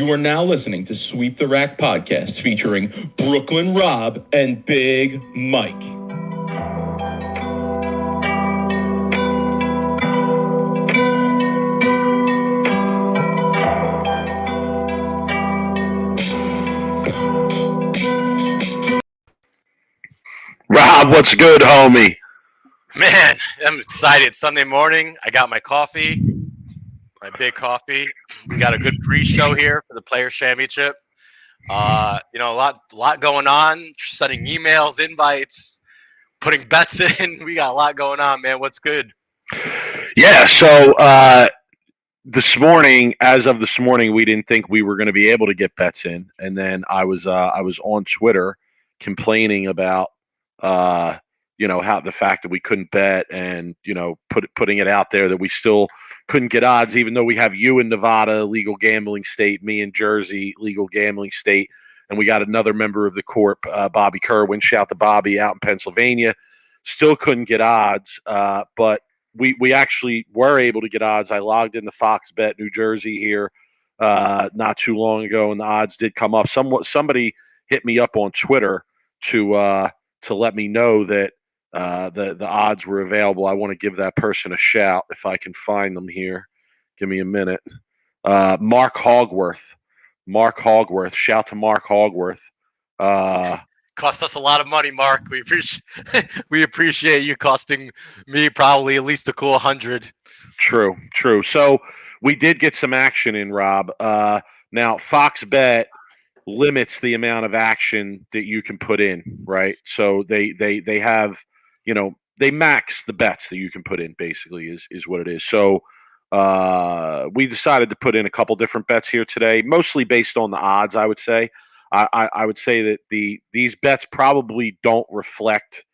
You are now listening to Sweep the Rack podcast featuring Brooklyn Rob and Big Mike. Rob, what's good, homie? Man, I'm excited. Sunday morning, I got my coffee, my big coffee. We got a good pre-show here for the Players Championship. A lot going on. Sending emails, invites, putting bets in. We got a lot going on, man. What's good? Yeah. So this morning, as of this morning, we didn't think we were going to be able to get bets in, and then I was on Twitter complaining about how the fact that we couldn't bet, and putting it out there that we still couldn't get odds, even though we have you in Nevada, legal gambling state, me in Jersey, legal gambling state, and we got another member of the corp, Bobby Kerwin, shout to Bobby, out in Pennsylvania. Still couldn't get odds, but we actually were able to get odds. I logged into Fox Bet New Jersey here not too long ago, and the odds did come up. Somebody hit me up on Twitter to let me know that the odds were available. I want to give that person a shout if I can find them here. Give me a minute. Mark Hogworth. Shout to Mark Hogworth. Cost us a lot of money, Mark. We appreciate you costing me probably at least a cool 100. True. So we did get some action in, Rob. Now Fox Bet limits the amount of action that you can put in, right? So they have, they max the bets that you can put in, basically is what it is. So we decided to put in a couple different bets here today, mostly based on the odds, I would say. I would say that these bets probably don't reflect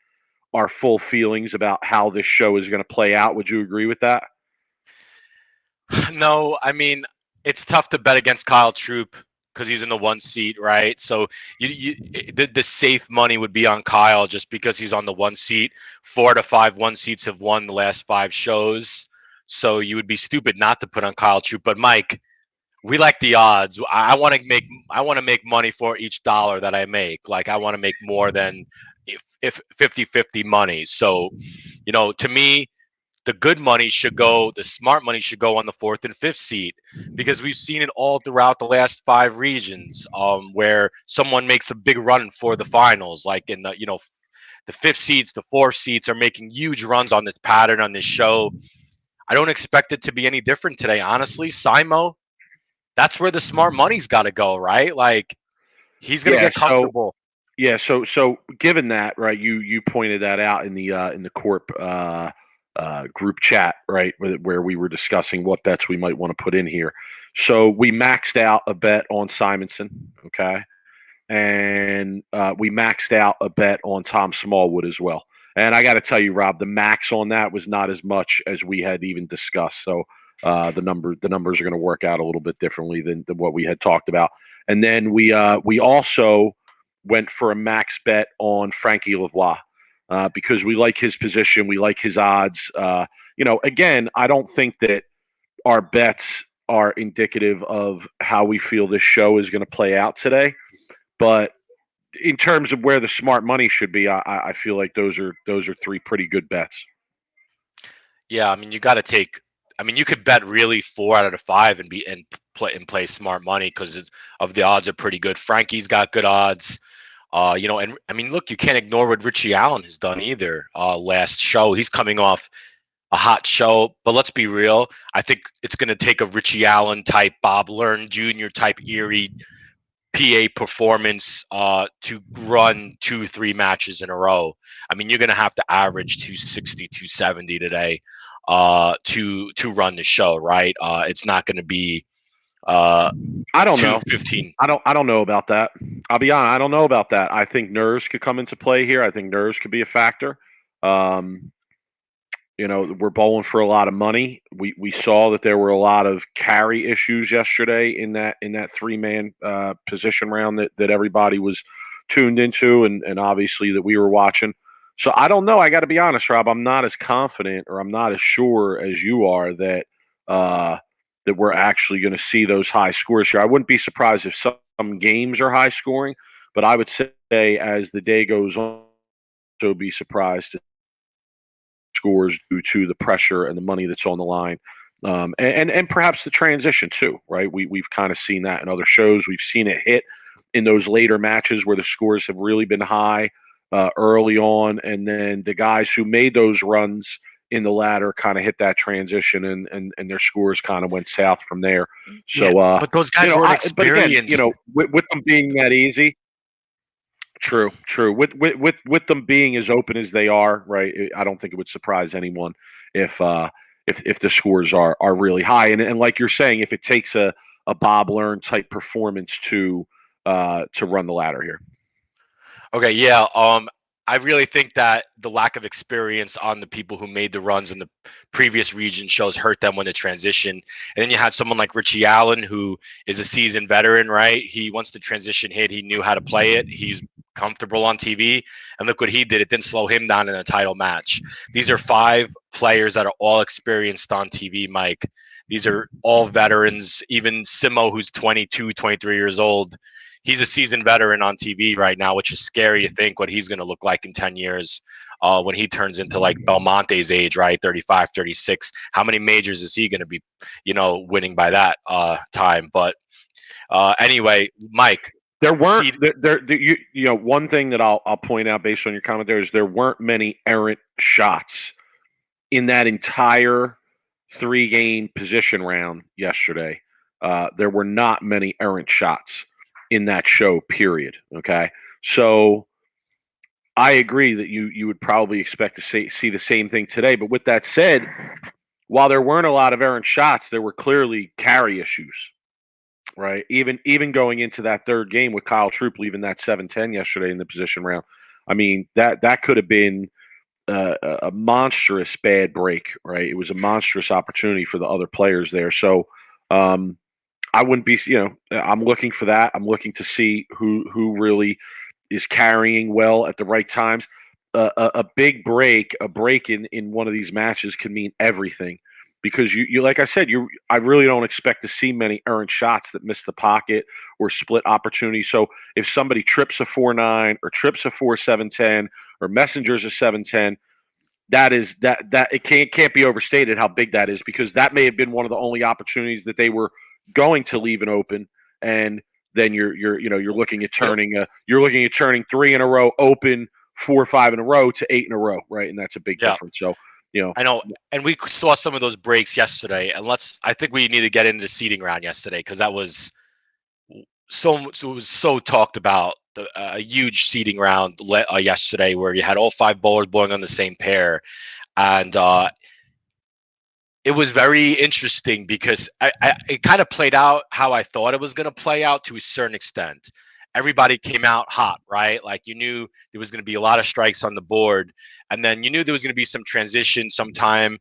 our full feelings about how this show is going to play out. Would you agree with that? No, I mean, it's tough to bet against Kyle Troop because he's in the one seat, right? So the safe money would be on Kyle just because he's on the one seat. 4 to 5 one seats have won the last 5 shows. So you would be stupid not to put on Kyle Troop. But Mike, we like the odds. I want to make money for each dollar that I make. Like, I want to make more than if 50-50 money. So, to me, the good money should go, the smart money should go on the 4th and 5th seat, because we've seen it all throughout the last 5 regions, where someone makes a big run for the finals, like in the 5th seats, the 4th seats are making huge runs on this pattern, on this show. I don't expect it to be any different today, honestly. Simo, that's where the smart money's got to go, right? Like, he's going to get comfortable. So given that, right, you pointed that out in the corp group chat, right, where we were discussing what bets we might want to put in here. So we maxed out a bet on Simonson, okay, and we maxed out a bet on Tom Smallwood as well. And I got to tell you, Rob, the max on that was not as much as we had even discussed. So the numbers are going to work out a little bit differently than what we had talked about. And then we also went for a max bet on Frankie Lavoie. Because we like his position, we like his odds. Again, I don't think that our bets are indicative of how we feel this show is going to play out today. But in terms of where the smart money should be, I feel like those are 3 pretty good bets. Yeah, I mean, you got to take. I mean, you could bet really 4 out of 5 and play smart money because of the odds are pretty good. Frankie's got good odds. And I mean, look, you can't ignore what Richie Allen has done either. Last show, he's coming off a hot show, but let's be real. I think it's going to take a Richie Allen type, Bob Learn Jr. type eerie PA performance to run 2-3 matches in a row. I mean, you're going to have to average 260, 270 today to run the show, right? It's not going to be I don't know. 215. I don't know about that. I'll be honest. I don't know about that. I think nerves could come into play here. I think nerves could be a factor. We're bowling for a lot of money. We saw that there were a lot of carry issues yesterday in that 3-man position round that everybody was tuned into and obviously that we were watching. So I don't know. I got to be honest, Rob. I'm not as confident or I'm not as sure as you are that that we're actually going to see those high scores here. I wouldn't be surprised if some games are high scoring, but I would say as the day goes on, so be surprised if scores due to the pressure and the money that's on the line. And perhaps the transition too, right? We've kind of seen that in other shows. We've seen it hit in those later matches where the scores have really been high early on, and then the guys who made those runs in the ladder kind of hit that transition, and their scores kind of went south from there. So, but those guys weren't experienced. But again, with them being that easy. True. With them being as open as they are, right? I don't think it would surprise anyone if the scores are really high, and like you're saying, if it takes a Bob Learn type performance to run the ladder here. Okay, yeah. I really think that the lack of experience on the people who made the runs in the previous region shows hurt them when the transition. And then you had someone like Richie Allen, who is a seasoned veteran, right? Once the transition hit, he knew how to play it. He's comfortable on TV. And look what he did. It didn't slow him down in a title match. These are 5 players that are all experienced on TV, Mike. These are all veterans. Even Simo, who's 22, 23 years old, he's a seasoned veteran on TV right now, which is scary to think what he's going to look like in 10 years when he turns into like Belmonte's age, right? 35, 36. How many majors is he going to be, winning by that time? But anyway, Mike. There weren't one thing that I'll point out based on your comment there is there weren't many errant shots in that entire 3-game position round yesterday. There were not many errant shots in that show, period. Okay. So I agree that you would probably expect to see the same thing today. But with that said, while there weren't a lot of errant shots, there were clearly carry issues, right? Even going into that third game with Kyle Troop leaving that 7-10 yesterday in the position round. I mean, that could have been a monstrous bad break, right? It was a monstrous opportunity for the other players there. So, I wouldn't be, I'm looking for that. I'm looking to see who really is carrying well at the right times. A big break, a break in one of these matches can mean everything, because you like I said, I really don't expect to see many errant shots that miss the pocket or split opportunities. So if somebody trips a 4-9 or trips a 4-7-10 or messengers a 7-10, that it can't be overstated how big that is, because that may have been one of the only opportunities that they were going to leave it open, and then you're looking at turning 3 in a row open, 4 or 5 in a row to 8 in a row, right? And that's a big difference. So I know, and we saw some of those breaks yesterday, and I think we need to get into the seeding round yesterday, because that was it was so talked about, a huge seeding round yesterday where you had all 5 bowlers bowling on the same pair, and it was very interesting because it kind of played out how I thought it was going to play out to a certain extent. Everybody came out hot, right? Like, you knew there was going to be a lot of strikes on the board, and then you knew there was going to be some transition sometime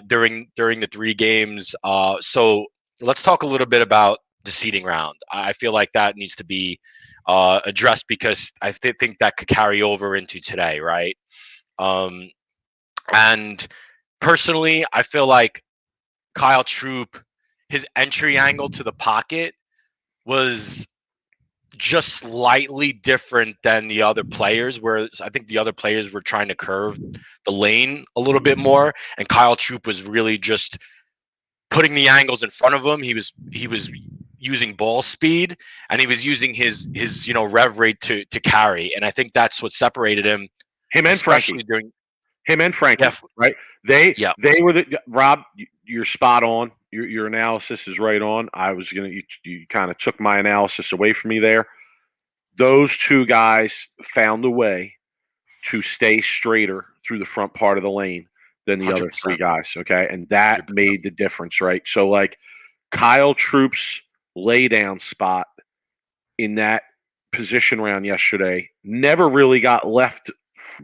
during the 3 games. So let's talk a little bit about the seeding round. I feel like that needs to be addressed, because I think that could carry over into today, right? And personally, I feel like Kyle Troop, his entry angle to the pocket was just slightly different than the other players, where I think the other players were trying to curve the lane a little bit more, and Kyle Troop was really just putting the angles in front of him. He was using ball speed, and he was using his rev rate to carry, and I think that's what separated him. Him and Frankie. Right? They were Rob. You're spot on. Your analysis is right on. You kind of took my analysis away from me there. Those 2 guys found a way to stay straighter through the front part of the lane than the 100%. Other 3 guys. Okay, and that 100%. Made the difference, right? So, like, Kyle Troop's laydown spot in that position round yesterday never really got left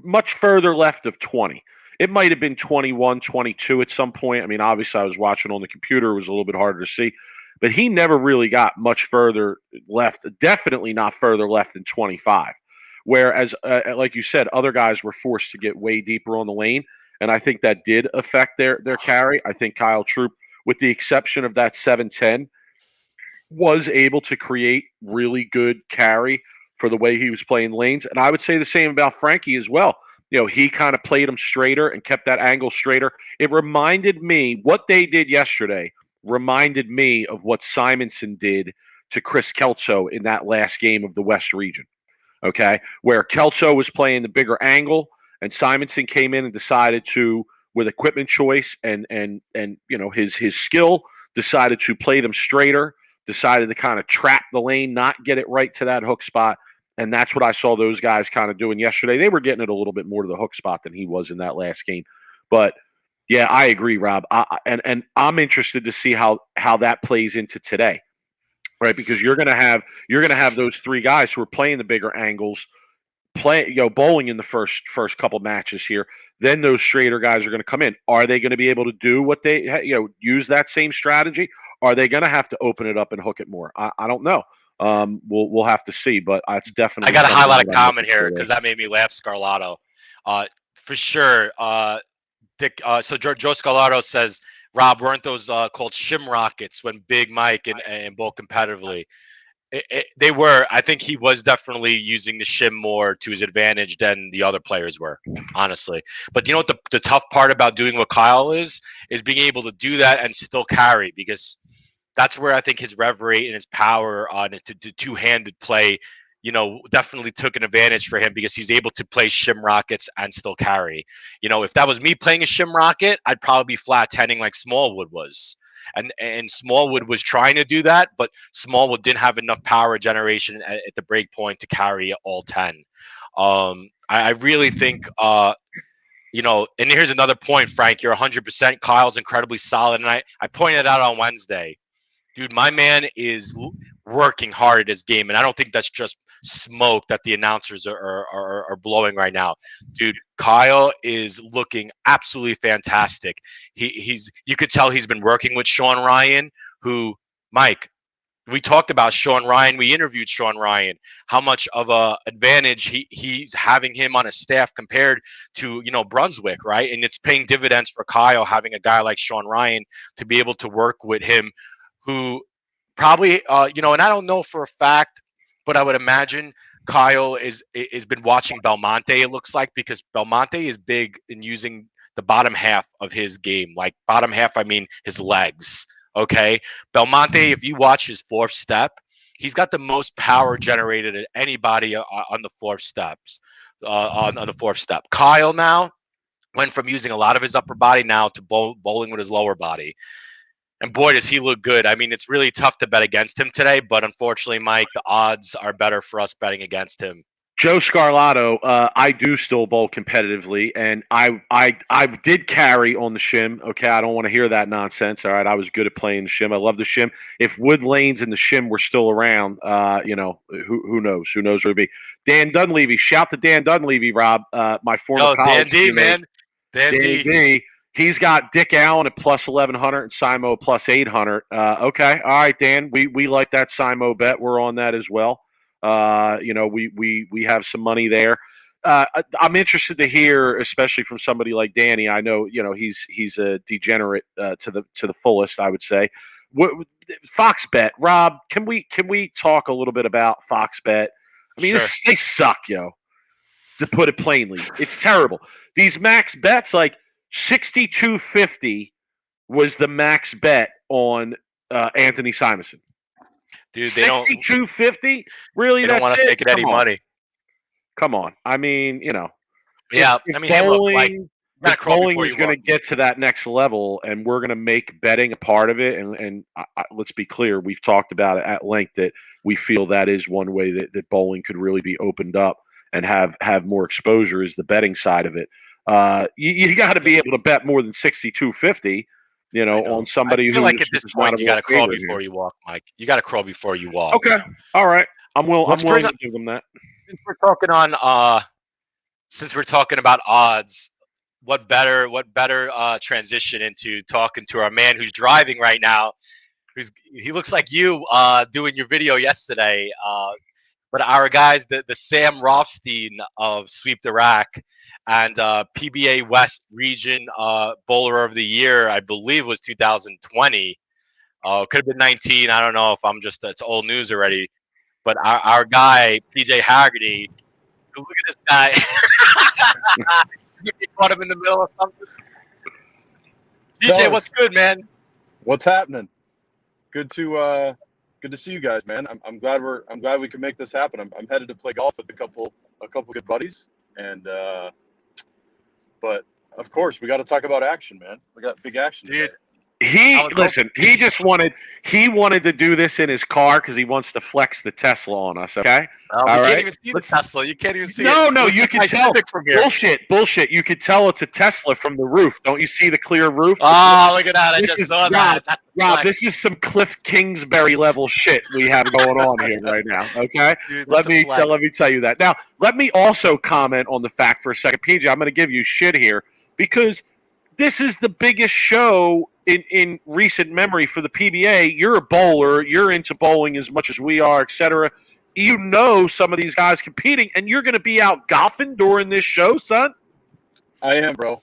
much further left of 20. It might have been 21, 22 at some point. I mean, obviously, I was watching on the computer. It was a little bit harder to see. But he never really got much further left, definitely not further left than 25. Whereas, like you said, other guys were forced to get way deeper on the lane. And I think that did affect their carry. I think Kyle Troop with the exception of that 7-10, was able to create really good carry for the way he was playing lanes. And I would say the same about Frankie as well. He kind of played him straighter and kept that angle straighter. It reminded me, what they did yesterday reminded me of what Simonson did to Chris Kelso in that last game of the West region. Okay, where Kelso was playing the bigger angle and Simonson came in and decided to, with equipment choice and his skill, decided to play them straighter, decided to kind of trap the lane, not get it right to that hook spot. And that's what I saw those guys kind of doing yesterday. They were getting it a little bit more to the hook spot than he was in that last game. But yeah, I agree, Rob. And I'm interested to see how that plays into today, right? Because you're gonna have those three guys who are playing the bigger angles, bowling in the first couple matches here. Then those straighter guys are going to come in. Are they going to be able to do what they use that same strategy? Are they going to have to open it up and hook it more? I don't know. We'll have to see, but it's definitely. I got to highlight a comment here because that made me laugh, Scarlato. For sure. Dick. So Joe Scarlato says, Rob, weren't those called shim rockets when Big Mike and both competitively? They were. I think he was definitely using the shim more to his advantage than the other players were, honestly. But you know what the tough part about doing what Kyle is being able to do that and still carry, because that's where I think his rev rate and his power on the two-handed play, definitely took an advantage for him, because he's able to play shim rockets and still carry. If that was me playing a shim rocket, I'd probably be flat 10ing like Smallwood was. And Smallwood was trying to do that, but Smallwood didn't have enough power generation at the break point to carry all 10. I really think, and here's another point, Frank, you're 100%. Kyle's incredibly solid. And I pointed out on Wednesday, dude, my man is working hard at his game. And I don't think that's just smoke that the announcers are blowing right now. Dude, Kyle is looking absolutely fantastic. You could tell he's been working with Sean Ryan, who, Mike, we talked about Sean Ryan. We interviewed Sean Ryan, how much of a advantage he's having him on his staff compared to, Brunswick, right? And it's paying dividends for Kyle having a guy like Sean Ryan to be able to work with him, who probably, and I don't know for a fact, but I would imagine Kyle is been watching Belmonte, it looks like, because Belmonte is big in using the bottom half of his game. Like bottom half, I mean his legs. Okay. Belmonte, if you watch his fourth step, he's got the most power generated at anybody on the fourth steps. On the fourth step. Kyle now went from using a lot of his upper body now to bowling with his lower body. And boy, does he look good. I mean, it's really tough to bet against him today, but unfortunately, Mike, the odds are better for us betting against him. Joe Scarlato, I do still bowl competitively, and I did carry on the shim. Okay, I don't want to hear that nonsense. All right, I was good at playing the shim. I love the shim. If Wood Lanes and the shim were still around, who knows? Who knows where it'd be? Dan Dunleavy, shout to Dan Dunleavy, Rob, my former college Dan D, man. Dan D. He's got Dick Allen at plus 1,100 and Simo plus 800. Okay, all right, Dan. We like that Simo bet. We're on that as well. We have some money there. I'm interested to hear, especially from somebody like Danny. I know he's a degenerate to the fullest, I would say. Fox Bet, Rob. Can we talk a little bit about Fox Bet? I mean, Sure. They suck, yo. To put it plainly, it's terrible. These max bets, like 62.50 was the max bet on Anthony Simonson. Dude, they don't 62.50? Really? They don't want us making any money. Come on. I mean, Yeah, if I mean, hey, look, like, bowling is going to get to that next level, and we're going to make betting a part of it. And let's be clear, we've talked about it at length that we feel that is one way that bowling could really be opened up and have more exposure, is the betting side of it. You got to be able to bet more than 62.50, on somebody who. I feel like at this point you got to crawl before you walk, Mike. You got to crawl before you walk. Okay, all right. I'm willing to give them that. Since we're talking about odds, what better transition into talking to our man who's driving right now? He looks like you doing your video yesterday. But our guys, the Sam Rothstein of Sweep the Rack, and PBA West Region Bowler of the Year, I believe, was 2020. Could have been 19. I don't know if I'm just it's old news already. But our guy PJ Haggerty, look at this guy. You caught him in the middle of something. PJ, what's good, man? What's happening? Good to see you guys, man. I'm glad we can make this happen. I'm headed to play golf with a couple good buddies, and but of course we got to talk about action, man. We got big action, dude. Today. He wanted to do this in his car because he wants to flex the Tesla on us. Okay, you can't even see the Tesla. You can't even see it. No, you can tell. From here. Bullshit. You could tell it's a Tesla from the roof. Don't you see the clear roof? Oh, look at that! I just saw that. Rob, this is some Cliff Kingsbury level shit we have going on here right now. Okay, dude, let me tell you that. Now, let me also comment on the fact for a second, PJ. I'm going to give you shit here because this is the biggest show in recent memory for the PBA. You're a bowler. You're into bowling as much as we are, etc. You know some of these guys competing, and you're going to be out golfing during this show, son. I am, bro.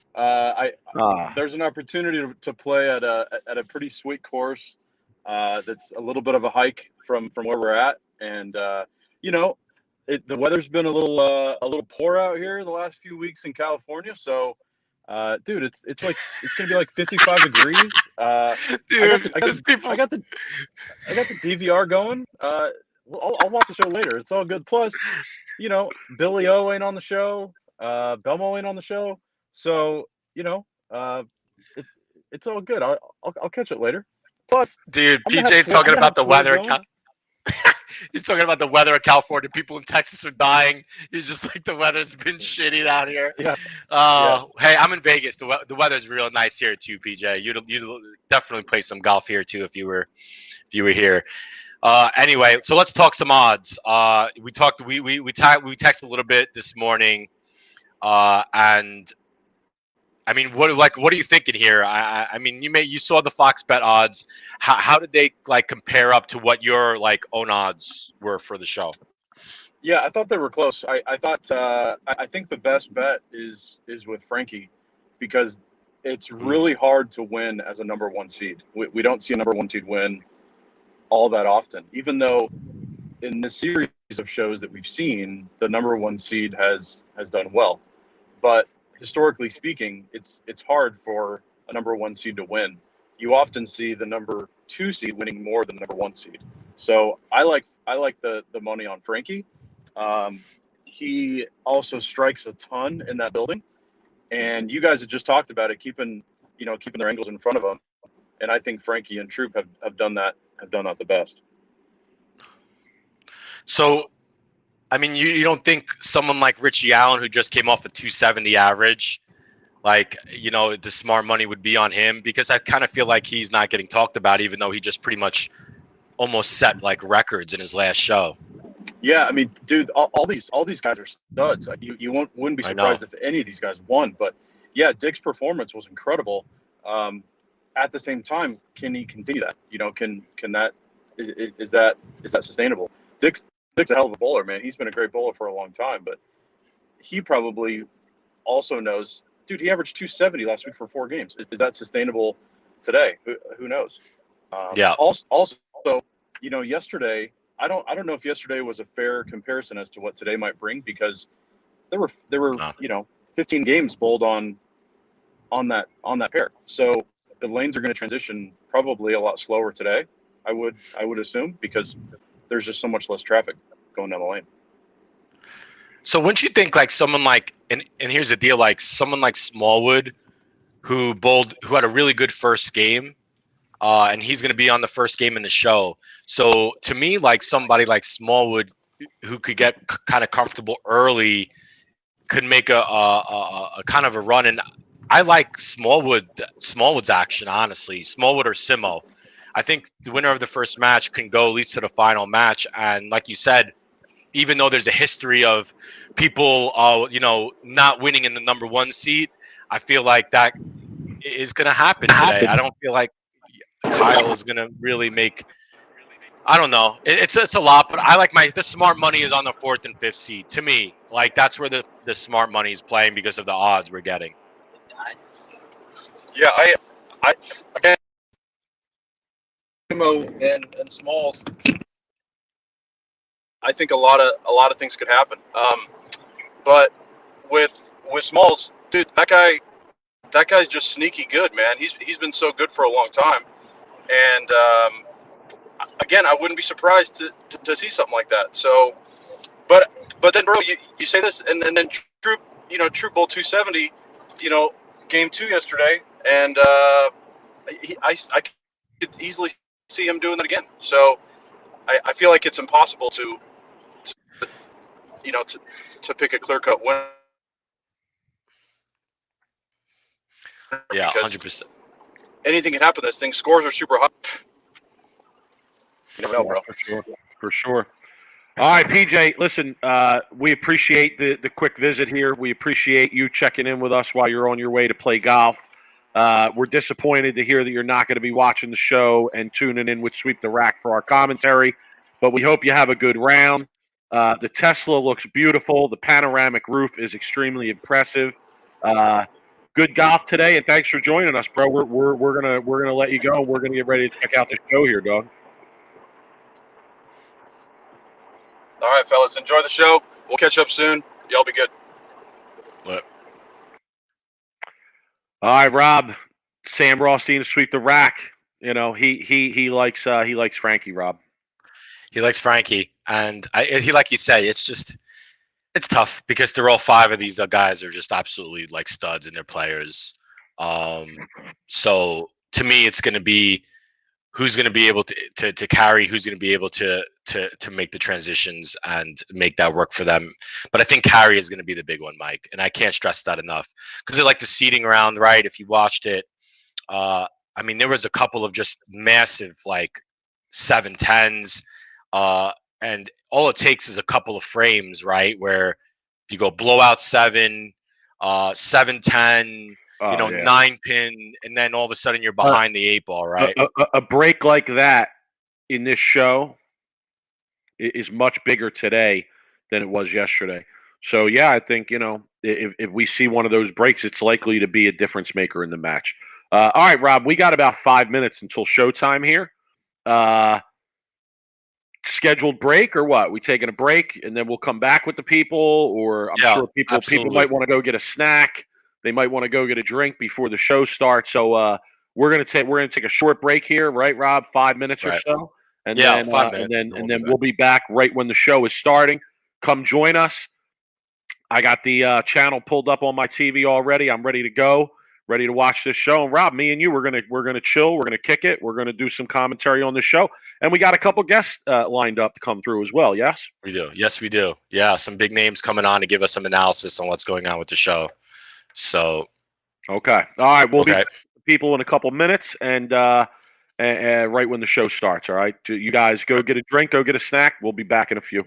There's an opportunity to play at a pretty sweet course. That's a little bit of a hike from where we're at, and the weather's been a little poor out here the last few weeks in California, so. Dude, it's gonna be like 55 degrees. Dude, I got the DVR going. I'll watch the show later. It's all good. Plus, Billy O ain't on the show. Belmo ain't on the show. So it's all good. I'll catch it later. Plus, dude, PJ's talking about the weather. He's talking about the weather in California. People in Texas are dying. He's just like, the weather's been shitty down here. Yeah. Hey, I'm in Vegas. The weather's real nice here too, PJ. You'd definitely play some golf here too if you were here. Anyway, so let's talk some odds. We texted a little bit this morning, and I mean, what are you thinking here? I mean, you saw the Fox Bet odds. How did they compare up to what your own odds were for the show? Yeah, I thought they were close. I think the best bet is with Frankie, because it's really hard to win as a number one seed. We don't see a number one seed win all that often, even though in the series of shows that we've seen, the number one seed has done well, but historically speaking, it's hard for a number one seed to win. You often see the number two seed winning more than the number one seed. So I like the money on Frankie. He also strikes a ton in that building, and you guys have just talked about it, keeping their angles in front of him. And I think Frankie and Troop have done that the best. So, I mean, you don't think someone like Richie Allen, who just came off a 270 average, the smart money would be on him? Because I kind of feel like he's not getting talked about, even though he just pretty much almost set records in his last show. Yeah, I mean, dude, all these guys are studs. You wouldn't be surprised if any of these guys won. But yeah, Dick's performance was incredible. At the same time, can he continue that? Is that sustainable? Dick's a hell of a bowler, man. He's been a great bowler for a long time, but he probably also knows, dude, he averaged 270 last week for 4 games. Is that sustainable today? Who knows? Yeah. Also, yesterday, I don't know if yesterday was a fair comparison as to what today might bring, because there were 15 games bowled on that pair. So the lanes are going to transition probably a lot slower today, I would assume, because there's just so much less traffic going down the lane. So wouldn't you think someone and here's the deal, someone like Smallwood, who had a really good first game, and he's going to be on the first game in the show. So to me, somebody like Smallwood, who could get kind of comfortable early, could make a kind of a run. And I like Smallwood's action, honestly. Smallwood or Simo. I think the winner of the first match can go at least to the final match. And like you said, even though there's a history of people, not winning in the number one seed, I feel like that is going to happen today. I don't feel like Kyle is going to really make I don't know. It's a lot, but I like the smart money is on the 4th and 5th seed. To me, like that's where the smart money is playing because of the odds we're getting. Yeah, I again, and Smalls. I think a lot of things could happen. But with Smalls, dude, that guy's just sneaky good, man. He's been so good for a long time, and again, I wouldn't be surprised to see something like that. So, but then, bro, you say this, and then Troop Bowl 270, game 2 yesterday, and I could easily see him doing that again. So I feel like it's impossible to pick a clear-cut win. Yeah, 100%. Anything can happen. This thing, scores are super high. You never know, bro. For sure. All right, PJ, listen, we appreciate the quick visit here. We appreciate you checking in with us while you're on your way to play golf. We're disappointed to hear that you're not going to be watching the show and tuning in with Sweep the Rack for our commentary, but we hope you have a good round. The Tesla looks beautiful. The panoramic roof is extremely impressive. Good golf today, and thanks for joining us, bro. We're gonna let you go, and we're gonna get ready to check out the show here, dog. All right, fellas, enjoy the show. We'll catch up soon. Y'all be good. What? All right, Rob. Sam Rothstein, Sweep the Rack. He likes Frankie, Rob. He likes Frankie, and he, like you say, it's tough because they're all 5 of these guys are just absolutely like studs in their players. So to me, it's going to be who's going to be able to carry, who's going to be able to make the transitions and make that work for them. But I think carry is going to be the big one, Mike, and I can't stress that enough because they're like the seeding round, right? If you watched it, I mean, there was a couple of just massive like 7-10s. And all it takes is a couple of frames, right? Where you go blowout 7, 7-10, 9-pin, and then all of a sudden you're behind the 8 ball, right? A break like that in this show is much bigger today than it was yesterday. So, yeah, I think, if we see one of those breaks, it's likely to be a difference maker in the match. All right, Rob, we got about 5 minutes until showtime here. Scheduled break or what? We taking a break and then we'll come back with the people, or I'm sure people might want to go get a snack. They might want to go get a drink before the show starts. So we're gonna take a short break here, right, Rob? 5 minutes or so, and then 5 minutes, and then we'll be back right when the show is starting. Come join us. I got the channel pulled up on my TV already. I'm ready to go. Ready to watch this show. And Rob, me and you, we're gonna chill. We're gonna kick it. We're gonna do some commentary on the show, and we got a couple guests lined up to come through as well. Yes, we do. Yes, we do. Yeah, some big names coming on to give us some analysis on what's going on with the show. So, okay, all right, we'll be people in a couple minutes, and right when the show starts. All right, you guys go get a drink, go get a snack. We'll be back in a few.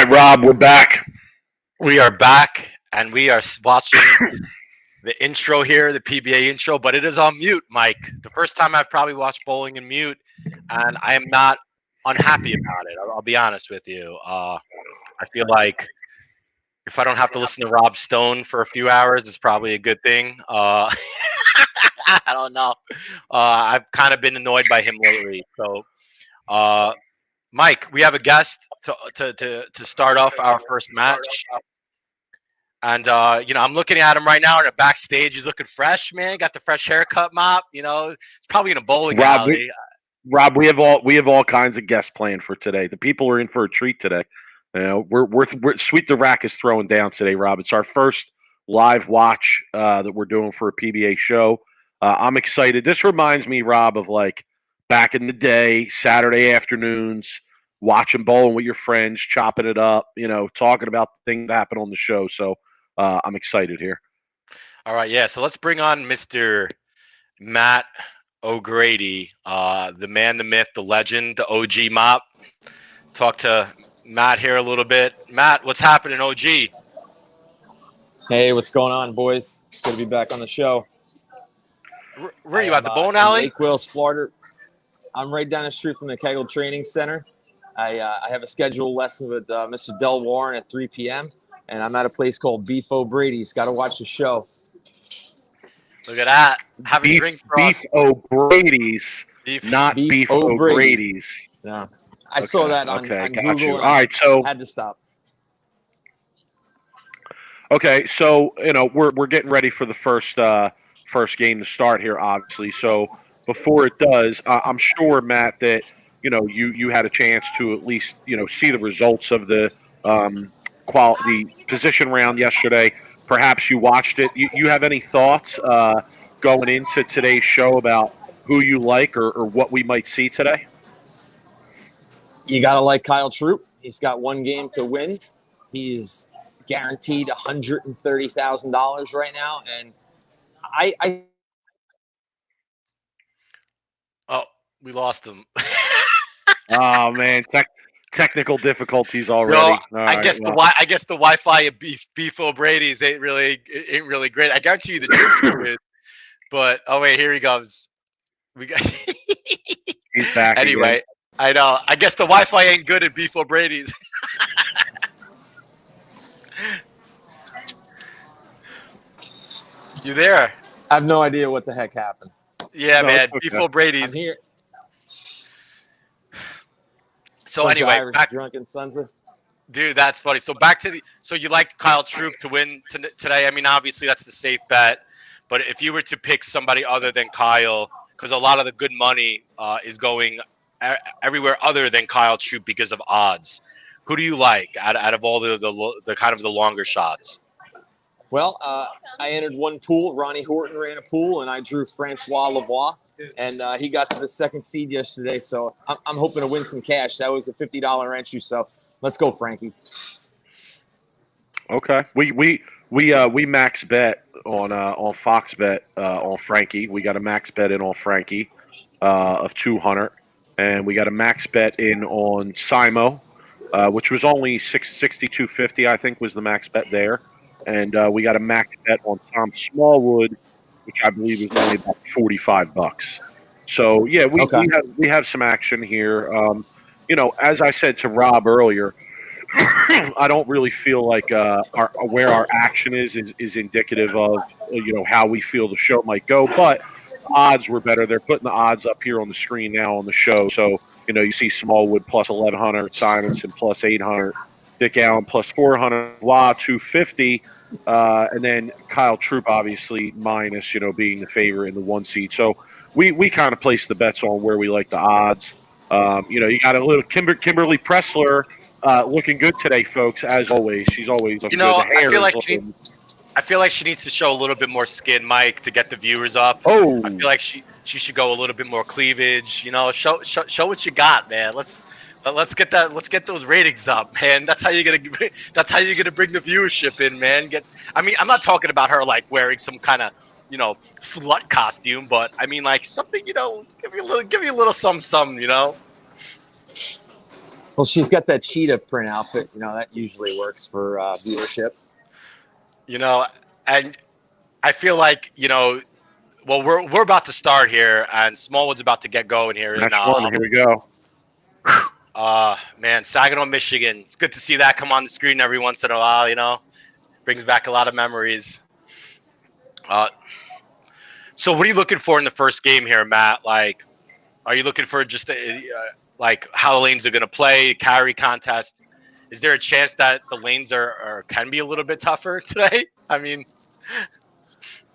right, Rob, we're back. We are back, and we are watching the intro here, the PBA intro, but it is on mute, Mike. The first time I've probably watched bowling in mute, and I am not unhappy about it. I'll be honest with you. I feel like if I don't have to listen to Rob Stone for a few hours, it's probably a good thing. I don't know. I've kind of been annoyed by him lately. So, Mike, we have a guest to start off our first match. And, I'm looking at him right now in the backstage. He's looking fresh, man. Got the fresh haircut mop. It's probably in a bowling alley. Rob, we have all kinds of guests planned for today. The people are in for a treat today. We're Sweep the Rack is throwing down today, Rob. It's our first live watch that we're doing for a PBA show. I'm excited. This reminds me, Rob, of like back in the day, Saturday afternoons, watching bowling with your friends, chopping it up, talking about the thing that happened on the show. So I'm excited here. All right, yeah. So let's bring on Mr. Matt O'Grady, the man, the myth, the legend, the OG mop. Talk to Matt here a little bit. Matt, what's happening, OG? Hey, what's going on, boys? It's good to be back on the show. Where are you at the bowling alley? Lake Wales, Florida. I'm right down the street from the Kegel Training Center. I have a scheduled lesson with Mr. Del Warren at 3 p.m. and I'm at a place called Beef O'Grady's. Got to watch the show. Look at that. Have a drink for us. Beef O'Grady's, not Beef O'Grady's. No. I saw that on Google. All right, so I had to stop. Okay, so we're getting ready for the first game to start here, obviously. So before it does, I'm sure, Matt, that you had a chance to at least see the results of the quality position round yesterday. Perhaps you watched it. You have any thoughts going into today's show about who you like or what we might see today? You got to like Kyle Troop. He's got one game to win. He's guaranteed $130,000 right now. And Oh, we lost him. Oh, man. Technical difficulties already. I guess the Wi-Fi of Beef O'Grady's ain't really great. I guarantee you the drinks are good. But wait, here he comes. We got He's back anyway. Again. I know. I guess the Wi-Fi ain't good at Beef O'Grady's. You there? I have no idea what the heck happened. Yeah, No, man. okay. Beef O'Grady's. I'm here. So Bunch of anyway, Irish drunken sons of. dude, that's funny. So back to so you like Kyle Troop to win today? I mean, obviously that's the safe bet. But if you were to pick somebody other than Kyle, because a lot of the good money is going everywhere other than Kyle Troop because of odds, who do you like out of all the kind of the longer shots? Well, I entered one pool. Ronnie Horton ran a pool, and I drew Francois Lavoie, and he got to the second seed yesterday. So I'm hoping to win some cash. That was a $50 entry. So let's go, Frankie. Okay, we max bet on Fox Bet on Frankie. We got a max bet in on Frankie of 200, and we got a max bet in on Simo, which was only 62.50. I think was the max bet there. And we got a max bet on Tom Smallwood, which I believe was only about $45. So yeah, we have some action here. As I said to Rob earlier, I don't really feel like where our action is indicative of how we feel the show might go. But odds were better. They're putting the odds up here on the screen now on the show. So you see Smallwood plus 1,100, Simonson plus 800. Dick Allen plus 400, Wah 250, and then Kyle Troop obviously minus, being the favorite in the 1 seed. So we kind of place the bets on where we like the odds. You got a little Kimberly Pressler looking good today, folks. As always, she's always looking good. I feel like she needs to show a little bit more skin, Mike, to get the viewers up. Oh, I feel like she should go a little bit more cleavage. Show what you got, man. Let's get that. Let's get those ratings up, man. That's how you're gonna bring the viewership in, man. I'm not talking about her like wearing some kind of slut costume, but I mean like something give you a little some. Well, she's got that cheetah print outfit. You know, that usually works for viewership. You know, and I feel like, well, we're about to start here, and Smallwood's about to get going here. Match And one. Here we go. man, Saginaw, Michigan. It's good to see that come on the screen every once in a while. Brings back a lot of memories. So what are you looking for in the first game here, Matt? Like, are you looking for just like how the lanes are going to play, carry contest? Is there a chance that the lanes can be a little bit tougher today? I mean,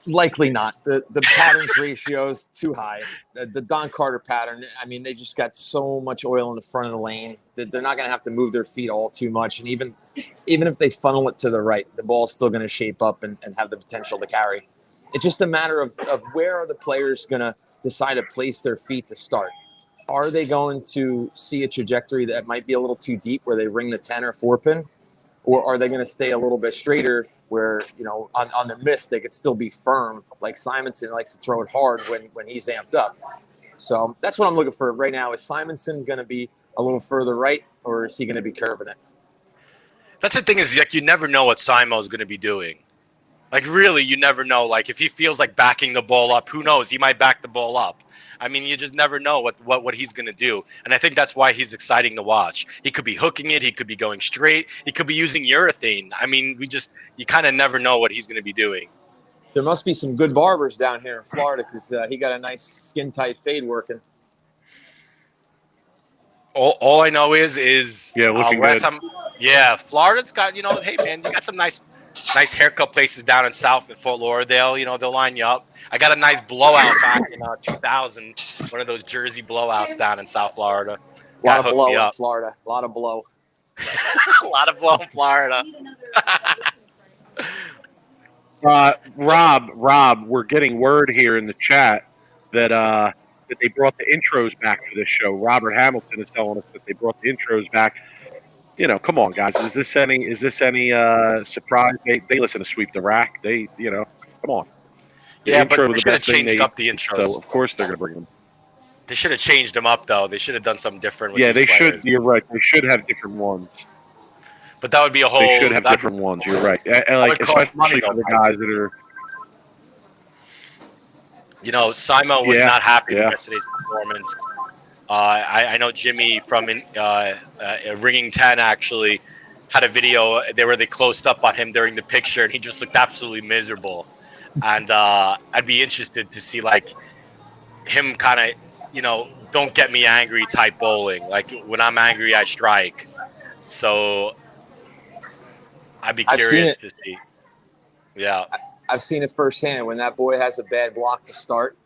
likely not. The patterns ratio is too high. The Don Carter pattern, I mean, they just got so much oil in the front of the lane that they're not going to have to move their feet all too much. And even if they funnel it to the right, the ball's still going to shape up and have the potential to carry. It's just a matter of where are the players going to decide to place their feet to start. Are they going to see a trajectory that might be a little too deep where they ring the 10 or 4-pin? Or are they going to stay a little bit straighter where, on the miss, they could still be firm, like Simonson likes to throw it hard when he's amped up. So that's what I'm looking for right now. Is Simonson going to be a little further right, or is he going to be curving it? That's the thing is, like, you never know what Simo is going to be doing. Like, really, you never know. Like, if he feels like backing the ball up, who knows? He might back the ball up. I mean, you just never know what he's going to do. And I think that's why he's exciting to watch. He could be hooking it. He could be going straight. He could be using urethane. I mean, you kind of never know what he's going to be doing. There must be some good barbers down here in Florida because he got a nice skin-tight fade working. All I know is looking good. Florida's got, hey, man, you got some nice haircut places down in South and Fort Lauderdale. They'll line you up. I got a nice blowout back in 2000, one of those Jersey blowouts down in South Florida. A lot of blow in Florida. A lot of blow. A lot of blow in Florida. Rob, we're getting word here in the chat that they brought the intros back for this show. Robert Hamilton is telling us that they brought the intros back. Come on, guys. Is this any surprise? They listen to Sweep the Rack. They, come on. Yeah, but they should have changed up the intros. So, of course, they're going to bring them. They should have changed them up, though. They should have done something different with they players. should. You're right. They should have different ones. But that would be a whole... They should have different ones. You're right. Especially for the guys that are... Simo was not happy with yesterday's performance. I know Jimmy from Ringing 10 actually had a video where they closed up on him during the picture, and he just looked absolutely miserable. And I'd be interested to see, like, him kind of, don't get me angry type bowling. Like, when I'm angry, I strike. So I'd be curious to see. Yeah. I've seen it firsthand. When that boy has a bad block to start,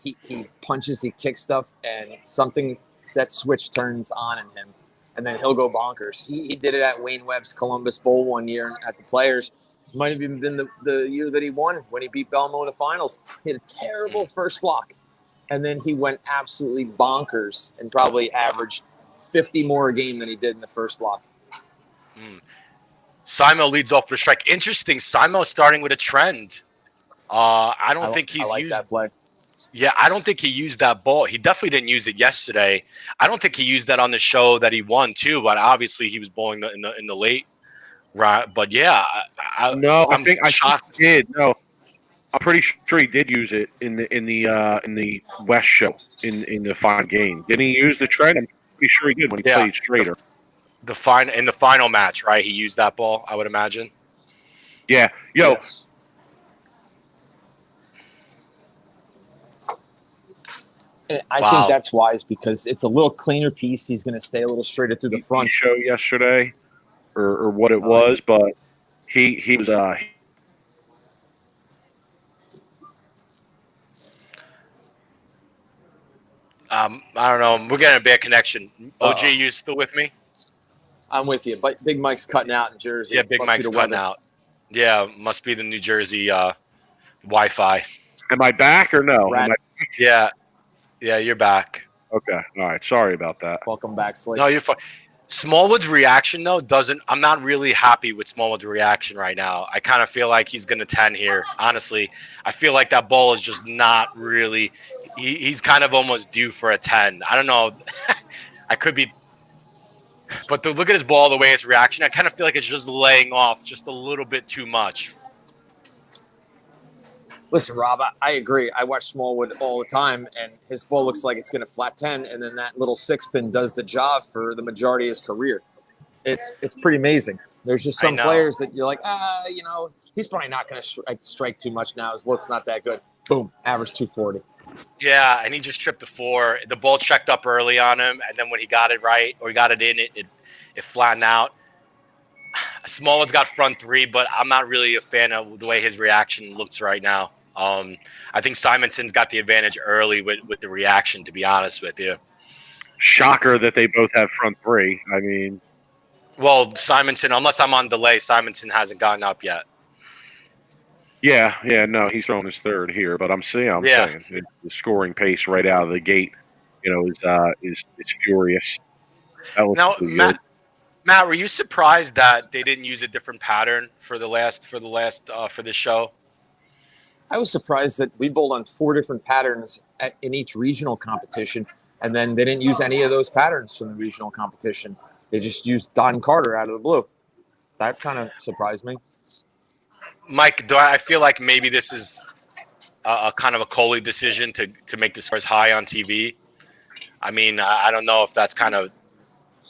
he punches, he kicks stuff, and that switch turns on in him. And then he'll go bonkers. He did it at Wayne Webb's Columbus Bowl one year at the Players. Might have even been the year that he won when he beat Belmo in the finals. He had a terrible first block. And then he went absolutely bonkers and probably averaged 50 more a game than he did in the first block. Simo leads off for a strike. Interesting. Simo starting with a trend. I don't think he's used that play. Yeah, I don't think he used that ball. He definitely didn't use it yesterday. I don't think he used that on the show that he won too. But obviously he was bowling in the late. Right, but yeah, I think he did. No, I'm pretty sure he did use it in the West show in the final game. Didn't he use the trend? I'm pretty sure he did when he played straighter. In the final match, right? He used that ball, I would imagine. Yeah, Yes. I think that's wise because it's a little cleaner piece. He's going to stay a little straighter through the front. Show yesterday, or what it was, but he was I don't know. We're getting a bad connection. OG, you still with me? I'm with you. But Big Mike's cutting out in Jersey. Yeah, Big Mike's cutting out. Yeah, must be the New Jersey Wi-Fi. Am I back or no? Yeah, you're back. Okay, all right. Sorry about that. Welcome back, Slick. No, you're fine. Smallwood's reaction, though, I'm not really happy with Smallwood's reaction right now. I kind of feel like he's going to 10 here, honestly. I feel like that ball is just not really – he's kind of almost due for a 10. I don't know. I could be But look at his ball, the way his reaction, I kind of feel like it's just laying off just a little bit too much. Listen, Rob, I agree. I watch Smallwood all the time, and his ball looks like it's going to flat 10, and then that little 6-pin does the job for the majority of his career. It's pretty amazing. There's just some players that you're like, he's probably not going to strike too much now. His look's not that good. Boom, average 240. Yeah, and he just tripped the 4. The ball checked up early on him, and then when he got it right, or he got it in, it flattened out. Smallwood's got front 3, but I'm not really a fan of the way his reaction looks right now. I think Simonson's got the advantage early with the reaction, to be honest with you. Shocker that they both have front 3. I mean, well, Simonson, unless I'm on delay, Simonson hasn't gotten up yet. Yeah, no, he's throwing his 3rd here, but I'm saying the scoring pace right out of the gate, is furious. Now, Matt, were you surprised that they didn't use a different pattern for this show? I was surprised that we bowled on 4 different patterns in each regional competition, and then they didn't use any of those patterns from the regional competition. They just used Don Carter out of the blue. That kind of surprised me. Mike, I feel like maybe this is a kind of a Coley decision to make the scores high on TV? I mean, I don't know if that's kind of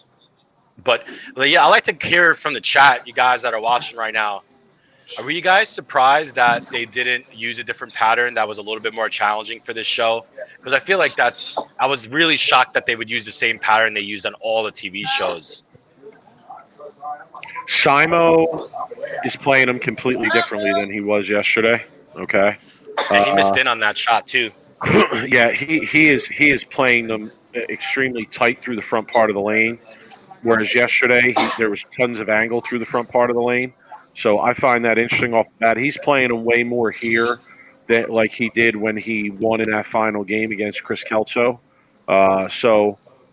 – but, yeah, I like to hear from the chat, you guys that are watching right now. Were you guys surprised that they didn't use a different pattern that was a little bit more challenging for this show? Because I feel like I was really shocked that they would use the same pattern they used on all the TV shows. Simo is playing him completely differently than he was yesterday. Okay. And he missed in on that shot too. Yeah, he is playing them extremely tight through the front part of the lane, whereas yesterday there was tons of angle through the front part of the lane. So I find that interesting off the bat. He's playing him way more here than like he did when he won in that final game against Chris Kelso.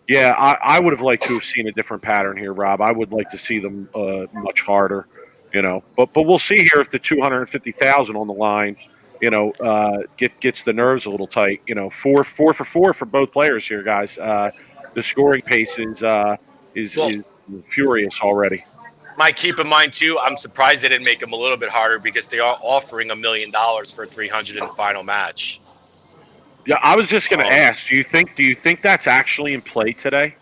Yeah, I would have liked to have seen a different pattern here, Rob. I would like to see them much harder, But we'll see here if the 250,000 on the line, gets the nerves a little tight. 4 for 4 for both players here, guys. The scoring pace is furious already. Mike, keep in mind too, I'm surprised they didn't make him a little bit harder because they are offering $1 million for 300 in the final match. Yeah, I was just going to ask. Do you think that's actually in play today?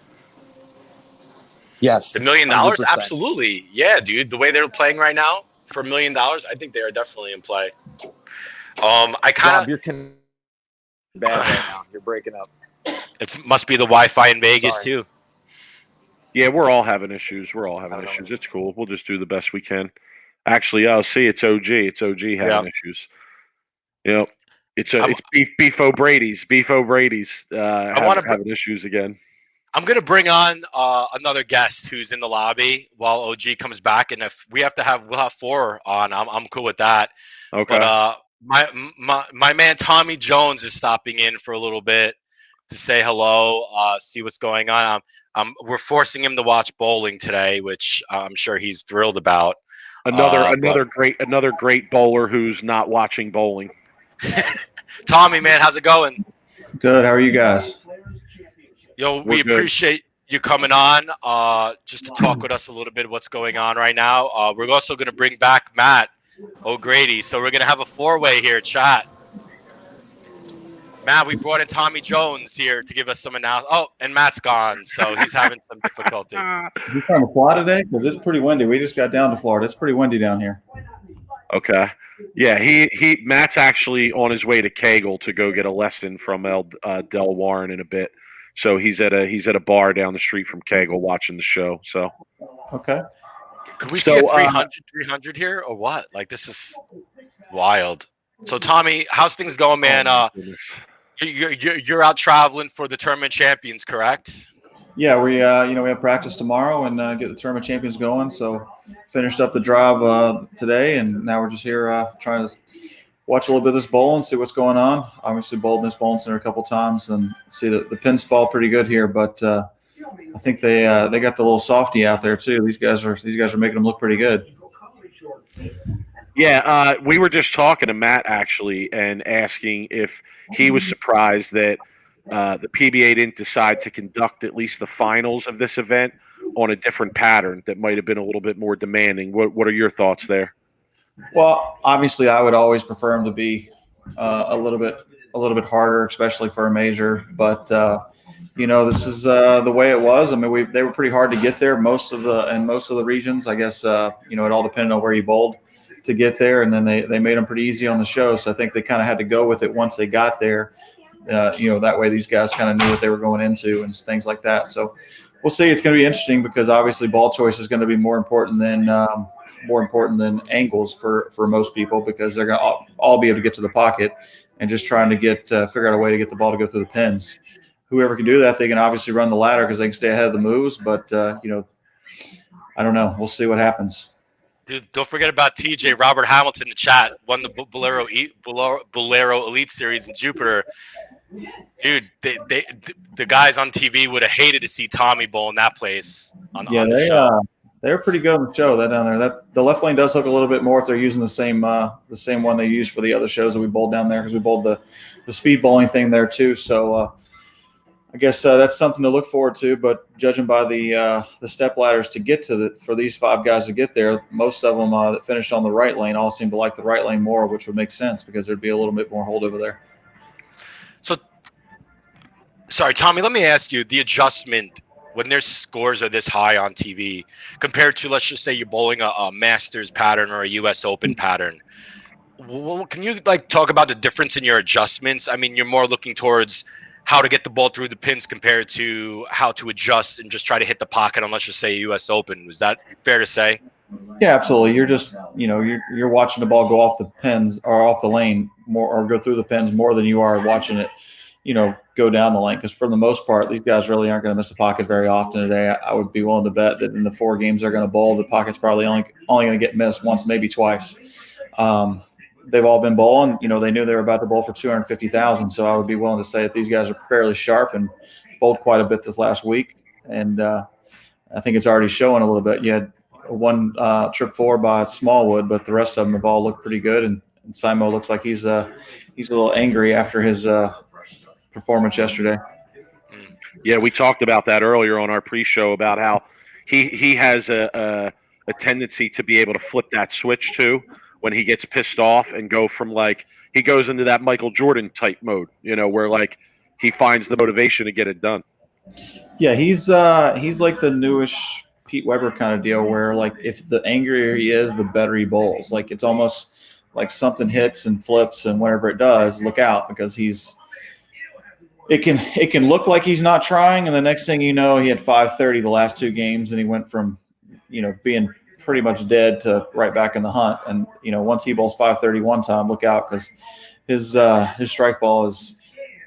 Yes. The $1 million, 100%. Absolutely. Yeah, dude. The way they're playing right now for $1 million, I think they are definitely in play. I kind of. You're bad right now. You're breaking up. It must be the Wi-Fi in Vegas too. Yeah, we're all having issues. It's cool. We'll just do the best we can. Actually, I'll see. It's OG. It's OG having issues. It's Beef O'Grady's. Beef O'Grady's having issues again. I'm gonna bring on another guest who's in the lobby while OG comes back, and if we we'll have 4 on. I'm cool with that. Okay. But my man Tommy Jones is stopping in for a little bit to say hello, see what's going on. We're forcing him to watch bowling today, which I'm sure he's thrilled about. Another great bowler who's not watching bowling. Tommy, man, how's it going? Good. How are you guys? Yo, we appreciate you coming on just to talk with us a little bit what's going on right now. We're also going to bring back Matt O'Grady. So we're going to have a 4-way here, chat. Matt, we brought in Tommy Jones here to give us some analysis. Oh, and Matt's gone, so he's having some difficulty. You trying to fly today? Because it's pretty windy. We just got down to Florida. It's pretty windy down here. Okay. Yeah, Matt's actually on his way to Kegel to go get a lesson from Del Warren in a bit. So he's at a bar down the street from Kegel watching the show. So okay. Could we see a 300 here or what? Like, this is wild. So Tommy, how's things going, man? You're out traveling for the Tournament Champions, correct? Yeah, we have practice tomorrow and get the Tournament Champions going. So finished up the drive today, and now we're just here trying to watch a little bit of this bowling, see what's going on. Obviously, bowled in this bowling center a couple times and see that the pins fall pretty good here, but I think they got the little softy out there too. These guys are making them look pretty good. Yeah, we were just talking to Matt actually and asking if he was surprised that the PBA didn't decide to conduct at least the finals of this event on a different pattern that might have been a little bit more demanding. What are your thoughts there? Well, obviously, I would always prefer them to be a little bit harder, especially for a major. But this is the way it was. I mean, they were pretty hard to get there. Most of the regions, I guess. It all depended on where you bowled to get there, and then they made them pretty easy on the show. So I think they kind of had to go with it once they got there. That way these guys kind of knew what they were going into and things like that. So we'll see. It's going to be interesting because obviously ball choice is going to be more important than angles for most people, because they're going to all be able to get to the pocket and just trying to figure out a way to get the ball to go through the pins. Whoever can do that, they can obviously run the ladder because they can stay ahead of the moves. But I don't know. We'll see what happens. Dude, don't forget about TJ. Robert Hamilton in the chat won the Bolero Elite Series in Jupiter. Dude, the guys on TV would have hated to see Tommy bowl in that place on the show. They're pretty good on the show. That down there, the left lane does hook a little bit more if they're using the same one they used for the other shows that we bowled down there, because we bowled the speed bowling thing there too. So I guess that's something to look forward to. But judging by the step ladders to get to for these 5 guys to get there, most of them that finished on the right lane all seem to like the right lane more, which would make sense because there'd be a little bit more hold over there. So, sorry, Tommy, let me ask you, the adjustment when their scores are this high on TV compared to, let's just say you're bowling a Masters pattern or a US Open pattern. Can you talk about the difference in your adjustments? I mean, you're more looking towards how to get the ball through the pins compared to how to adjust and just try to hit the pocket on, let's just say, US Open. Was that fair to say? Yeah, absolutely. You're just, you're watching the ball go off the pins or off the lane more, or go through the pins more than you are watching it, go down the lane. Because for the most part, these guys really aren't going to miss the pocket very often today. I would be willing to bet that in the 4 games they're going to bowl, the pocket's probably only going to get missed once, maybe twice. They've all been bowling. They knew they were about to bowl for 250,000. So I would be willing to say that these guys are fairly sharp and bowled quite a bit this last week. And I think it's already showing a little bit. You had one trip 4 by Smallwood, but the rest of them have all looked pretty good. And Simo looks like he's a little angry after his performance yesterday. Yeah, we talked about that earlier on our pre-show about how he has a tendency to be able to flip that switch too when he gets pissed off and go from he goes into that Michael Jordan type mode, where he finds the motivation to get it done. Yeah, he's like the newish Pete Weber kind of deal where if the angrier he is, the better he bowls. It's almost like something hits and flips, and whenever it does, look out, because it can look like he's not trying, and the next thing you know, he had 530 the last 2 games, and he went from being pretty much dead to right back in the hunt. And once he bowls 530 one time, look out, because his strike ball is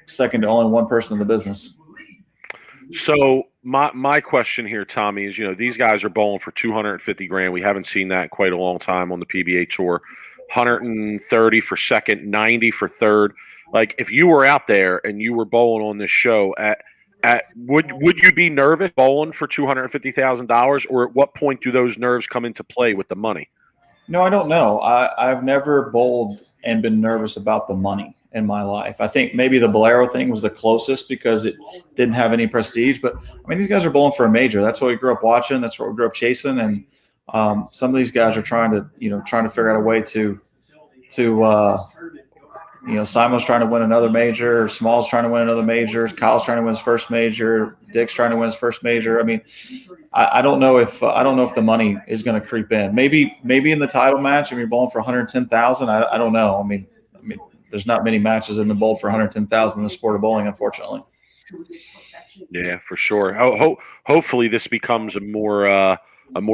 second to only one person in the business. So my question here, Tommy, is these guys are bowling for $250,000. We haven't seen that in quite a long time on the PBA tour. 130 for second, 90 for third. If you were out there and you were bowling on this show, would you be nervous bowling for $250,000, or at what point do those nerves come into play with the money? No, I don't know. I've never bowled and been nervous about the money in my life. I think maybe the Bolero thing was the closest because it didn't have any prestige. But these guys are bowling for a major. That's what we grew up watching. That's what we grew up chasing. And some of these guys are trying to figure out a way to Simo's trying to win another major, Small's trying to win another major, Kyle's trying to win his first major, Dick's trying to win his first major. I don't know if the money is going to creep in. Maybe in the title match, you're bowling for 110,000. I don't know. There's not many matches in the bowl for 110,000 in the sport of bowling, unfortunately. Yeah, for sure. Hopefully this becomes a more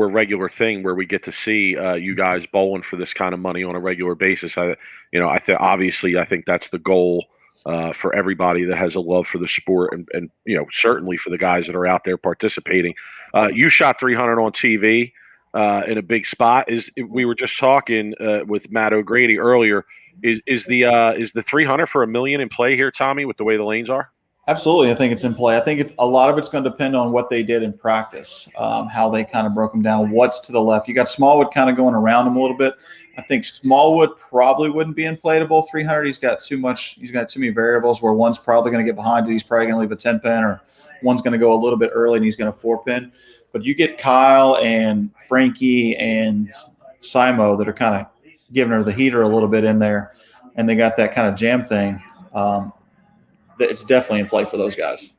regular thing where we get to see you guys bowling for this kind of money on a regular basis. I think that's the goal for everybody that has a love for the sport, and certainly for the guys that are out there participating. You shot 300 on TV in a big spot. We were just talking with Matt O'Grady earlier. Is the 300 for $1 million in play here, Tommy, with the way the lanes are? Absolutely. I think it's in play. I think a lot of it's going to depend on what they did in practice, how they kind of broke them down, what's to the left. You got Smallwood kind of going around him a little bit. I think Smallwood probably wouldn't be in play to bowl 300. He's got too many variables where one's probably going to get behind it. He's probably going to leave a 10 pin, or one's going to go a little bit early and he's going to 4 pin. but you get Kyle and Frankie and Simo that are kind of giving her the heater a little bit in there, and they got that kind of jam thing. It's definitely in play for those guys.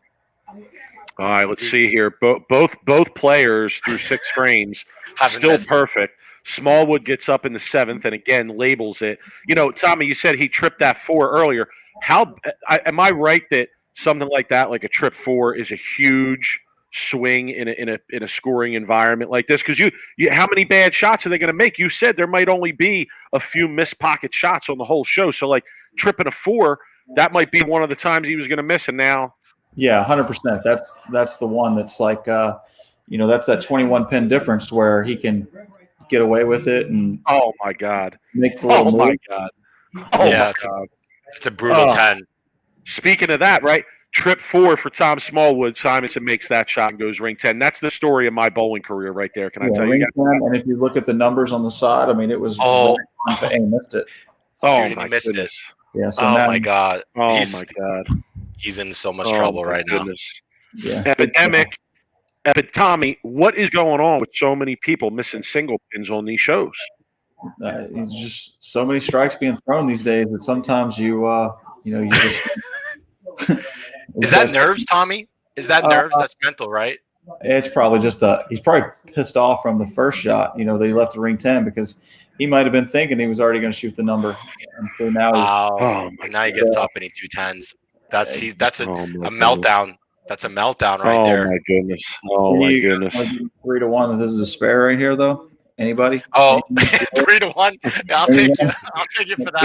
All right, let's see here. Both players through 6 frames still perfect. Smallwood gets up in the 7th and again labels it. Tommy, you said he tripped that 4 earlier. Am I right that something like that, like a trip 4, is a huge swing in a scoring environment like this? Because you how many bad shots are they going to make? You said there might only be a few missed pocket shots on the whole show. So like tripping a 4, that might be one of the times he was going to miss, and now. Yeah, 100%. That's the one that's like, that's that 21 pin difference where he can get away with it and. Oh my God! Make the little move. My God! Oh yeah, my God! It's a brutal 10. Speaking of that, right? Trip 4 for Tom Smallwood. Simonson makes that shot and goes ring 10. That's the story of my bowling career right there. Can I tell you? 10, and if you look at the numbers on the side, I mean, it was. And he missed it. Oh Dude, my missed goodness! It. Yeah. So my God! Oh my God! He's in so much trouble right now. Yeah. Tommy, what is going on with so many people missing single pins on these shows? It's just so many strikes being thrown these days that sometimes you just. Is that nerves, Tommy? Is that nerves? That's mental, right? It's probably just he's probably pissed off from the first shot. That he left the ring 10 because he might have been thinking he was already going to shoot the number, and so now. Now he gets up and he 2-10s. That's a meltdown. That's a meltdown right there. Oh my goodness! Oh my goodness! 3-1. That this is a spare right here, though. Anybody? Oh, 3-1. I'll take you for that.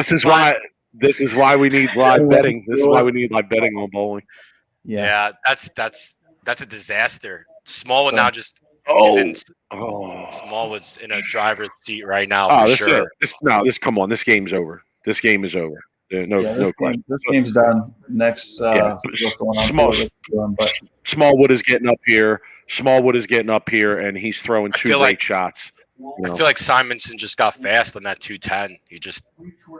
This is why we need live betting. This is why we need live betting on bowling. Yeah, that's a disaster. Smallwood now just. Smallwood's in a driver's seat right now for sure. Come on. This game's over. This game is over. No question. This game's done. Next, Smallwood is getting up here. And he's throwing 2 great shots. I feel like Simonson just got fast on that 210. He just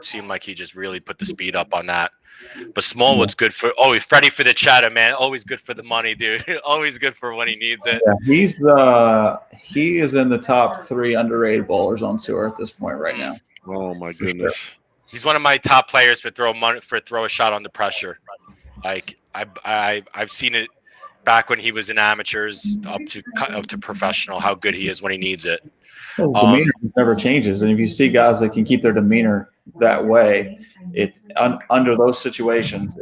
seemed like he just really put the speed up on that. But Smallwood's good for Freddie for the chatter, man. Always good for the money, dude. Always good for when he needs it. Yeah, he is in the top 3 underrated bowlers on tour at this point right now. Oh my goodness. Sure. He's one of my top players for throw a shot under pressure. Like I've seen it back when he was in amateurs up to professional. How good he is when he needs it. Demeanor never changes, and if you see guys that can keep their demeanor that way, under those situations,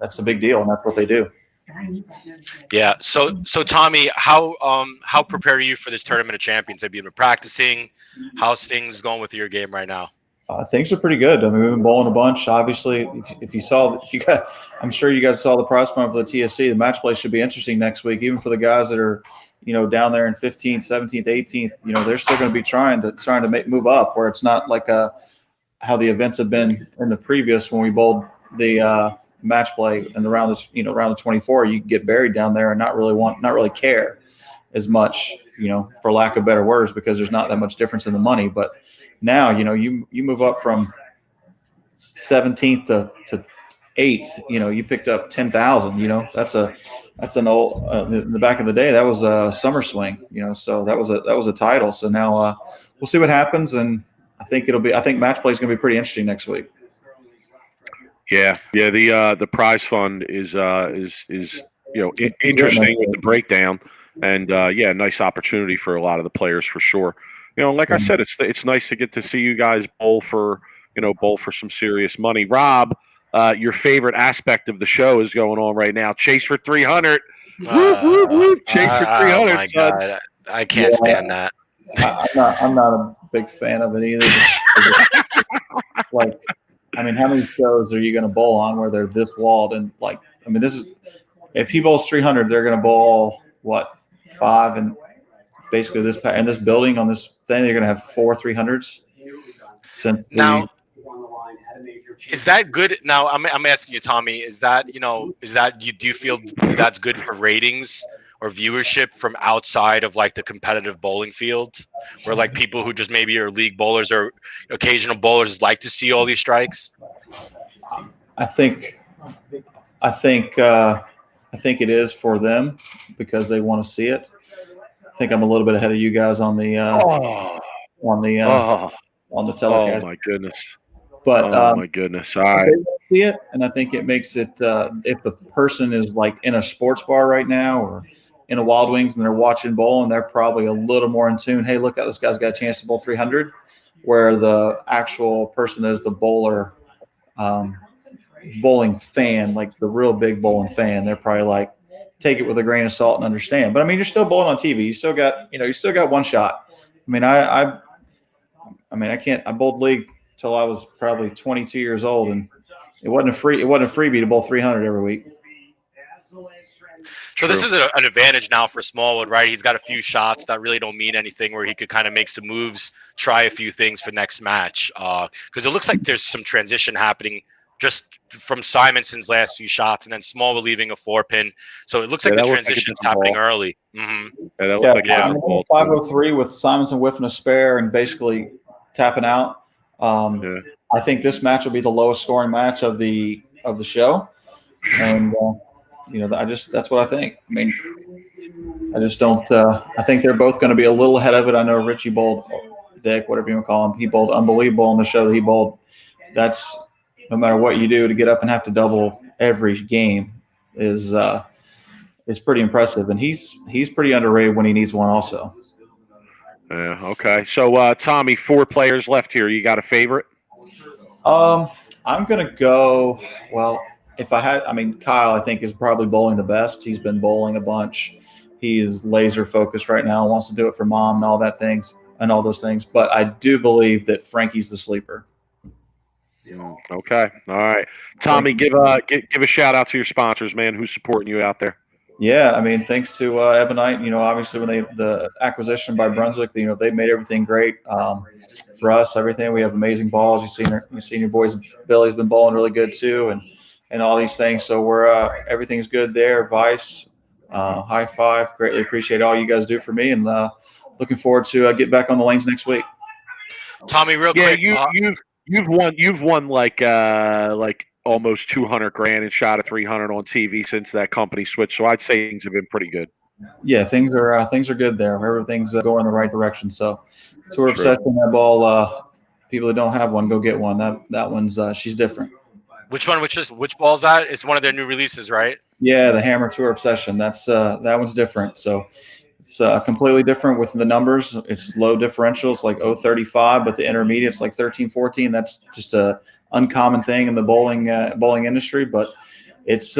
that's a big deal, and that's what they do. Yeah. So Tommy, how prepared are you for this Tournament of Champions? Have you been practicing? How's things going with your game right now? Things are pretty good. I mean, we've been bowling a bunch. Obviously, I'm sure you guys saw the prize fund for the TSC. The match play should be interesting next week, even for the guys that are, down there in 15th, 17th, 18th. They're still going to be trying to move up, where it's not like how the events have been in the previous when we bowled the match play in the round of 24. You get buried down there and not really care as much, for lack of better words, because there's not that much difference in the money, but. Now, you move up from 17th to 8th, you picked up 10,000, that's an old, in the back of the day, that was a summer swing, so that was a title. So now we'll see what happens. And I think match play is going to be pretty interesting next week. Yeah. The prize fund is interesting with the breakdown, and nice opportunity for a lot of the players for sure. Like I said, it's nice to get to see you guys bowl for some serious money. Rob, your favorite aspect of the show is going on right now. Chase for 300. Chase for 300. Oh my God, I can't stand that. I'm not a big fan of it either. How many shows are you going to bowl on where they're this walled? And if he bowls 300, they're going to bowl 5 and. Basically, in this building on this thing, you're going to have 4 300s. Now, is that good? Now, I'm asking you, Tommy. Is that do you feel that's good for ratings or viewership from outside of the competitive bowling field, where people who just maybe are league bowlers or occasional bowlers like to see all these strikes? I think it is for them because they want to see it. think I'm a little bit ahead of you guys on the on the telecast. Oh my goodness! But my goodness! All right. See it, and I think it makes it if the person is like in a sports bar right now or in a Wild Wings and they're watching bowl, and they're probably a little more in tune. Hey, look, this guy's got a chance to bowl 300. Where the actual person is the bowler, bowling fan, like the real big bowling fan, they're probably like, take it with a grain of salt and understand. But I mean, you're still bowling on TV. You still got one shot. I mean, I bowled league till I was probably 22 years old, and it wasn't a freebie to bowl 300 every week. So this is an advantage now for Smallwood, right? He's got a few shots that really don't mean anything, where he could kind of make some moves, try a few things for next match. Because it looks like there's some transition happening just from Simonson's last few shots, and then Smallwood leaving a 4-pin. So it looks like the transition's happening early. Mm-hmm. Yeah, that looks like I mean, 503 with Simonson whiffing a spare and basically tapping out. I think this match will be the lowest scoring match of the show, and. That's what I think. I mean, I just don't. I think they're both going to be a little ahead of it. I know Richie bowled, Dick, whatever you want to call him, he bowled unbelievable on the show that he bowled. That's no matter what you do to get up and have to double every game is pretty impressive, and he's pretty underrated when he needs one also. Yeah. Okay. So Tommy, 4 players left here. You got a favorite? I'm gonna go. Well. Kyle, I think, is probably bowling the best. He's been bowling a bunch. He is laser focused right now, wants to do it for mom and all those things. But I do believe that Frankie's the sleeper. Okay. All right. Tommy, give a shout out to your sponsors, man, who's supporting you out there. Yeah, I mean, thanks to Ebonite, obviously when the acquisition by Brunswick, they made everything great for us, everything. We have amazing balls. You've seen your boys. Billy's been bowling really good too, and all these things. So we're everything's good there. Vice, high five. Greatly appreciate all you guys do for me, and looking forward to get back on the lanes next week. Tommy, real quick. You've won like almost $200,000 and shot a 300 on TV since that company switched. So I'd say things have been pretty good. Yeah, things are good there. Everything's going in the right direction. So we're obsessed with that ball. People that don't have one, go get one. That one's she's different. Which one? Which ball is that? It's one of their new releases, right? Yeah, the Hammer Tour Obsession. That's that one's different. So it's completely different with the numbers. It's low differential. It's like 0.35, but the intermediate's like 13-14. That's just a uncommon thing in the bowling industry, but it's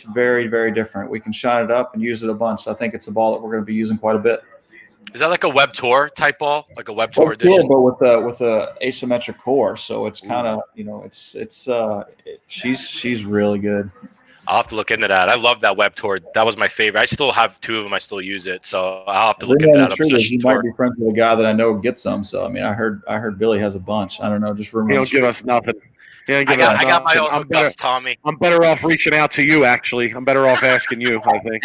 very, very different. We can shine it up and use it a bunch. So I think it's a ball that we're going to be using quite a bit. Is that like a Web Tour type ball, like a Web Tour edition? But with a asymmetric core, so it's kind of she's really good. I'll have to look into that. I love that Web Tour. That was my favorite. I still have 2 of them. I still use it, so I'll have to look into that. You might be friends with a guy that I know gets some. So I mean, I heard Billy has a bunch. I don't know, just rumors. He don't give us nothing. I got my own hookups, Tommy. I'm better off reaching out to you. Actually, I'm better off asking you. I think.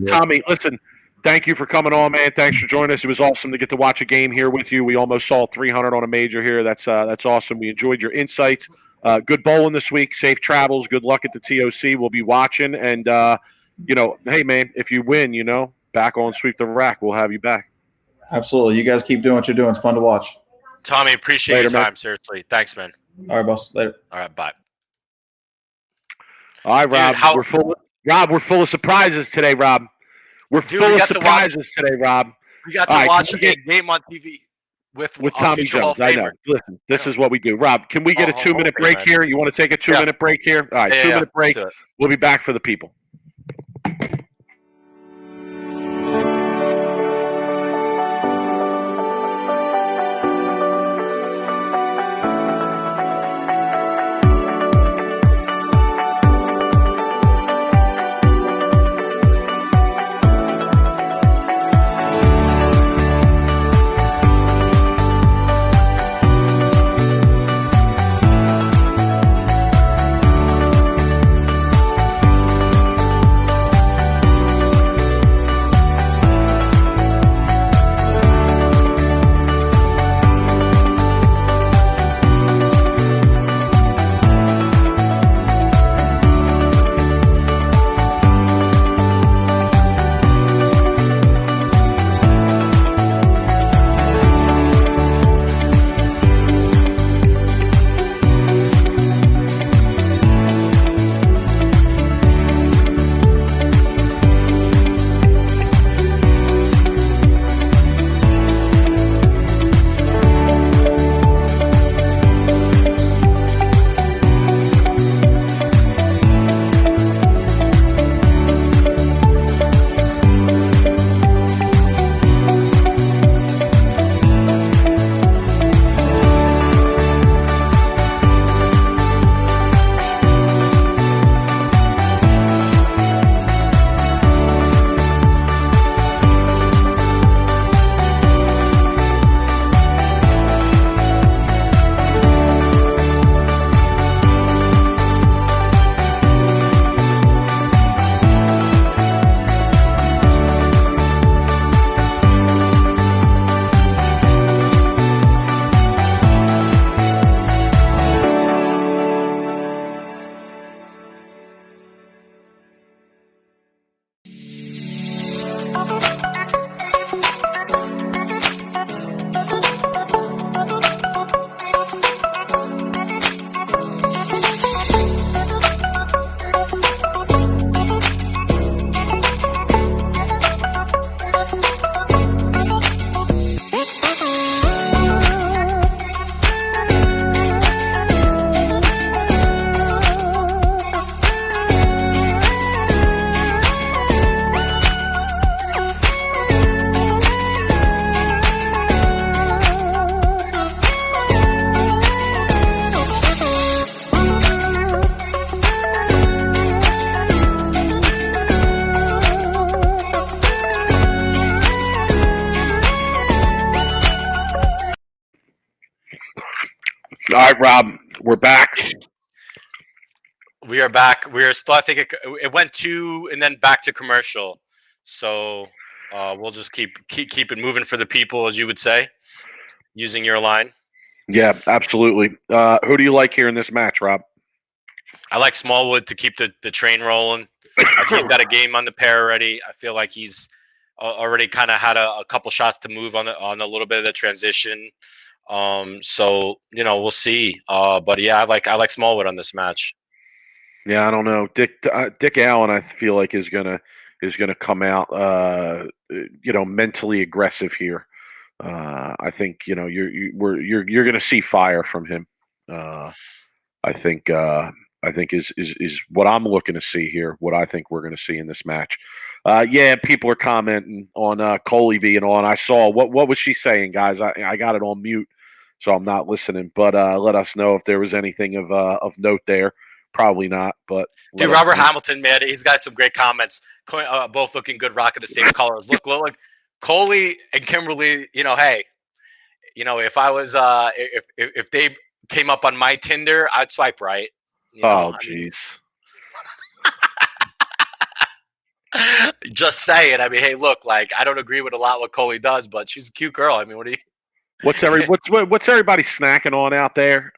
Tommy, listen. Thank you for coming on, man. Thanks for joining us. It was awesome to get to watch a game here with you. We almost saw 300 on a major here. That's awesome. We enjoyed your insights. Good bowling this week. Safe travels. Good luck at the TOC. We'll be watching. And, hey, man, if you win, back on Sweep the Rack, we'll have you back. Absolutely. You guys keep doing what you're doing. It's fun to watch. Tommy, appreciate your time. Man. Seriously. Thanks, man. All right, boss. Later. All right, bye. All right, Rob. We're full of surprises today, Rob. We're full of surprises today, Rob. We got to watch a game on TV with Tommy Jones. I know. Listen, this is what we do. Rob, can we get a 2-minute break here? You want to take a 2-minute break here? All right, 2-minute break. We'll be back for the people. right, Rob, we're back. We are back. We are still. I think it went to and then back to commercial. So we'll just keep it moving for the people, as you would say, using your line. Yeah, absolutely. Who do you like here in this match, Rob? I like Smallwood to keep the train rolling. He's got a game on the pair already. I feel like he's already kind of had a couple shots to move on a little bit of the transition. So we'll see. But yeah, I like Smallwood on this match. Yeah, I don't know. Dick Allen, I feel like is gonna come out, mentally aggressive here. I think you're gonna see fire from him. I think is what I'm looking to see here. What I think we're gonna see in this match. Yeah, people are commenting on Coley being on. I saw what was she saying, guys? I got it on mute, so I'm not listening. But let us know if there was anything of note there. Probably not, but dude, Robert Hamilton, man, he's got some great comments. Both looking good, rocking the same colors. Look, Coley and Kimberly. Hey, if I was if they came up on my Tinder, I'd swipe right. Oh, jeez. Just saying. I mean, hey, look, like I don't agree with a lot what Coley does, but she's a cute girl. I mean, what do you? What's everybody snacking on out there?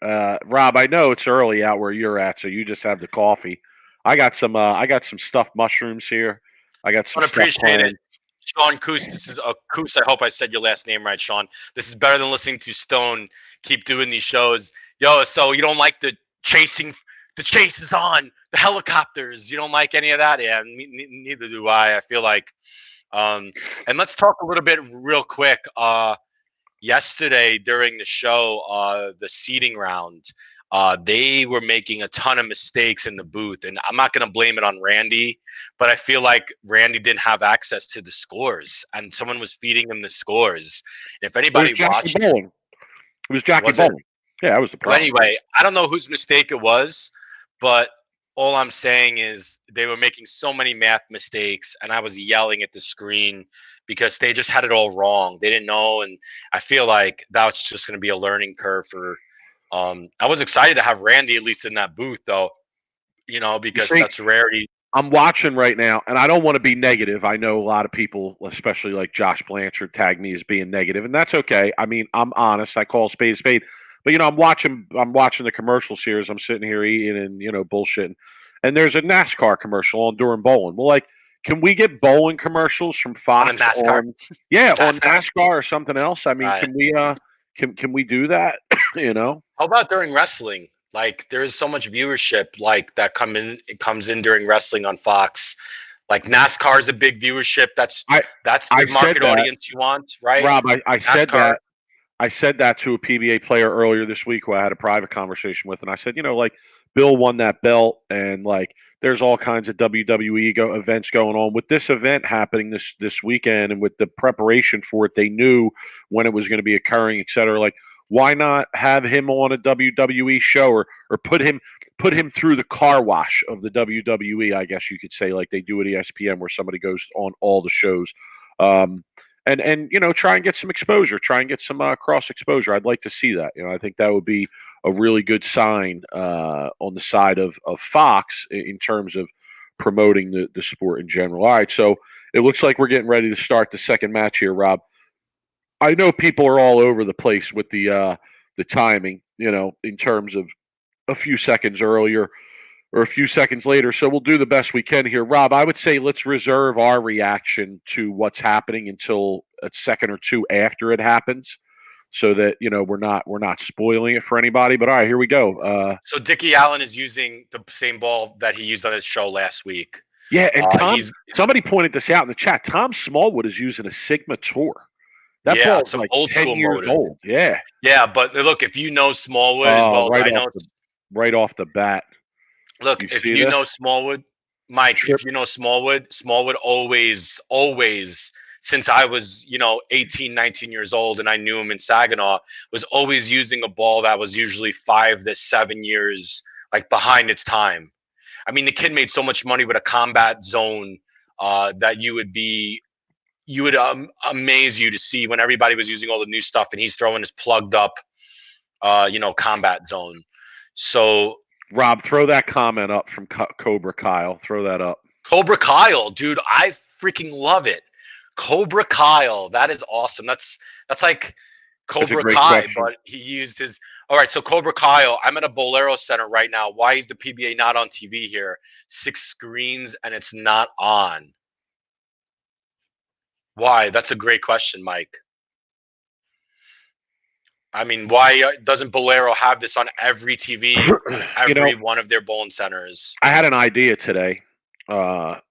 Rob, I know it's early out where you're at, so you just have the coffee. I got some stuffed mushrooms here. I got some. I appreciate it, Sean Coos. This is Coos. I hope I said your last name right, Sean. This is better than listening to Stone keep doing these shows. Yo, so you don't like the chasing? The chase is on. The helicopters. You don't like any of that? Yeah, neither do I. I feel like. And let's talk a little bit real quick. Yesterday during the show, the seating round, they were making a ton of mistakes in the booth. And I'm not going to blame it on Randy, but I feel like Randy didn't have access to the scores and someone was feeding him the scores. And if anybody watched it was Jackie Bowling. Yeah, that was the problem. Well, anyway, I don't know whose mistake it was, but all I'm saying is they were making so many math mistakes and I was yelling at the screen because they just had it all wrong. They didn't know. And I feel like that's just going to be a learning curve for, I was excited to have Randy at least in that booth though, because that's a rarity. I'm watching right now and I don't want to be negative. I know a lot of people, especially like Josh Blanchard, tag me as being negative, and that's okay. I mean, I'm honest. I call a spade a spade. But I'm watching the commercials here as I'm sitting here eating and bullshitting. And there's a NASCAR commercial on during bowling. Well, like, can we get bowling commercials from Fox on NASCAR? On NASCAR or something else? I mean, right. Can we do that? How about during wrestling? Like, there's so much viewership like that comes in during wrestling on Fox. Like NASCAR is a big viewership. That's the market audience you want, right? Rob, I said that. I said that to a PBA player earlier this week who I had a private conversation with, and I said, like, Bill won that belt, and like, there's all kinds of WWE events going on. With this event happening this weekend, and with the preparation for it, they knew when it was going to be occurring, et cetera. Like, why not have him on a WWE show or put him through the car wash of the WWE? I guess you could say, like they do at ESPN, where somebody goes on all the shows. And try and get some exposure, try and get some cross exposure. I'd like to see that. I think that would be a really good sign on the side of Fox in terms of promoting the sport in general. All right, so it looks like we're getting ready to start the second match here, Rob. I know people are all over the place with the timing, in terms of a few seconds earlier or a few seconds later. So we'll do the best we can here. Rob, I would say let's reserve our reaction to what's happening until a second or two after it happens so that, we're not spoiling it for anybody. But all right, here we go. So Dickie Allen is using the same ball that he used on his show last week. Yeah, and somebody pointed this out in the chat. Tom Smallwood is using a Sigma Tour. That ball is like old 10 school years motor. Old. Yeah. Yeah, but look, if you know Smallwood as well as I know. Right off the bat. Look, if you know Smallwood, Mike, if you know Smallwood always, since I was, 18, 19 years old and I knew him in Saginaw, was always using a ball that was usually 5 to 7 years, like behind its time. I mean, the kid made so much money with a combat zone that amaze you to see when everybody was using all the new stuff and he's throwing his plugged up combat zone. So Rob, throw that comment up from Cobra Kyle. Throw that up. Cobra Kyle, dude, I freaking love it. Cobra Kyle, that is awesome. That's like Cobra Kai, question. but he used his. All right, so Cobra Kyle, I'm at a Bolero Center right now. Why is the PBA not on TV here? 6 screens and it's not on. Why? That's a great question, Mike. I mean, why doesn't Bolero have this on every TV, every one of their bowling centers? I had an idea today. And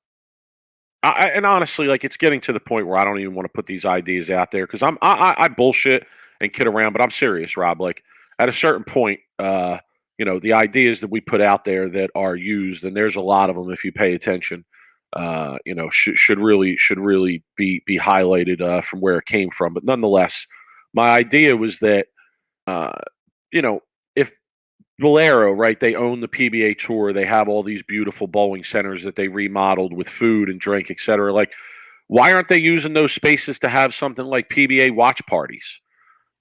honestly, like, it's getting to the point where I don't even want to put these ideas out there because I bullshit and kid around, but I'm serious, Rob. Like, at a certain point, the ideas that we put out there that are used, and there's a lot of them if you pay attention, should really be highlighted from where it came from. But nonetheless, my idea was that, if Bolero, right, they own the PBA Tour, they have all these beautiful bowling centers that they remodeled with food and drink, etc. Like, why aren't they using those spaces to have something like PBA watch parties?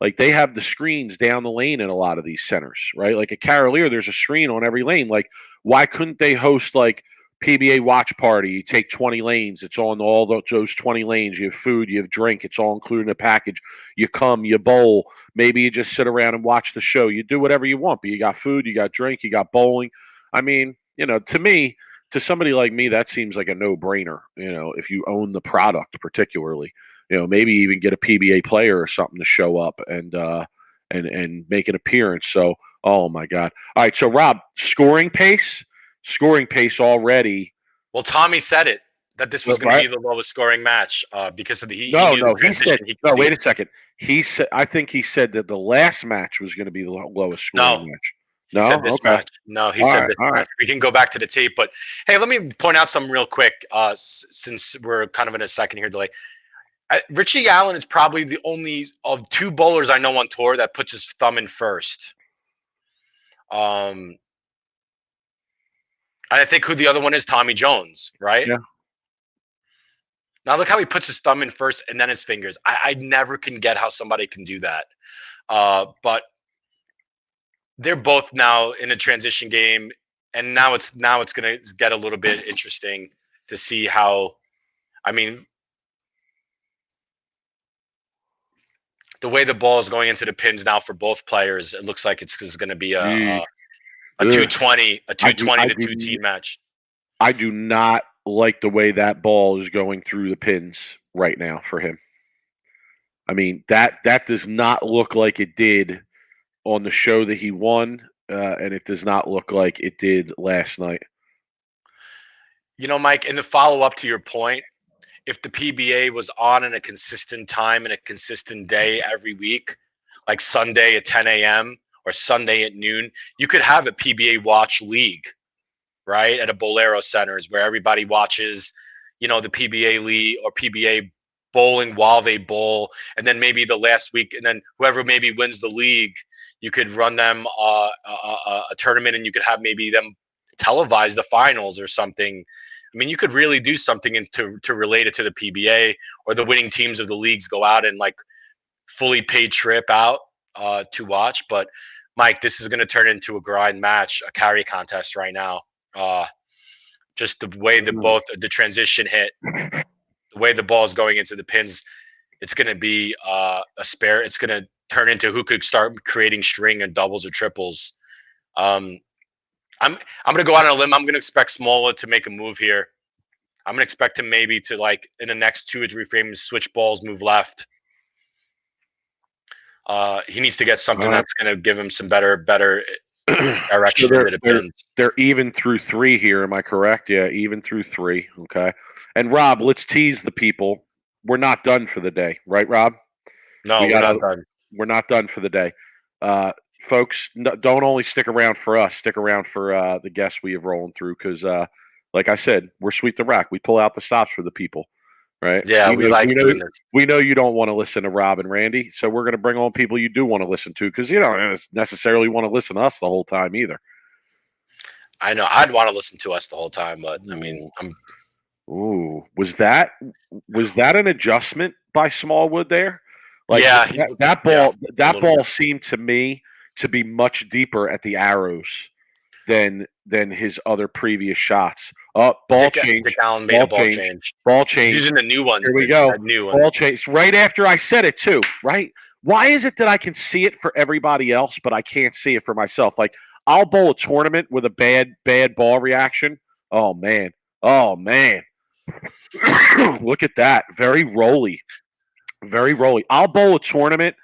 Like, they have the screens down the lane in a lot of these centers, right? Like at Carolier, there's a screen on every lane. Like, why couldn't they host like PBA watch party? You take 20 lanes, it's on all those 20 lanes. You have food, you have drink, it's all included in a package. You come, you bowl. Maybe you just sit around and watch the show. You do whatever you want, but you got food, you got drink, you got bowling. I mean, to me, to somebody like me, that seems like a no-brainer. If you own the product, particularly, maybe even get a PBA player or something to show up and make an appearance. So, oh my God! All right, so Rob, scoring pace already. Well, Tommy said it that this was going to be the lowest scoring match because of the he said no. Wait a second. He said, I think he said that the last match was going to be the lowest scoring match. No, he said this match. No, he said this match. Right. We can go back to the tape, but hey, let me point out something real quick since we're kind of in a second here delay. Richie Allen is probably the only of 2 bowlers I know on tour that puts his thumb in first. I think who the other one is, Tommy Jones, right? Yeah. Now look how he puts his thumb in first and then his fingers. I never can get how somebody can do that. But they're both now in a transition game, and now it's going to get a little bit interesting to see how. I mean, the way the ball is going into the pins now for both players, it looks like it's going to be a 220 to 2-team match. I do not like the way that ball is going through the pins right now for him. I mean, that does not look like it did on the show that he won, and it does not look like it did last night. Mike, in the follow-up to your point, if the PBA was on in a consistent time and a consistent day every week, like Sunday at 10 a.m. or Sunday at noon, you could have a PBA watch league, right, at a Bolero Centers where everybody watches, the PBA league or PBA bowling while they bowl, and then maybe the last week, and then whoever maybe wins the league, you could run them a tournament, and you could have maybe them televise the finals or something. I mean, you could really do something to relate it to the PBA, or the winning teams of the leagues go out and like fully paid trip out to watch. But Mike, this is going to turn into a grind match, a carry contest right now. Just the way the transition hit, the way the ball is going into the pins, it's going to be a spare. It's going to turn into who could start creating string and doubles or triples. I'm going to go out on a limb. I'm going to expect Smallwood to make a move here. I'm going to expect him maybe to, like, in the next 2 or 3 frames, switch balls, move left. He needs to get something that's going to give him some better direction into the pins. They're even through 3 here. Am I correct? Yeah, even through 3. Okay. And Rob, let's tease the people. We're not done for the day, right, Rob? No, we're not done. We're not done for the day. Folks, don't only stick around for us. Stick around for the guests we have rolling through because, like I said, we're sweep the rack. We pull out the stops for the people, right? Yeah, we like doing this. We know you don't want to listen to Rob and Randy, so we're going to bring on people you do want to listen to because you don't necessarily want to listen to us the whole time either. I know. I'd want to listen to us the whole time, but I mean, Ooh, was that an adjustment by Smallwood there? Like, yeah, that ball seemed to me to be much deeper at the arrows than his other previous shots. Ball change. Dick Allen made a ball change. Ball He's change. using the new one. Here we go. New one. Ball change. Right after I said it too, right? Why is it that I can see it for everybody else, but I can't see it for myself? Like, I'll bowl a tournament with a bad ball reaction. Oh, man. Look at that. Very rolly. I'll bowl a tournament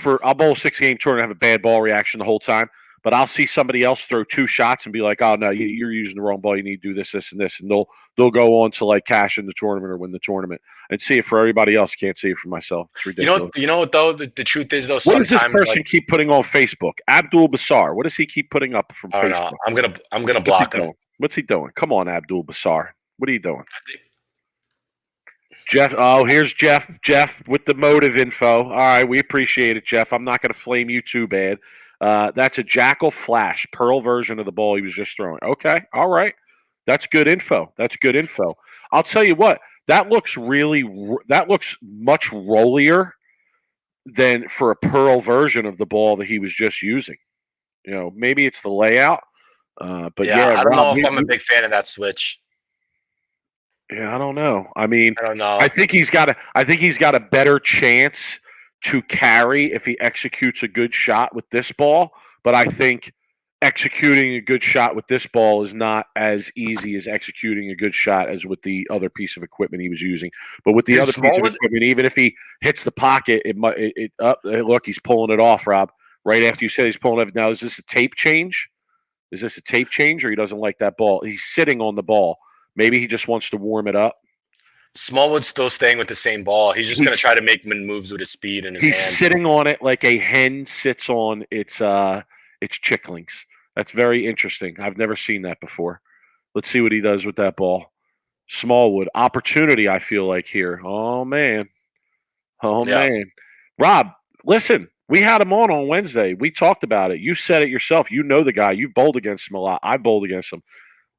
I'll bowl a 6-game tournament, have a bad ball reaction the whole time, but I'll see somebody else throw 2 shots and be like, "Oh no, you're using the wrong ball. You need to do this, this, and this," and they'll go on to like cash in the tournament or win the tournament. And see it for everybody else. Can't see it for myself. It's ridiculous. You know what though? The truth is though, what does this sometimes person keep putting on Facebook? Abdul Basar. What does he keep putting up from Facebook? I'm gonna block him. What's he doing? Come on, Abdul Basar. What are you doing? Jeff, here's Jeff. Jeff with the motive info. All right, we appreciate it, Jeff. I'm not going to flame you too bad. That's a Jackal Flash, Pearl version of the ball he was just throwing. Okay, all right. That's good info. I'll tell you what, that looks much rollier than for a Pearl version of the ball that he was just using. You know, maybe it's the layout. But yeah, I don't know if I'm a big fan of that switch. Yeah, I don't know. I mean, I don't know. I think he's got a better chance to carry if he executes a good shot with this ball. But I think executing a good shot with this ball is not as easy as executing a good shot as with the other piece of equipment he was using. But with the other piece of equipment, even if he hits the pocket, look, he's pulling it off, Rob. Right after you said he's pulling it. Now, is this a tape change? Or he doesn't like that ball? He's sitting on the ball. Maybe he just wants to warm it up. Smallwood's still staying with the same ball. He's just going to try to make moves with his speed and his hand. He's sitting on it like a hen sits on its chicklings. That's very interesting. I've never seen that before. Let's see what he does with that ball. Smallwood. Opportunity, I feel like, here. Oh, man. Rob, listen. We had him on Wednesday. We talked about it. You said it yourself. You know the guy. You've bowled against him a lot. I bowled against him.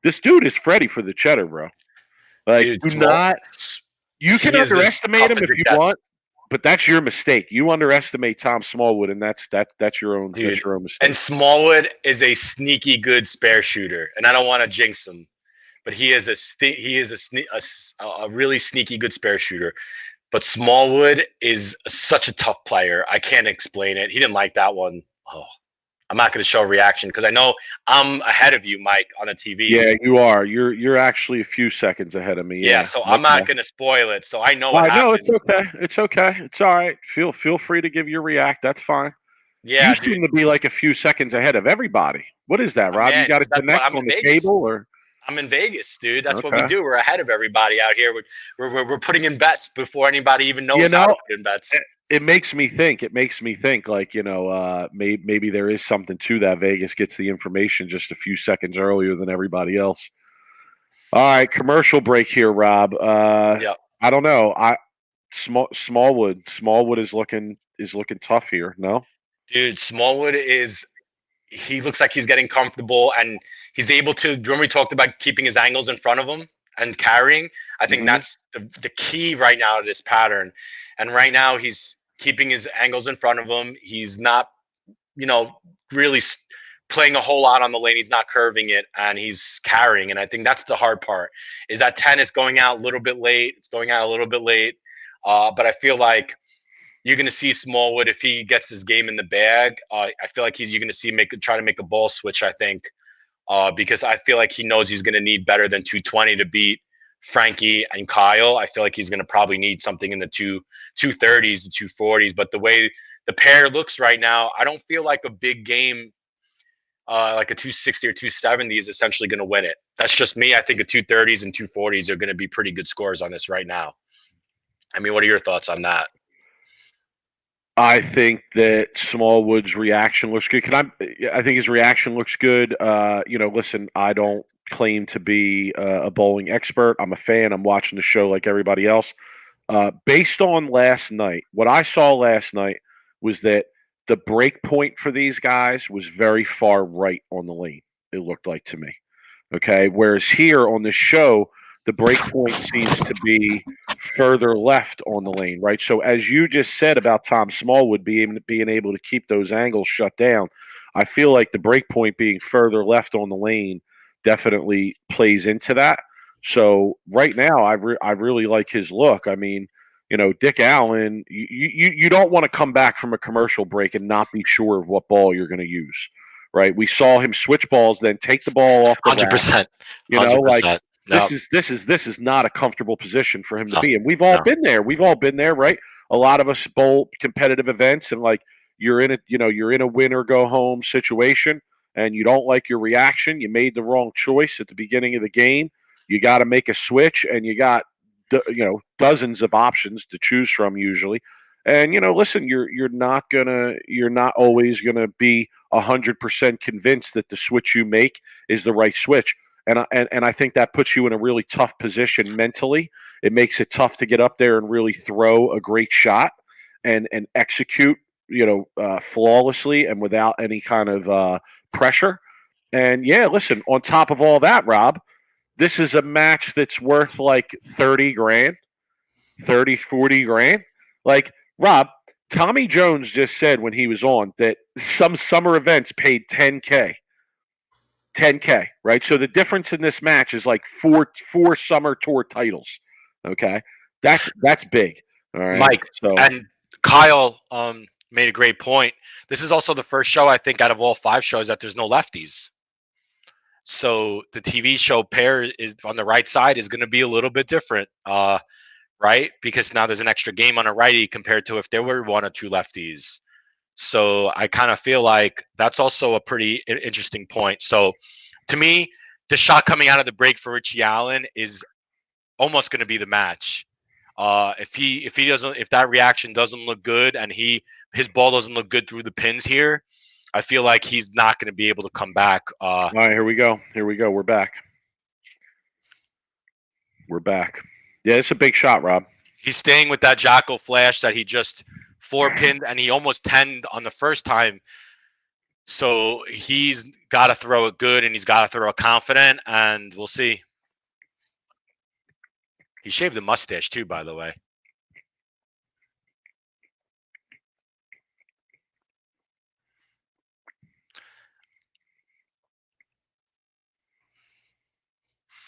This dude is Freddie for the cheddar, bro. Like, you can underestimate him if you want, but that's your mistake. You underestimate Tom Smallwood, and that's your own mistake. And Smallwood is a sneaky good spare shooter, and I don't want to jinx him, but he is a really sneaky good spare shooter. But Smallwood is such a tough player. I can't explain it. He didn't like that one. Oh. I'm not going to show a reaction because I know I'm ahead of you, Mike, on the TV. Yeah, you are. You're actually a few seconds ahead of me. Yeah, so I'm not going to spoil it. So I know what happened. No, it's okay. It's okay. It's all right. Feel free to give your react. That's fine. Yeah, you seem to be like a few seconds ahead of everybody. What is that, Rob? You got to connect on the table, or? I'm in Vegas, dude. That's what we do. We're ahead of everybody out here. We're putting in bets before anybody even knows how to put in bets. It makes me think. Like, maybe there is something to that. Vegas gets the information just a few seconds earlier than everybody else. All right, commercial break here, Rob. I don't know. Smallwood is looking tough here. No, dude. Smallwood he looks like he's getting comfortable and he's able to. Remember we talked about keeping his angles in front of him and carrying. I think that's the key right now to this pattern. And right now he's keeping his angles in front of him. He's not, really playing a whole lot on the lane. He's not curving it, and he's carrying. And I think that's the hard part. Is that 10 is going out a little bit late. It's going out a little bit late. But I feel like you're going to see Smallwood if he gets this game in the bag. I feel like you're going to see try to make a ball switch. I think because I feel like he knows he's going to need better than 220 to beat Frankie and Kyle. I feel like he's going to probably need something in the 230s, the 240s. But the way the pair looks right now, I don't feel like a big game, like a 260 or 270 is essentially going to win it. That's just me. I think a 230s and 240s are going to be pretty good scores on this right now. I mean, what are your thoughts on that? I think that Smallwood's reaction looks good. I think his reaction looks good. Listen, I don't claim to be a bowling expert. I'm a fan. I'm watching the show like everybody else. Based on last night, what I saw last night was that the break point for these guys was very far right on the lane, it looked like to me. Okay. Whereas here on the show, the break point seems to be further left on the lane, right? So as you just said about Tom Smallwood being able to keep those angles shut down, I feel like the break point being further left on the lane definitely plays into that. So right now, I really like his look. I mean, Dick Allen, you don't want to come back from a commercial break and not be sure of what ball you're going to use, right? We saw him switch balls, then take the ball off the 100%. rack. 100%. This is not a comfortable position for him to be, and we've all been there. We've all been there, right? A lot of us bowl competitive events, and like you're in a win or go home situation, and you don't like your reaction. You made the wrong choice at the beginning of the game. You got to make a switch, and you got dozens of options to choose from usually. And listen, you're not always gonna be 100% convinced that the switch you make is the right switch. And I think that puts you in a really tough position mentally. It makes it tough to get up there and really throw a great shot and execute flawlessly and without any kind of pressure. And yeah, listen, on top of all that, Rob, this is a match that's worth like 30 grand, 30, 40 grand. Like, Rob, Tommy Jones just said when he was on that some summer events paid 10K. 10K, right? So the difference in this match is like four summer tour titles. Okay. That's big. All right. Mike, so and Kyle made a great point. This is also the first show, I think, out of all 5 shows that there's no lefties. So the TV show pair is on the right side is going to be a little bit different, right? Because now there's an extra game on a righty compared to if there were 1 or 2 lefties. So I kind of feel like that's also a pretty interesting point. So to me, the shot coming out of the break for Richie Allen is almost going to be the match. If that reaction doesn't look good and his ball doesn't look good through the pins here, I feel like he's not going to be able to come back. All right, here we go. We're back. Yeah, it's a big shot, Rob. He's staying with that Jocko flash that he just 4-pinned, and he almost 10'd on the first time. So he's got to throw it good, and he's got to throw it confident, and we'll see. He shaved the mustache too, by the way.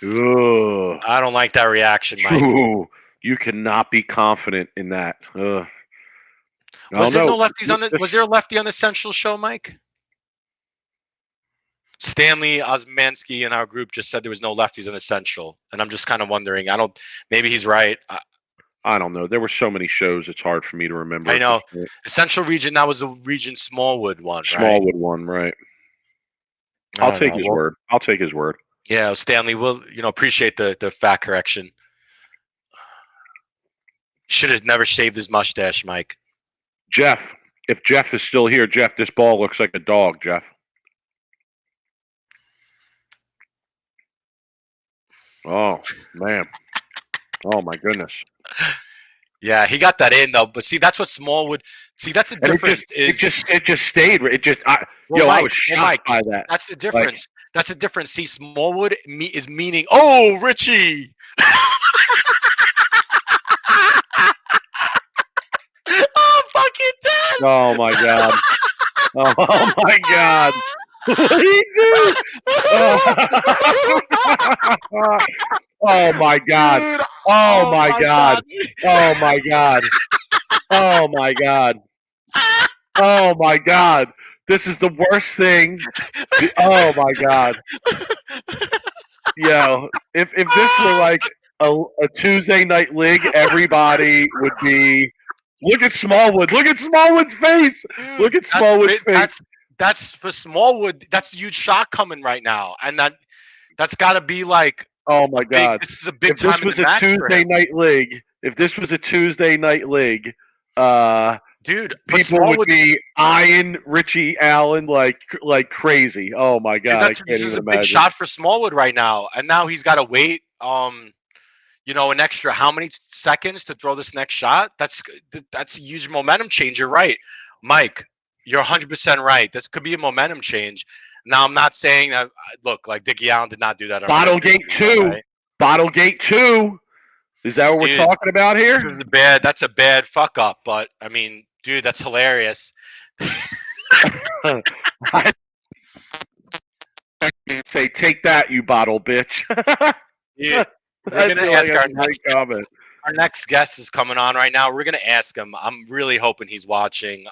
Ugh. I don't like that reaction, Mike. Ooh, you cannot be confident in that. Ugh. Was there no lefties on the? Was there a lefty on the Central show, Mike? Stanley Osmansky in our group just said there was no lefties on the Central, and I'm just kind of wondering. Maybe he's right. I don't know. There were so many shows; it's hard for me to remember. I know the Central region. That was the region Smallwood one. Smallwood one, right? I'll take his word. I'll take his word. Yeah, Stanley, we'll appreciate the fact correction. Should have never shaved his mustache, Mike. Jeff, if Jeff is still here, Jeff, this ball looks like a dog, Jeff. Oh, man. Oh, my goodness. Yeah, he got that in, though. But see, that's what Smallwood – see, that's the difference. It just stayed. I was shocked by that. That's the difference. That's the difference. See, Smallwood is meaning, oh, Richie. Oh, fucking dead. Oh, my God. Oh, my God. What did he do? Oh, my God. Dude, oh, my God. Oh, my God. Oh, my God. Oh, my God. This is the worst thing. Oh, my God. Yo, if this were like a Tuesday night league, everybody would be. Look at Smallwood. Look at Smallwood's face. Dude, look at Smallwood's face. That's for Smallwood. That's a huge shot coming right now, and that's got to be like. Oh my God! This is a big time. If this was a Tuesday night league, dude, people would be eyeing Richie Allen like crazy. Oh my God! Dude, this is a big shot for Smallwood right now, and now he's got to wait. An extra how many seconds to throw this next shot? That's a huge momentum changer, right, Mike? You're 100% right. This could be a momentum change. Now, I'm not saying that. Look, like Dickie Allen did not do that. Bottlegate 2. Right? Bottlegate 2. Is that what we're talking about here? That's a bad fuck up. But I mean, dude, that's hilarious. I say, take that, you bottle bitch. Yeah, we're gonna ask our next guest is coming on right now. We're gonna ask him. I'm really hoping he's watching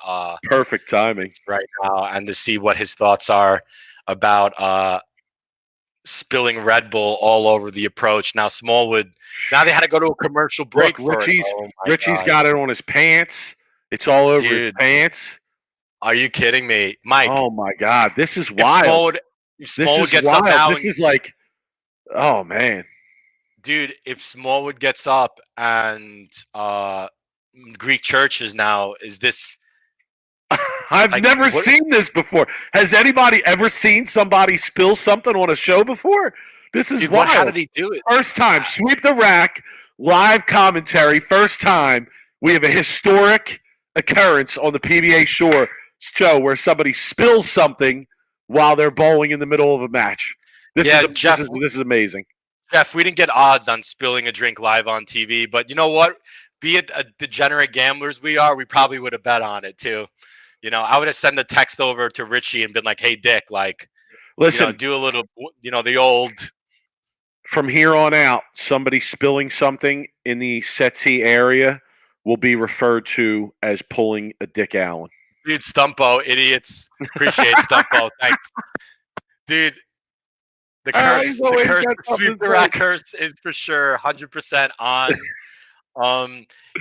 Perfect timing right now and to see what his thoughts are about spilling Red Bull all over the approach. Now Smallwood. Now they had to go to a commercial break for it. Oh my Richie's God. got it on his pants. It's all over his pants. Are you kidding me, Mike? Oh my God, this is wild. If Smallwood gets up now, this is like, oh man, dude. If Smallwood gets up and Greek churches now, is this? I've never seen this before. Has anybody ever seen somebody spill something on a show before? This is wild. How did he do it? First time, sweep the rack, live commentary. First time we have a historic occurrence on the PBA show where somebody spills something while they're bowling in the middle of a match. This is amazing. Jeff, we didn't get odds on spilling a drink live on TV, but you know what? Be it a degenerate gamblers we are, we probably would have bet on it too. You know, I would have sent a text over to Richie and been like, "Hey, Dick, like, listen, do a little, the old." From here on out, somebody spilling something in the settee area will be referred to as pulling a Dick Allen. Dude, Stumpo, idiots. Appreciate Stumpo. Thanks. Dude, the sweep the rack curse is for sure 100% on.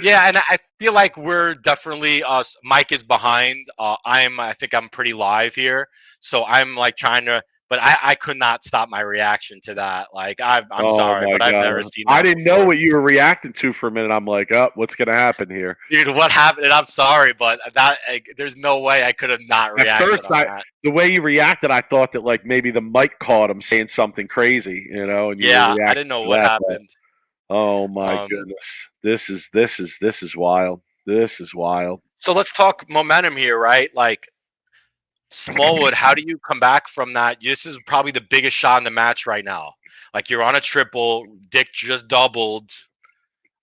Yeah, and I feel like we're definitely Mike is behind. I think I'm pretty live here, so I'm like trying to, but I could not stop my reaction to that. Like I'm sorry, but I've never seen that. I didn't know what you were reacting to for a minute. I'm like, oh, what's gonna happen here, dude? What happened? And I'm sorry, but there's no way I could have not reacted. At first, the way you reacted, I thought that like maybe the mic caught him saying something crazy, And I didn't know what happened. Oh my goodness. This is wild. This is wild. So let's talk momentum here, right? Like Smallwood, how do you come back from that? This is probably the biggest shot in the match right now. Like you're on a triple, Dick just doubled.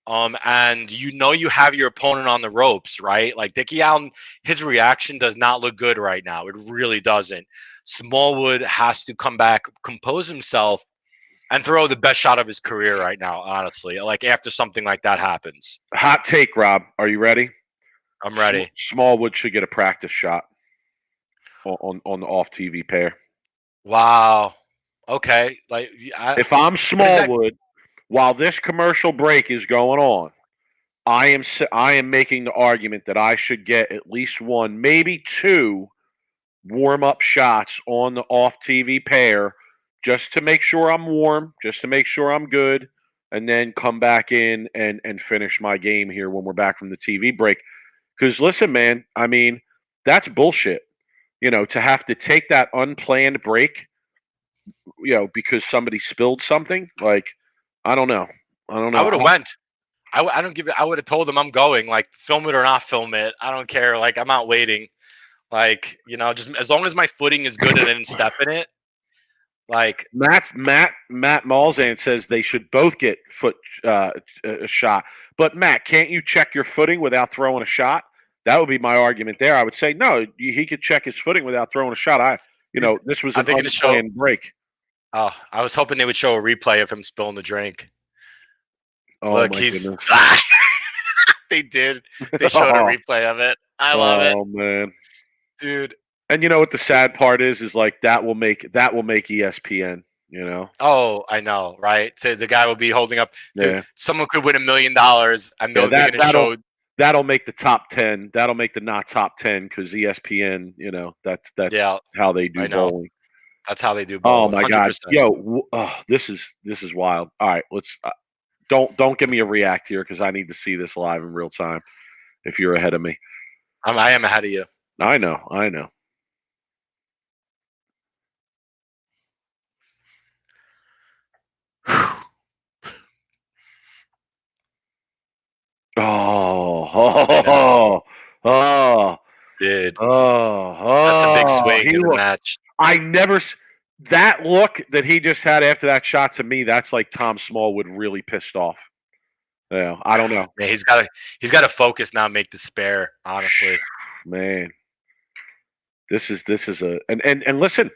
And you have your opponent on the ropes, right? Like Dickie Allen, his reaction does not look good right now. It really doesn't. Smallwood has to come back, compose himself, and throw the best shot of his career right now, honestly. Like after something like that happens. Hot take, Rob. Are you ready? I'm ready. Smallwood should get a practice shot on the off TV pair. Wow. Okay. Like if I'm Smallwood, while this commercial break is going on, I am making the argument that I should get at least one, maybe two warm-up shots on the off TV pair, just to make sure I'm warm, just to make sure I'm good, and then come back in and finish my game here when we're back from the TV break. Because listen, man, I mean, that's bullshit. To have to take that unplanned break, because somebody spilled something. Like, I don't know. I would have went. I would have told them I'm going. Like, film it or not film it. I don't care. Like, I'm not waiting. Like, just as long as my footing is good and I didn't step in it. Like Matt Malzahn says they should both get a shot. But Matt, can't you check your footing without throwing a shot? That would be my argument there. I would say no, he could check his footing without throwing a shot. This was an unplanned break. Oh, I was hoping they would show a replay of him spilling the drink. Oh, look, he's. They did. They showed a replay of it. I love it. Oh man, dude. And you know what the sad part is like that will make ESPN. Oh, I know, right? So the guy will be holding up. Yeah. Someone could win $1 million. I know they're going to show. That'll make the top 10. That'll make the not top 10 because ESPN. That's how they do bowling. That's how they do bowling. Oh my 100%. God, this is wild. All right, let's don't give me a react here because I need to see this live in real time. If you're ahead of me, I am ahead of you. I know. Dude. Oh, that's a big swing in the match. That look that he just had after that shot to me, that's like Tom Smallwood really pissed off. Yeah, I don't know. Man, he's got to focus now, and make the spare. Honestly, man. This is a and listen,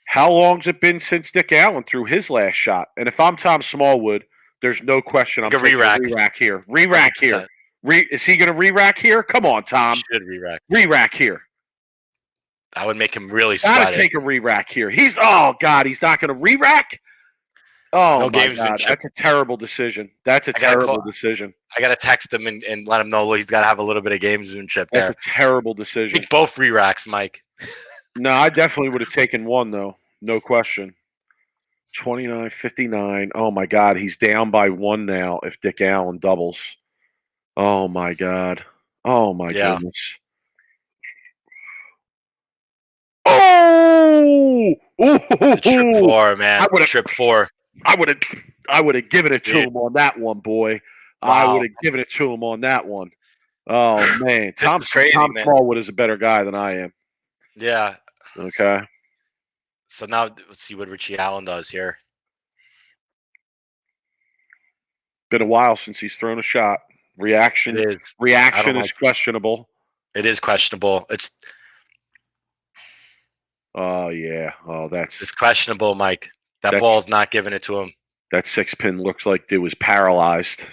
how long's it been since Dick Allen threw his last shot? And if I'm Tom Smallwood, there's no question I'm taking a re-rack here. Re-rack here. Is he going to re-rack here? Come on, Tom. He should re-rack. Re-rack here. I would make him really sweat. Gotta take a re-rack here. He's not going to re-rack? Oh, no, my God. That's a terrible decision. That's a terrible decision. I got to text him and let him know he's got to have a little bit of gamesmanship there. That's a terrible decision. Take both re-racks, Mike. No, I definitely would have taken one, though. No question. 29-59. Oh, my God. He's down by one now if Dick Allen doubles. Oh, my God. Oh, my goodness. Oh! Trip 4, man. Trip 4. I would have given it to him on that one, boy. Wow. I would have given it to him on that one. Oh, man. Tom Smallwood is a better guy than I am. Yeah. Okay. So now let's see what Richie Allen does here. Been a while since he's thrown a shot. Reaction is questionable. It is questionable. Oh, yeah. Oh, it's questionable, Mike. That ball's not giving it to him. That 6-pin looks like it was paralyzed.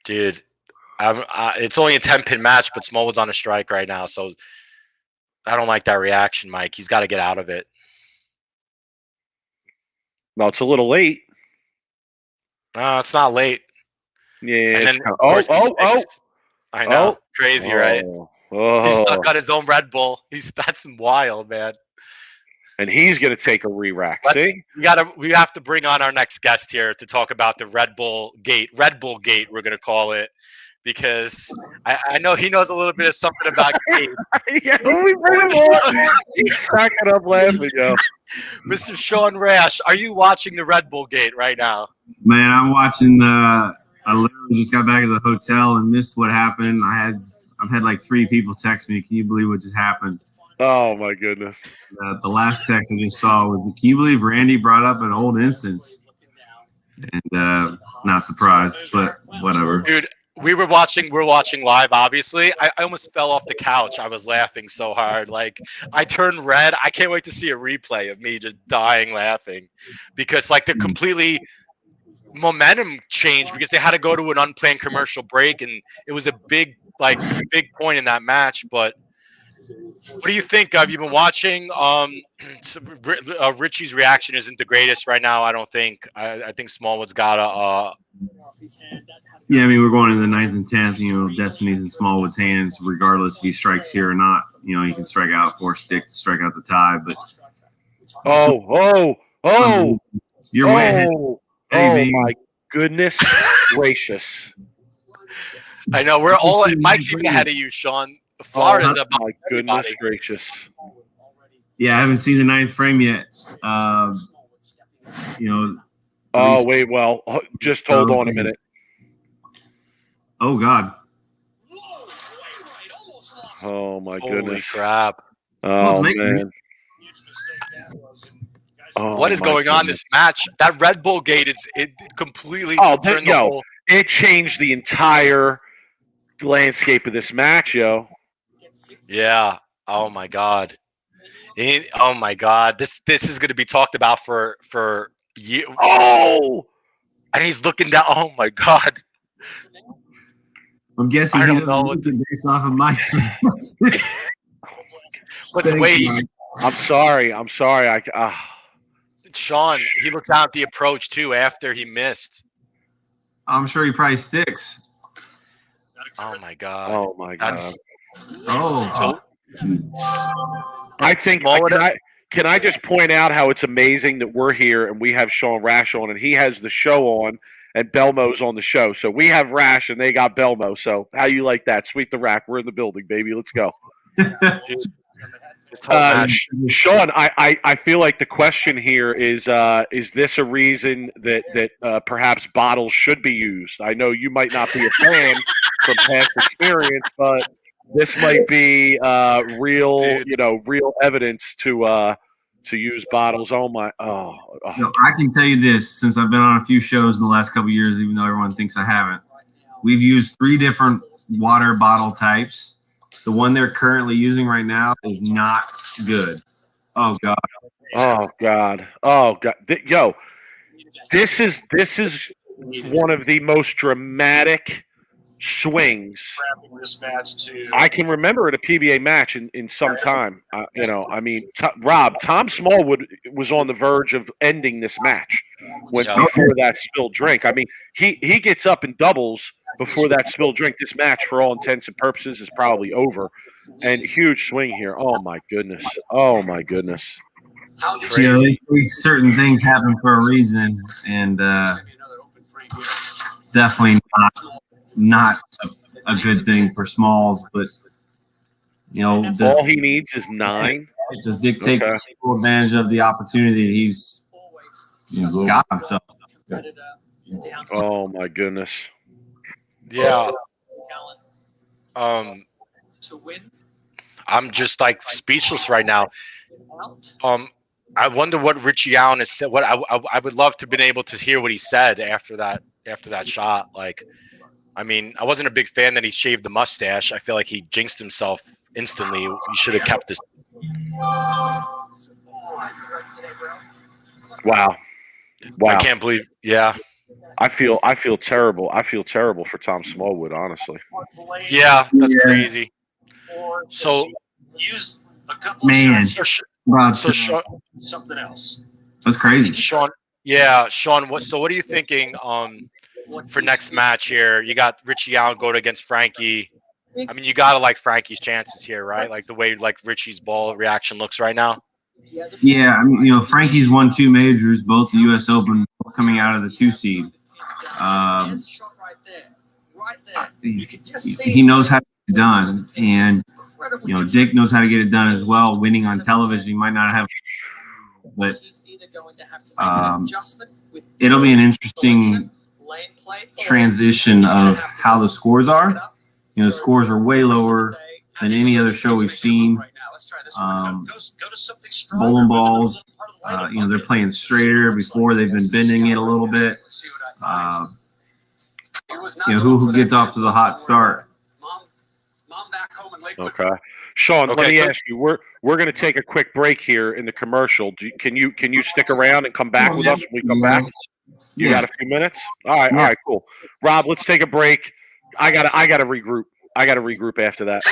Dude, it's only a 10-pin match, but Smallwood's on a strike right now, so I don't like that reaction, Mike. He's got to get out of it. No, it's a little late. No, it's not late. Yeah. And then, I know. Crazy, right? He's stuck on his own Red Bull. That's wild, man. And he's going to take a re-rack. See? We have to bring on our next guest here to talk about the Red Bull Gate. Red Bull Gate, we're going to call it, because I know he knows a little bit of something about Gate. Yeah, we bring him on. He's cracking up laughing, yo. Mr. Sean Rash, are you watching the Red Bull Gate right now? Man, I'm watching. I literally just got back to the hotel and missed what happened. I've had like 3 people text me. Can you believe what just happened? Oh, my goodness. The last text I just saw was, can you believe Randy brought up an old instance? And not surprised, but whatever. Dude, we're watching live, obviously. I almost fell off the couch. I was laughing so hard. Like, I turned red. I can't wait to see a replay of me just dying laughing. Because, like, the completely momentum changed because they had to go to an unplanned commercial break, and it was a big point in that match. But what do you think of? You've been watching. Richie's reaction isn't the greatest right now. I don't think. I think Smallwood's got a. Yeah, I mean, we're going into the 9th and 10th. You know, Destiny's in Smallwood's hands, regardless if he strikes here or not. You know, he can strike out 4 stick to strike out the tie. But you're way ahead. Hey, my goodness gracious! I know we're all. Mike's even ahead of you, Sean. Florida's about my goodness gracious. Yeah, I haven't seen the 9th frame yet. You know. Oh, wait. Well, just hold on a minute. Oh, God. Oh, my Holy goodness. Crap. Oh, man. Oh, what is going on in this match? That Red Bull Gate completely turned the whole. It changed the entire landscape of this match, yo. Yeah. Oh my God. Oh my God. This is going to be talked about for years. Oh. And he's looking down. Oh my God. I'm guessing I he don't know. based off of Mike's. But the way I'm sorry. Sean, he looked down at the approach too after he missed. I'm sure he probably sticks. Oh my God. Oh my God. I think. Can I just point out how it's amazing that we're here and we have Sean Rash on and he has the show on and Belmo's on the show. So we have Rash and they got Belmo. So how you like that? Sweep the rack. We're in the building, baby. Let's go. Sean, I feel like the question here is this a reason that perhaps bottles should be used? I know you might not be a fan from past experience, but this might be real evidence to use bottles. Oh my! Oh. I can tell you this: since I've been on a few shows in the last couple of years, even though everyone thinks I haven't, we've used 3 different water bottle types. The one they're currently using right now is not good. Oh God. Oh God. Oh God. Yo, this is one of the most dramatic swings I can remember at a PBA match in some time. Rob, Tom Smallwood was on the verge of ending this match before that spilled drink. I mean, he gets up and doubles before that spilled drink. This match, for all intents and purposes, is probably over. And huge swing here. Oh my goodness. Oh my goodness. Yeah, these certain things happen for a reason, and definitely not a good thing for Smalls, but all he needs is 9. Does Dick take full advantage of the opportunity he's got himself? Oh my goodness. Yeah. I'm just like speechless right now. I wonder what Richie Allen has said. What I would love to have been able to hear what he said after that shot. Like, I mean, I wasn't a big fan that he shaved the mustache. I feel like he jinxed himself instantly. He should have kept this. Wow. I can't believe. Yeah. I feel terrible. I feel terrible for Tom Smallwood, honestly. Yeah, that's crazy. So, man, Rob, so Sean, something else. That's crazy. Sean, what are you thinking for next match here? You got Richie Allen going against Frankie. I mean, you gotta like Frankie's chances here, right? Like the way like Richie's ball reaction looks right now. Yeah, I mean, Frankie's won 2 majors, both the U.S. Open, coming out of the 2 seed. He knows how to get it done, and Dick knows how to get it done as well. Winning on television, he might not have, but it'll be an interesting transition of how the scores are. The scores are way lower than any other show we've seen. Bowling balls, they're playing straighter. Before they've been bending it a little bit. Who gets off to the hot start? Okay, Sean. Let me ask you. We're going to take a quick break here in the commercial. Can you stick around and come back with us when we come back? You got a few minutes? All right, cool. Rob, let's take a break. I gotta regroup. I got to regroup after that.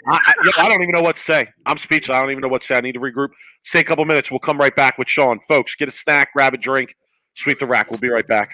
I don't even know what to say. I'm speechless. I don't even know what to say. I need to regroup. Stay a couple minutes. We'll come right back with Sean. Folks, get a snack, grab a drink, sweep the rack. We'll be right back.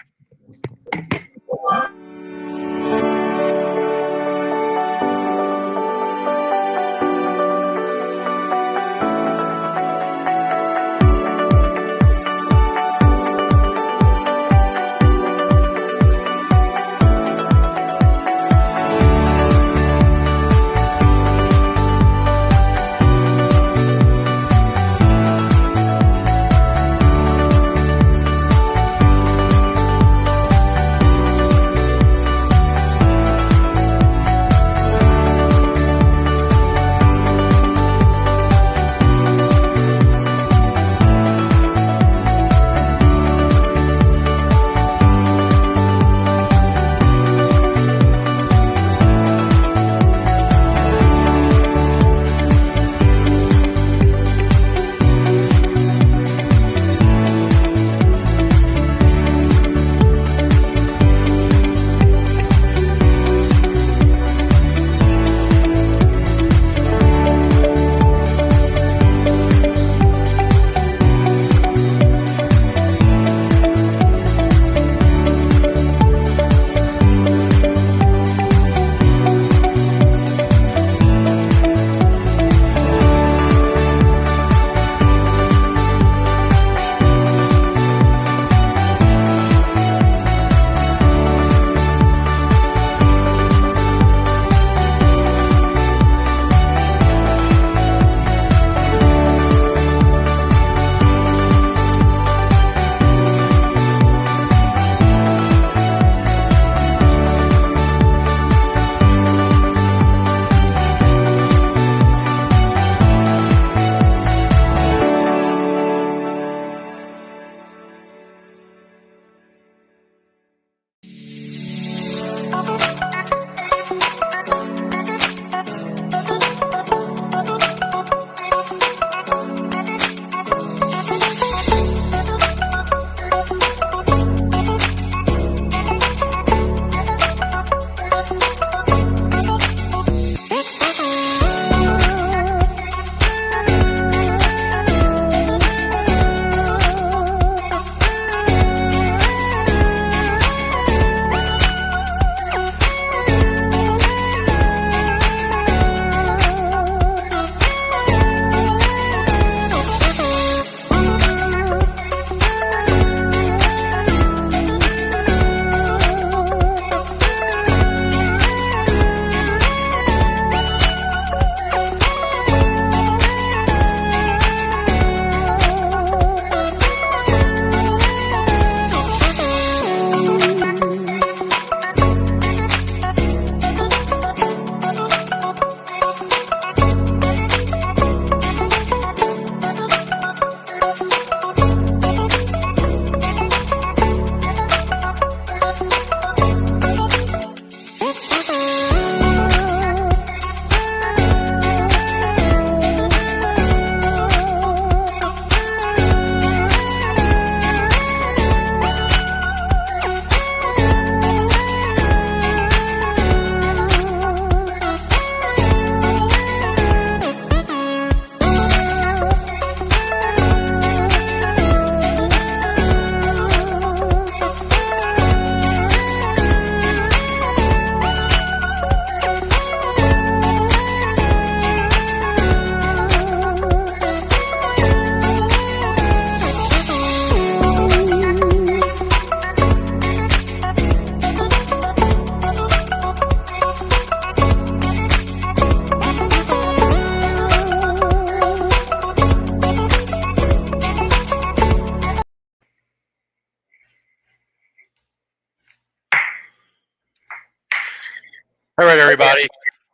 All right, everybody.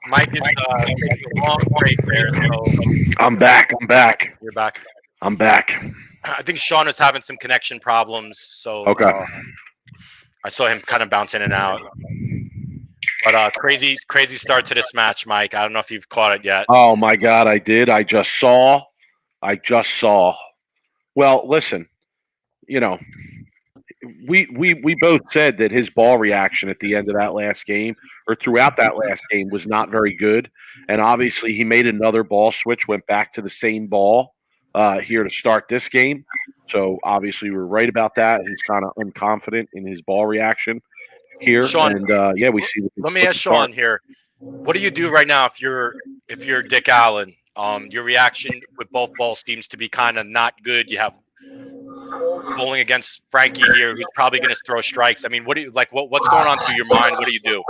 Mike is taking a long break there. So I'm back. you're back. I'm back. I think Sean is having some connection problems, so Okay. I saw him kind of bounce in and out. But crazy start to this match, Mike. I don't know if you've caught it yet. Oh my God, I did. I just saw. Well, listen, you know, we both said that his ball reaction at the end of that last game or throughout that last game was not very good. And obviously he made another ball switch, went back to the same ball here to start this game. So obviously we're right about that. He's kind of unconfident in his ball reaction here. Sean, and we see. Let me ask Sean here. What do you do right now if you're Dick Allen? Your reaction with both balls seems to be kind of not good. You have bowling against Frankie here, who's probably going to throw strikes. I mean, what do you like? What's going on through your mind? What do you do?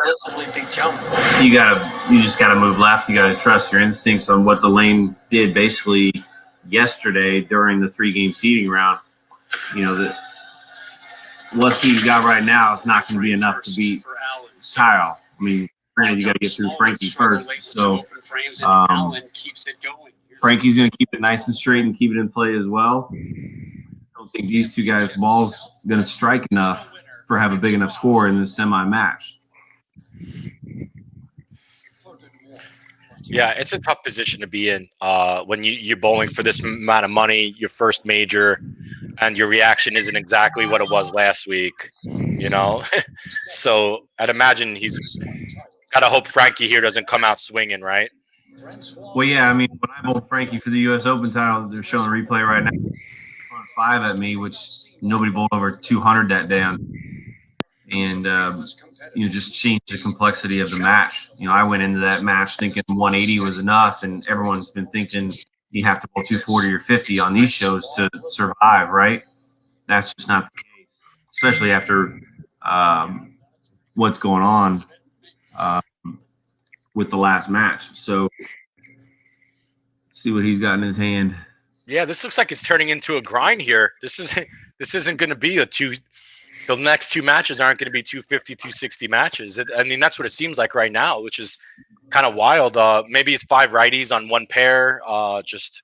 You just gotta move left. You gotta trust your instincts on what the lane did basically yesterday during the 3-game seeding round. You know that what he got right now is not going to be enough to beat Kyle. I mean, granted, you got to get through Frankie first. So Frankie's going to keep it nice and straight and keep it in play as well. I don't think these two guys' balls going to strike enough for have a big enough score in the semi-match. Yeah, it's a tough position to be in when you're bowling for this amount of money, your first major, and your reaction isn't exactly what it was last week, you know? So I'd imagine he's got to hope Frankie here doesn't come out swinging, right? Well, yeah, I mean, when I bowled Frankie for the U.S. Open title, they're showing a replay right now. 5 at me, which nobody bowled over 200 that day. And, just changed the complexity of the match. I went into that match thinking 180 was enough, and everyone's been thinking you have to bowl 240 or 50 on these shows to survive, right? That's just not the case, especially after what's going on with the last match. So see what he's got in his hand. Yeah, this looks like it's turning into a grind here. This isn't going to be the next 2 matches aren't going to be 250, 260 matches. I mean, that's what it seems like right now, which is kind of wild. Maybe it's 5 righties on 1 pair. Just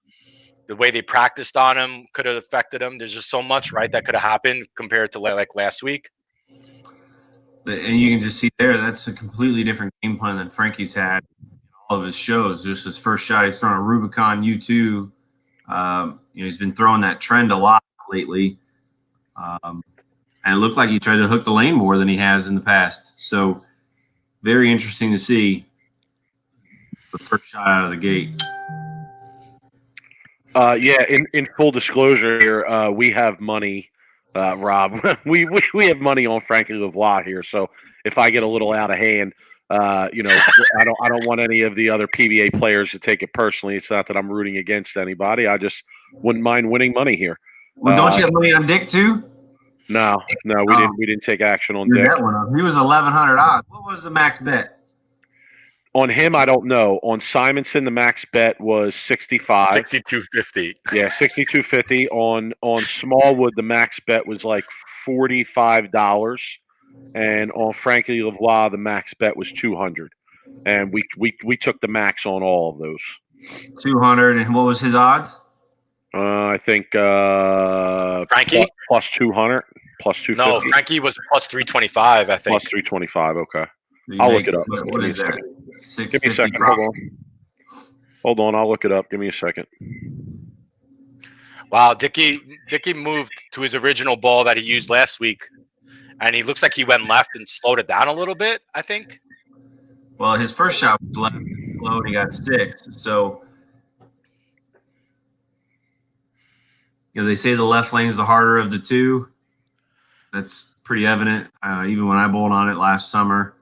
the way they practiced on him could have affected him. There's just so much, right, that could have happened compared to like last week. And you can just see there, that's a completely different game plan than Frankie's had in all of his shows. Just his first shot, he's throwing a Rubicon U2. He's been throwing that trend a lot lately. And it looked like he tried to hook the lane more than he has in the past. So very interesting to see the first shot out of the gate. In full disclosure here, we have money, Rob. we have money on Frankie Lavoie here. So if I get a little out of hand, I don't want any of the other PBA players to take it personally. It's not that I'm rooting against anybody. I just wouldn't mind winning money here. Well, don't you have money on Dick too? No, we didn't take action on Dick. He was 1,100 odds. What was the max bet? On him, I don't know. On Simonson, the max bet was 65. 62.50. Yeah, 62.50. On Smallwood, the max bet was like $45. And on Frankie Lavoie, the max bet was 200. And we took the max on all of those. 200. And what was his odds? I think Frankie plus 200, plus 250. No, Frankie was plus 325. I think plus 325. Okay, I'll look it up. What is that? Give me a second. Hold on. I'll look it up. Give me a second. Wow, Dickie moved to his original ball that he used last week, and he looks like he went left and slowed it down a little bit, I think. Well, his first shot was left slow, and he got 6. So. They say the left lane is the harder of the 2. That's pretty evident, even when I bowled on it last summer.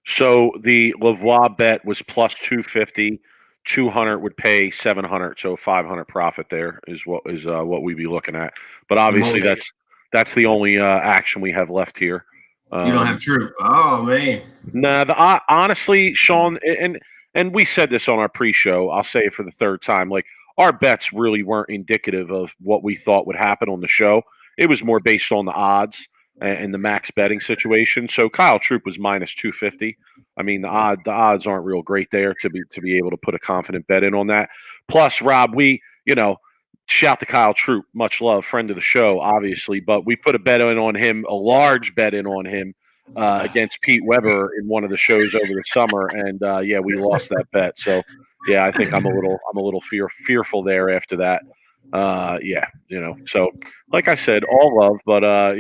So the Lavoie bet was plus 250. 200 would pay 700, so 500 profit there is what we'd be looking at. But obviously that's the only action we have left here. You don't have Troop. Oh man. Nah, honestly, Sean, and we said this on our pre-show. I'll say it for the 3rd time. Like, our bets really weren't indicative of what we thought would happen on the show. It was more based on the odds. in the max betting situation. So Kyle Troop was minus 250. I mean, the odds aren't real great there to be able to put a confident bet in on that. Plus, Rob, we shout to Kyle Troop, much love, friend of the show, obviously, but we put a bet in on him, a large bet in on him against Pete Weber in one of the shows over the summer, and we lost that bet. So yeah, I think I'm a little fearful there after that. So like I said, all love, but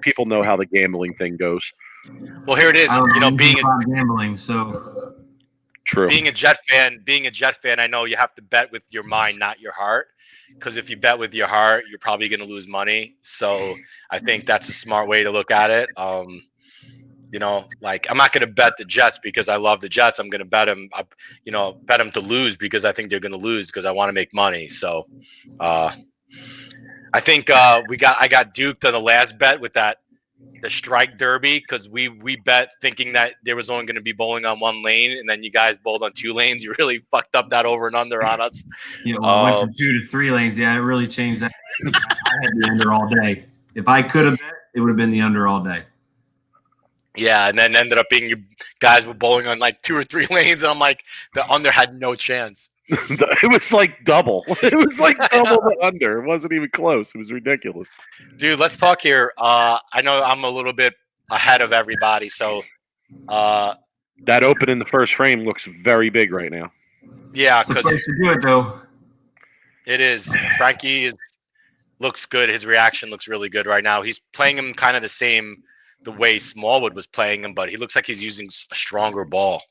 people know how the gambling thing goes. Well, here it is. Being gambling, so true. Being a Jet fan, I know you have to bet with your mind, not your heart. Because if you bet with your heart, you're probably going to lose money. So I think that's a smart way to look at it. I'm not going to bet the Jets because I love the Jets. I'm going to bet them, bet them to lose because I think they're going to lose because I want to make money. So I think I got duped on the last bet with the strike derby because we bet thinking that there was only going to be bowling on one lane, and then you guys bowled on 2 lanes. You really fucked up that over and under on us. Went from 2 to 3 lanes. Yeah, it really changed that. I had the under all day. If I could have bet, it would have been the under all day. Yeah, and then ended up being you guys were bowling on like 2 or 3 lanes, and I'm like, the under had no chance. It was like double. It was like double the under. It wasn't even close. It was ridiculous. Dude, let's talk here. I know I'm a little bit ahead of everybody, so that open in the first frame looks very big right now. Yeah, because place to do it though. It is. Frankie looks good. His reaction looks really good right now. He's playing him kind of the way Smallwood was playing him, but he looks like he's using a stronger ball.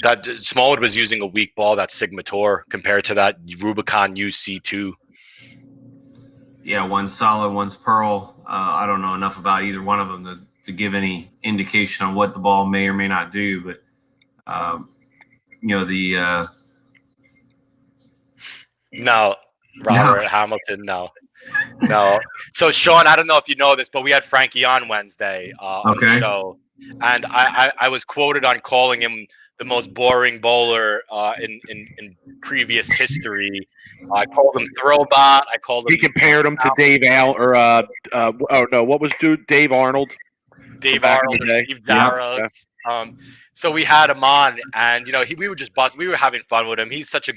That Smallwood was using a weak ball, that Sigma Tour, compared to that Rubicon UC2. Yeah, one's solid, one's pearl. I don't know enough about either one of them to give any indication on what the ball may or may not do. But No, Robert Hamilton, no. So Sean, I don't know if you know this, but we had Frankie on Wednesday on the show. And I was quoted on calling him the most boring bowler in previous history. I called him Throwbot. I called him. He compared him to Dave what was Dave Arnold? Dave Arnold or Steve Darrows. Yeah. So we had him on, and we were just buzzing. We were having fun with him. He was such a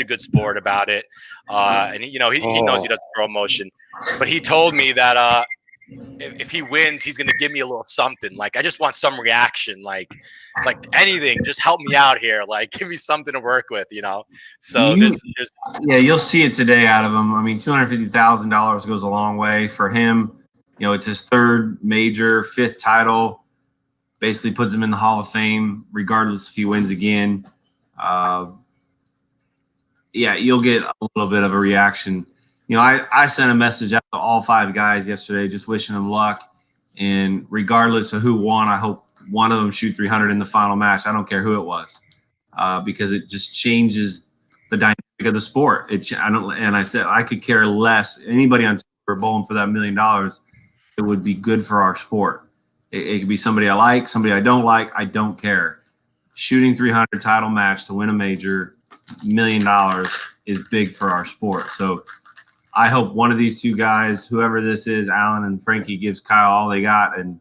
good sport about it, and he knows he doesn't throw motion. But he told me that if he wins, he's gonna give me a little something. Like I just want some reaction, like anything. Just help me out here. Like give me something to work with, So you'll see it today out of him. I mean, $250,000 goes a long way for him. It's his 3rd major, 5th title. Basically puts him in the Hall of Fame, regardless if he wins again. You'll get a little bit of a reaction. I sent a message out to all 5 guys yesterday, just wishing them luck. And regardless of who won, I hope one of them shoot 300 in the final match. I don't care who it was, because it just changes the dynamic of the sport. And I said I could care less. Anybody on Twitter bowling for that $1 million, it would be good for our sport. It could be somebody I like, somebody I don't like. I don't care. Shooting 300 title match to win a major, $1 million is big for our sport. So I hope one of these 2 guys, whoever this is, Alan and Frankie, gives Kyle all they got and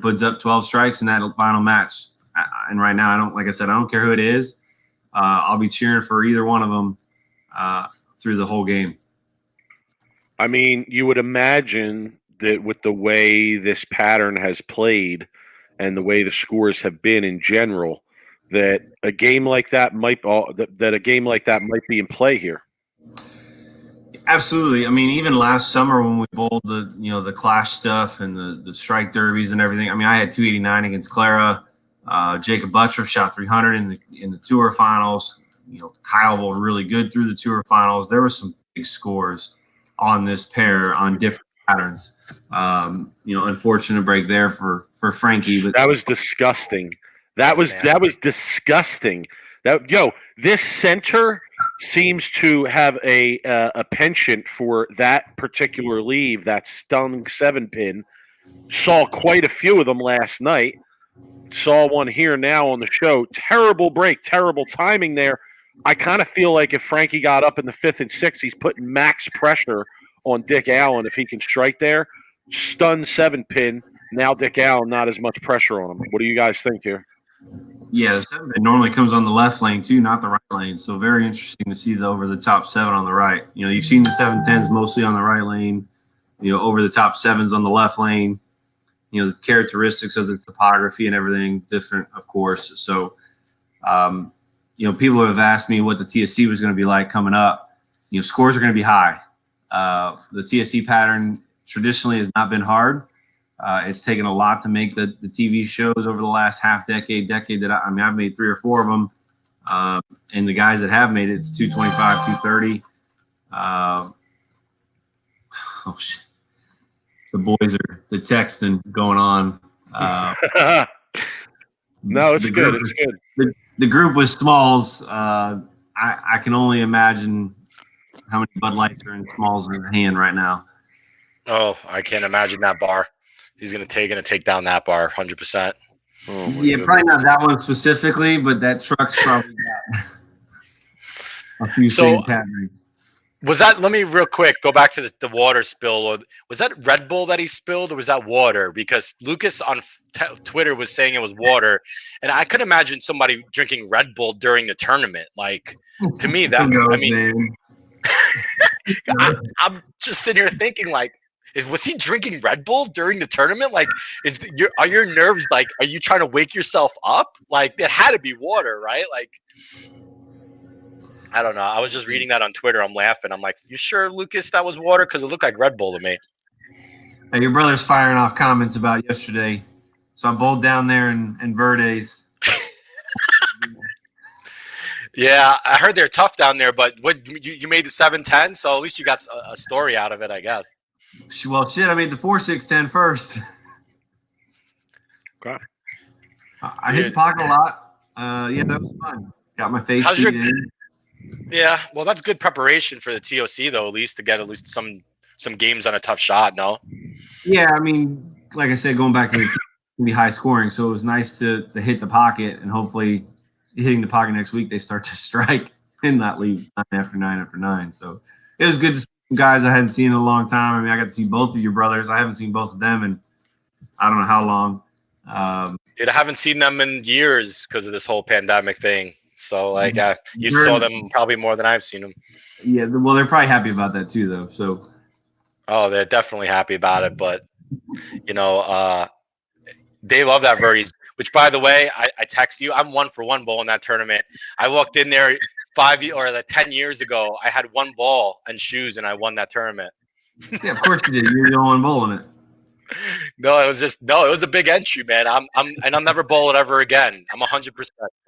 puts up 12 strikes in that final match. And right now, I don't care who it is. I'll be cheering for either one of them through the whole game. I mean, you would imagine that with the way this pattern has played and the way the scores have been in general, that a game like that might be in play here. Absolutely. I mean, even last summer when we bowled the clash stuff and the strike derbies and everything. I mean, I had 289 against Clara. Jacob Buttroff shot 300 in the tour finals. Kyle bowled really good through the tour finals. There were some big scores on this pair on different patterns. Unfortunate break there for Frankie, but that was disgusting. That was disgusting. This center seems to have a penchant for that particular leave, that stung 7-pin. Saw quite a few of them last night. Saw one here now on the show. Terrible break, terrible timing there. I kind of feel like if Frankie got up in the 5th and 6th, he's putting max pressure on Dick Allen if he can strike there. Stun 7-pin. Now Dick Allen, not as much pressure on him. What do you guys think here? Yeah, the 7-pin normally comes on the left lane too, not the right lane. So very interesting to see the over the top 7 on the right. You've seen the 7-10s mostly on the right lane. Over the top 7s on the left lane. The characteristics of the topography and everything different, of course. So, people have asked me what the TSC was going to be like coming up. Scores are going to be high. The TSC pattern traditionally has not been hard. It's taken a lot to make the TV shows over the last decade that I've made 3 or 4 of them. And the guys that have made it, it's 225, 230. Oh, shit. The boys are the texting going on. No, it's good. It's good. The group with Smalls, I can only imagine how many Bud Lights are in Smalls' hand right now. Oh, I can't imagine that bar. He's gonna take down that bar 100%. Yeah, probably not that one specifically, but that truck's probably got a few things happening. Was that? Let me real quick go back to the water spill. Was that Red Bull that he spilled, or was that water? Because Lucas on Twitter was saying it was water, and I could imagine somebody drinking Red Bull during the tournament. Like, to me, that I'm just sitting here thinking, like, was he drinking Red Bull during the tournament? Like, are your nerves like? Are you trying to wake yourself up? Like, it had to be water, right? Like. I don't know. I was just reading that on Twitter. I'm laughing. I'm like, you sure, Lucas, that was water? Because it looked like Red Bull to me. Hey, your brother's firing off comments about yesterday. So I bowled down there in Verdes. Yeah, I heard they're tough down there, but you made the 7-10, so at least you got a story out of it, I guess. Well, shit, I made the 4-6-10 first. Okay. I hit the pocket a lot. Yeah, that was fun. Got my face beat in. Yeah, well, that's good preparation for the TOC, though, at least to get some games on a tough shot, no? Yeah, I mean, like I said, going back to the high scoring, so it was nice to hit the pocket, and hopefully hitting the pocket next week, they start to strike and not leave 9 after 9 after 9. So it was good to see some guys I hadn't seen in a long time. I mean, I got to see both of your brothers. I haven't seen both of them in I don't know how long. Dude, I haven't seen them in years because of this whole pandemic thing. So, like, you saw them probably more than I've seen them. Yeah, well, they're probably happy about that too, though. So, oh, they're definitely happy about it. But, they love that Verdes. Which, by the way, I text you. I'm 1-for-1 bowl in that tournament. I walked in there 10 years ago. I had 1 ball and shoes, and I won that tournament. Yeah, of course you did. You're the only one bowling it. No, it was a big entry, man. I'm never bowl it ever again. I'm 100%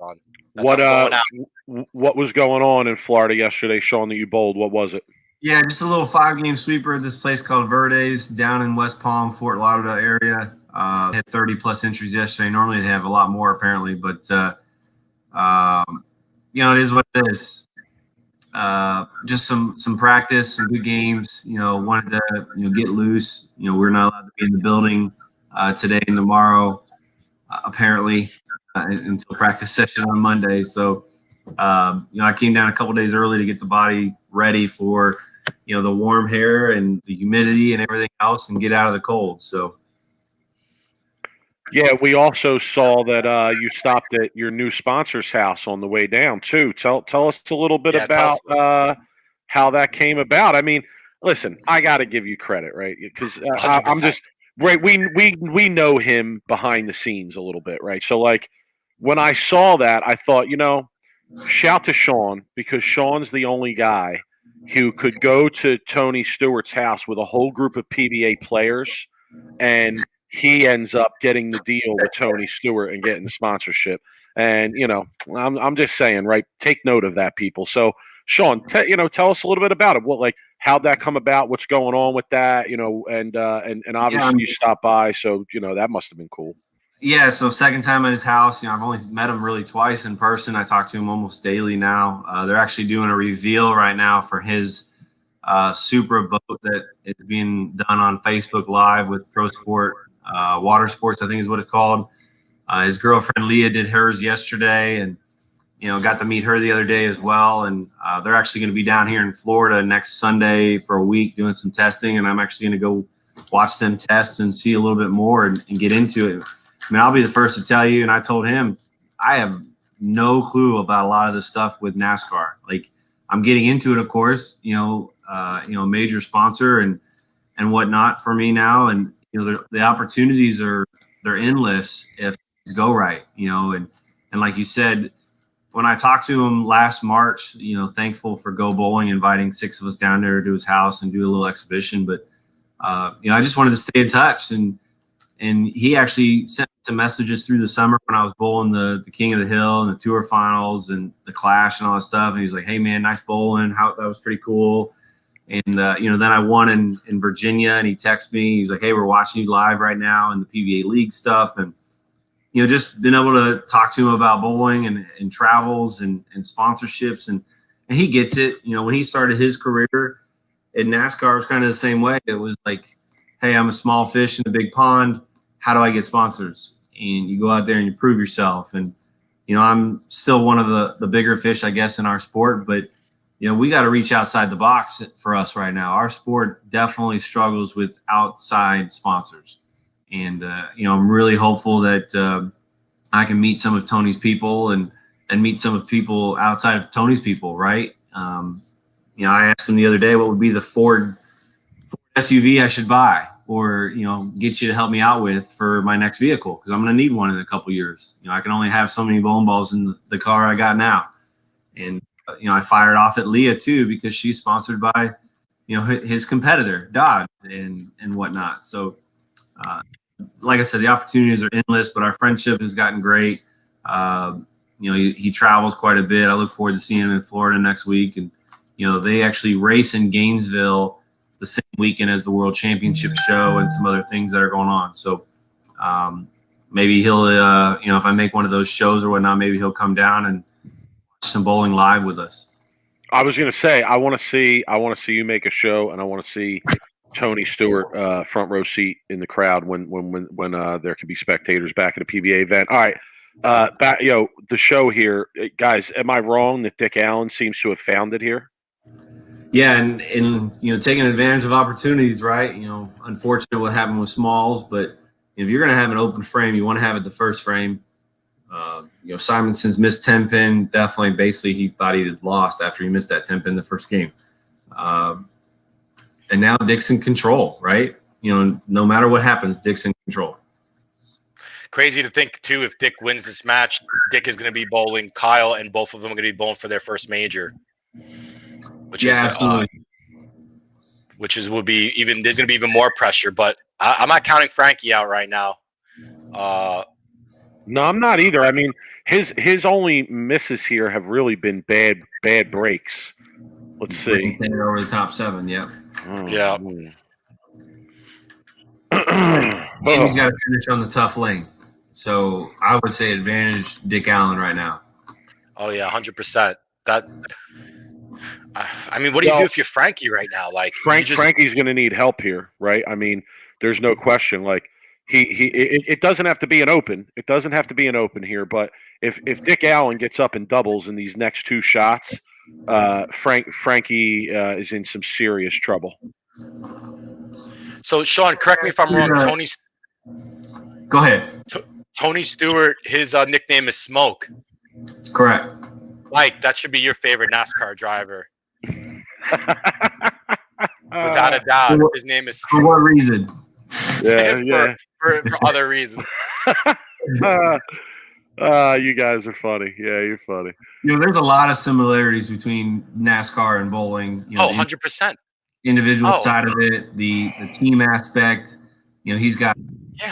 on. What was going on in Florida yesterday, Sean, that you bowled? What was it? Yeah, just a little 5-game sweeper at this place called Verdes down in West Palm, Fort Lauderdale area. Had 30+ entries yesterday. Normally they have a lot more apparently, but it is what it is. Just some practice, some good games. Wanted to get loose. We're not allowed to be in the building today and tomorrow, apparently, until practice session on Monday. So, I came down a couple days early to get the body ready for, the warm hair and the humidity and everything else, and get out of the cold. So. Yeah, we also saw that you stopped at your new sponsor's house on the way down too. Tell us a little bit about how that came about. I mean, listen, I got to give you credit, right? Because I'm just right. We know him behind the scenes a little bit, right? So like when I saw that, I thought, shout to Sean, because Sean's the only guy who could go to Tony Stewart's house with a whole group of PBA players, and he ends up getting the deal with Tony Stewart and getting the sponsorship. And, I'm just saying, right, take note of that, people. So, Sean, tell us a little bit about it. How'd that come about? What's going on with that? And obviously you stopped by. So, that must have been cool. Yeah, so second time at his house. I've only met him really twice in person. I talk to him almost daily now. They're actually doing a reveal right now for his Supra boat that is being done on Facebook Live with Pro Sport. Water Sports, I think is what it's called. His girlfriend Leah did hers yesterday, and got to meet her the other day as well. And they're actually going to be down here in Florida next Sunday for a week doing some testing. And I'm actually going to go watch them test and see a little bit more and get into it. I mean, I'll be the first to tell you, and I told him, I have no clue about a lot of this stuff with NASCAR. Like, I'm getting into it, of course, a major sponsor and whatnot for me now. And, the opportunities they're endless if things go right, and like you said, when I talked to him last March, thankful for Go Bowling inviting 6 of us down there to his house and do a little exhibition. But, I just wanted to stay in touch. And he actually sent some messages through the summer when I was bowling the King of the Hill and the Tour Finals and the Clash and all that stuff. And he was like, hey, man, nice bowling. That was pretty cool. And, then I won in Virginia, and he texted me. He's like, hey, we're watching you live right now in the PBA League stuff. And, just been able to talk to him about bowling and travels and sponsorships. And he gets it. When he started his career in NASCAR, it was kind of the same way. It was like, hey, I'm a small fish in a big pond. How do I get sponsors? And you go out there and you prove yourself. And, I'm still one of the bigger fish, I guess, in our sport. But, we got to reach outside the box for us right now. Our sport definitely struggles with outside sponsors. And, I'm really hopeful that I can meet some of Tony's people and meet some of the people outside of Tony's people, right? I asked him the other day what would be the Ford SUV I should buy or, get you to help me out with for my next vehicle, because I'm going to need one in a couple years. I can only have so many bowling balls in the car I got now. And, I fired off at Leah, too, because she's sponsored by, his competitor, Dodge, and whatnot. So, like I said, the opportunities are endless, but our friendship has gotten great. He travels quite a bit. I look forward to seeing him in Florida next week. And, they actually race in Gainesville the same weekend as the World Championship show and some other things that are going on. So maybe he'll, if I make one of those shows or whatnot, maybe he'll come down and watch some bowling live with us. I was going to say, I want to see you make a show, and I want to see Tony Stewart front row seat in the crowd when there can be spectators back at a PBA event. All right, the show here, guys. Am I wrong that Dick Allen seems to have found it here? Yeah, and taking advantage of opportunities, right? Unfortunate what happened with Smalls, but if you're going to have an open frame, you want to have it the first frame. Simonson's missed 10 pin. Definitely, basically, he thought he had lost after he missed that 10 pin the first game. And now Dick's in control, right? No matter what happens, Dick's in control. Crazy to think, too, if Dick wins this match, Dick is going to be bowling Kyle, and both of them are going to be bowling for their first major. Absolutely. Would be even, there's going to be even more pressure, but I'm not counting Frankie out right now. No, I'm not either. I mean, his only misses here have really been bad breaks. Let's see. Over the top 7, yeah. Oh, yeah. And he's got to finish on the tough lane. So I would say advantage Dick Allen right now. Oh, yeah, 100%. That. I mean, what do you do if you're Frankie right now? Like Frankie's going to need help here, right? I mean, there's no question. Like it doesn't have to be an open. It doesn't have to be an open here. But if Dick Allen gets up and doubles in these next 2 shots, Frankie is in some serious trouble. So, Sean, correct me if I'm wrong. Go ahead. Tony Stewart, his nickname is Smoke. Correct. Mike, that should be your favorite NASCAR driver. Without a doubt, his name is. For what reason? Yeah, for other reasons. You guys are funny. Yeah, you're funny. There's a lot of similarities between NASCAR and bowling. 100%. Individual side of it, the team aspect. He's got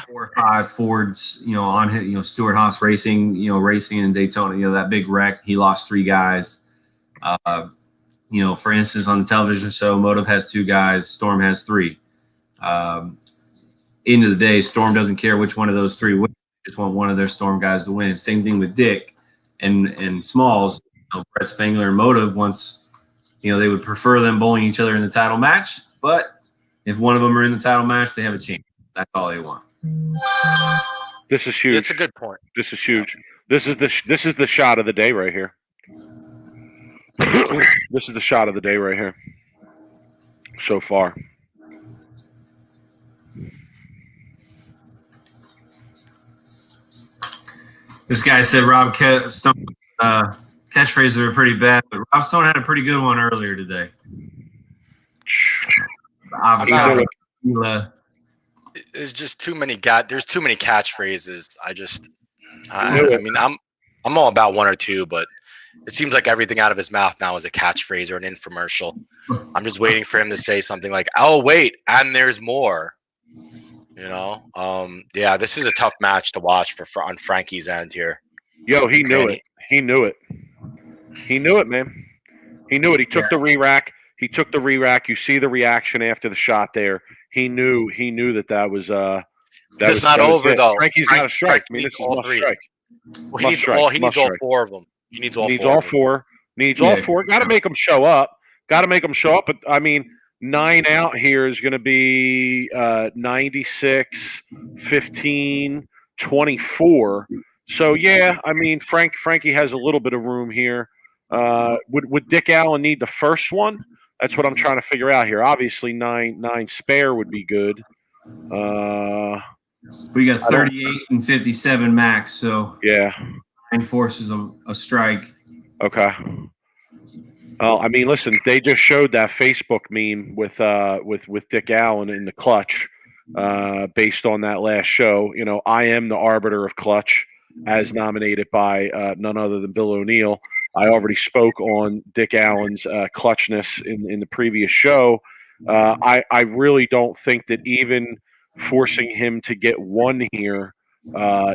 4 or 5 Fords, on his, Stewart Haas racing in Daytona, that big wreck. He lost 3 guys. For instance, on the television show, Motive has 2 guys, Storm has 3. End of the day, Storm doesn't care which one of those 3 wins. They just want one of their Storm guys to win. Same thing with Dick and Smalls. Brett Spangler and Motive wants, they would prefer them bowling each other in the title match. But if one of them are in the title match, they have a chance. That's all they want. This is huge. That's a good point. This is huge. This is the shot of the day right here. This is the shot of the day right here so far. This guy said Rob Stone catchphrases are pretty bad, but Rob Stone had a pretty good one earlier today. Avocado. There's just too many there's too many catchphrases. I mean, I'm all about one or two, but it seems like everything out of his mouth now is a catchphrase or an infomercial. I'm just waiting for him to say something like, "Oh wait, and there's more." You know, yeah, this is a tough match to watch for on Frankie's end here. Yo, he knew it. He knew it. He knew it, man. He knew it. He took the re-rack. He took the re-rack. You see the reaction after the shot there. He knew that was It's not over though. Frankie's got a strike. I mean, this is must strike. Well, he needs all four of them. He needs all four. Needs all four. Got to make them show up. But I mean, 9 out here is going to be 96, 15, 24. So yeah, I mean, Frankie has a little bit of room here. Would Dick Allen need the first one? That's what I'm trying to figure out here. Obviously, 9 spare would be good. We got 38 and 57 max, so yeah, 9 forces a strike. Okay. Well, I mean, listen, they just showed that Facebook meme with Dick Allen in the clutch, based on that last show. You know, I am the arbiter of clutch, as nominated by none other than Bill O'Neill. I already spoke on Dick Allen's clutchness in the previous show. I really don't think that even forcing him to get one here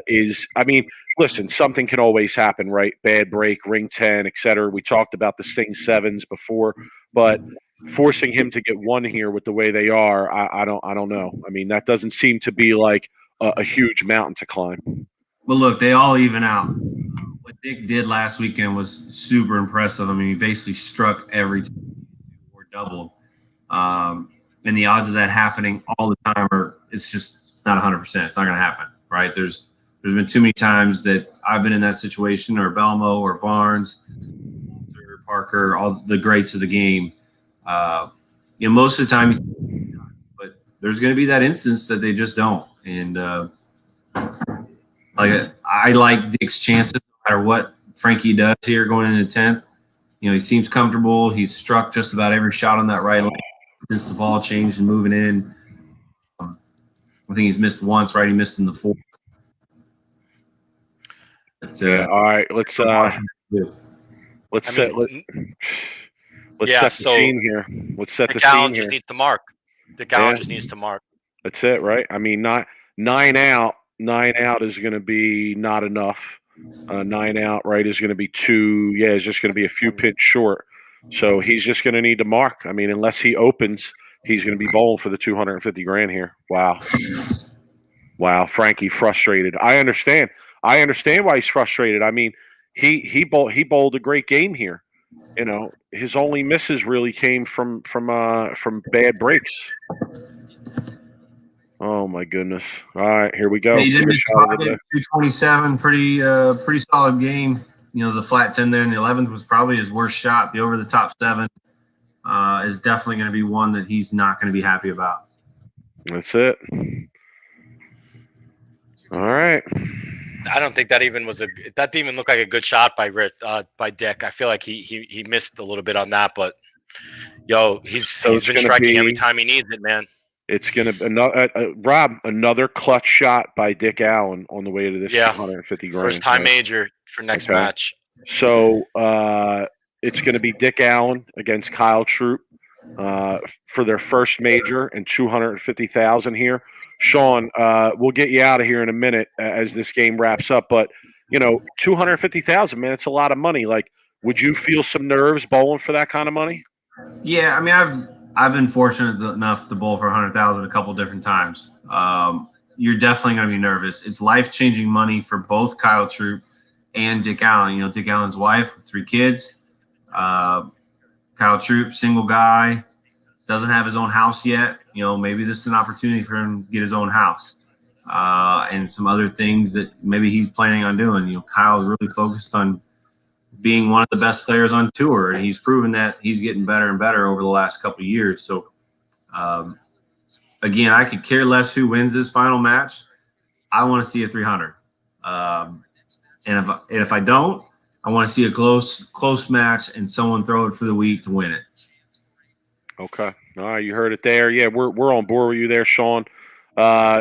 is – I mean, listen, something can always happen, right? Bad break, ring 10, etc. We talked about the Sting 7s before, but forcing him to get one here with the way they are, I don't know. I mean, that doesn't seem to be like a huge mountain to climb. Well, look, they all even out. What Dick did last weekend was super impressive. I mean, he basically struck every time or doubled. And the odds of that happening all the time it's not 100%. It's not going to happen, right? There's been too many times that I've been in that situation, or Belmo or Barnes or Parker, all the greats of the game. Most of the time, but there's going to be that instance that they just don't. And I like Dick's chances no matter what Frankie does here going into 10th. You know, he seems comfortable. He's struck just about every shot on that right lane since the ball changed and moving in. I think he's missed once, right? He missed in the 4th. But, all right, let's set the scene here. Let's set the scene here. Just needs to mark. Dick Allen just needs to mark. That's it, right? I mean, not 9 out. 9 out is going to be not enough. 9 out, right, is going to be 2. Yeah, it's just going to be a few pins short. So he's just going to need to mark. I mean, unless he opens, he's going to be bowling for the $250,000 here. Wow, Frankie frustrated. I understand why he's frustrated. I mean, he bowled a great game here. You know, his only misses really came from bad breaks. Oh my goodness! All right, here we go. Yeah, he did miss 227, pretty solid game. You know, the flat 10 there in the 11th was probably his worst shot. The over the top 7 is definitely going to be one that he's not going to be happy about. That's it. All right. I don't think that even that didn't even look like a good shot by Dick. I feel like he missed a little bit on that, but he's been striking every time he needs it, man. It's going to Rob, another clutch shot by Dick Allen on the way to this $150,000. First time major for next match. So it's going to be Dick Allen against Kyle Troop for their first major and $250,000 here. Sean, we'll get you out of here in a minute as this game wraps up. But $250,000, man, it's a lot of money. Like, would you feel some nerves bowling for that kind of money? Yeah, I mean, I've been fortunate enough to bowl for $100,000 a couple different times. You're definitely going to be nervous. It's life-changing money for both Kyle Troop and Dick Allen. You know, Dick Allen's wife with 3 kids. Kyle Troop, single guy, doesn't have his own house yet. You know, maybe this is an opportunity for him to get his own house and some other things that maybe he's planning on doing. You know, Kyle's really focused on being one of the best players on tour, and he's proven that he's getting better and better over the last couple of years. So, again, I could care less who wins this final match. I want to see a 300, and if I don't, I want to see a close match and someone throw it for the week to win it. Okay. All right, you heard it there. Yeah, we're on board with you there, Sean.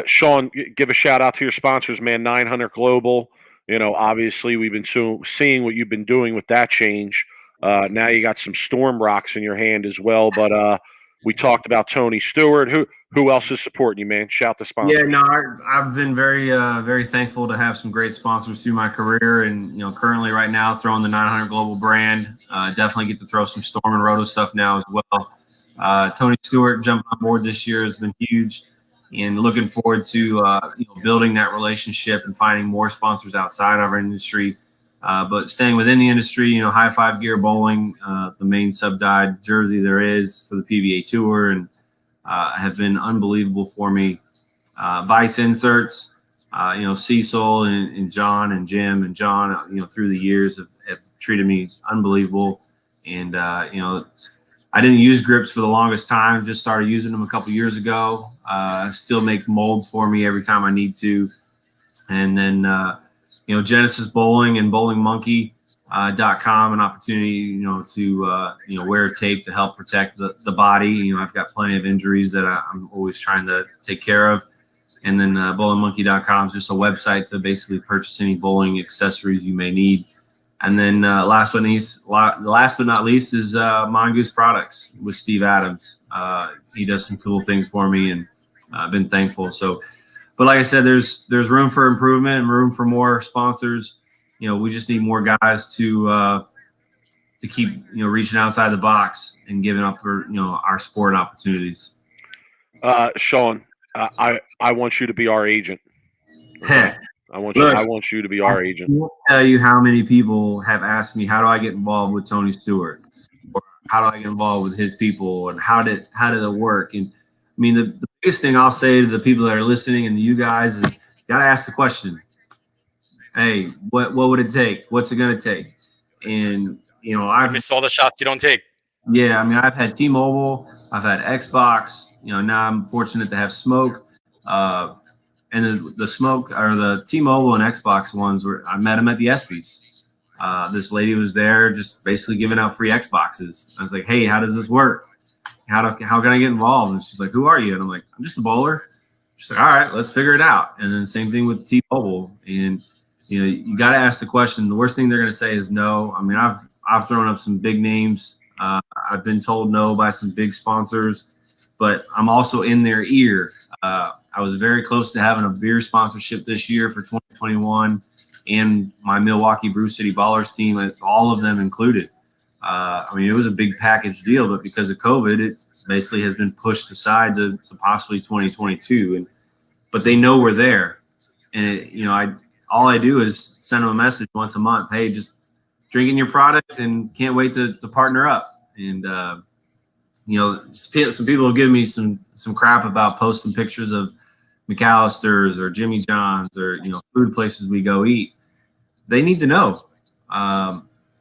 Sean, give a shout out to your sponsors, man. 900 Global. You know, obviously we've been seeing what you've been doing with that change. Now you got some Storm rocks in your hand as well. But we talked about Tony Stewart. Who else is supporting you, man? Shout the sponsors. Yeah, no, I've been very thankful to have some great sponsors through my career, and you know, currently right now throwing the 900 Global brand. Definitely get to throw some Storm and Roto stuff now as well. Tony Stewart jumping on board this year has been huge, and looking forward to building that relationship and finding more sponsors outside of our industry. But staying within the industry, you know, High Five Gear Bowling, the main sub-dyed jersey there is for the PBA Tour, and have been unbelievable for me. Vice Inserts, Cecil and John and Jim and John, through the years have treated me unbelievable. And, I didn't use grips for the longest time, just started using them a couple years ago. Still make molds for me every time I need to. And then, Genesis Bowling and bowlingmonkey.com, an opportunity, to wear tape to help protect the body. I've got plenty of injuries that I'm always trying to take care of. And then bowlingmonkey.com is just a website to basically purchase any bowling accessories you may need. And then last but not least is Mongoose Products with Steve Adams. He does some cool things for me, and I've been thankful. So, but like I said, there's room for improvement and room for more sponsors. We just need more guys to keep reaching outside the box and giving up for our sport opportunities. Sean, I want you to be our agent. Okay? I want you to be our agent. I can't tell you how many people have asked me, how do I get involved with Tony Stewart, or how do I get involved with his people, and how did it work? And I mean, the biggest thing I'll say to the people that are listening and to you guys is, you got to ask the question, hey, what would it take? What's it going to take? And, I've missed all the shots you don't take. Yeah, I mean, I've had T-Mobile, I've had Xbox, now I'm fortunate to have Smoke. And the Smoke, or the T-Mobile and Xbox ones, I met them at the ESPYs. This lady was there just basically giving out free Xboxes. I was like, hey, how does this work? How can I get involved? And she's like, who are you? And I'm like, I'm just a bowler. She's like, all right, let's figure it out. And then same thing with T-Mobile. And, you got to ask the question. The worst thing they're going to say is no. I mean, I've thrown up some big names. I've been told no by some big sponsors, but I'm also in their ear. I was very close to having a beer sponsorship this year for 2021, and my Milwaukee Brew City Ballers team, all of them included. I mean, it was a big package deal, but because of COVID, it basically has been pushed aside to possibly 2022. But they know we're there, and all I do is send them a message once a month. Hey, just drinking your product and can't wait to partner up. And some people have given me some crap about posting pictures of McAllister's or Jimmy John's or food places we go eat. They need to know.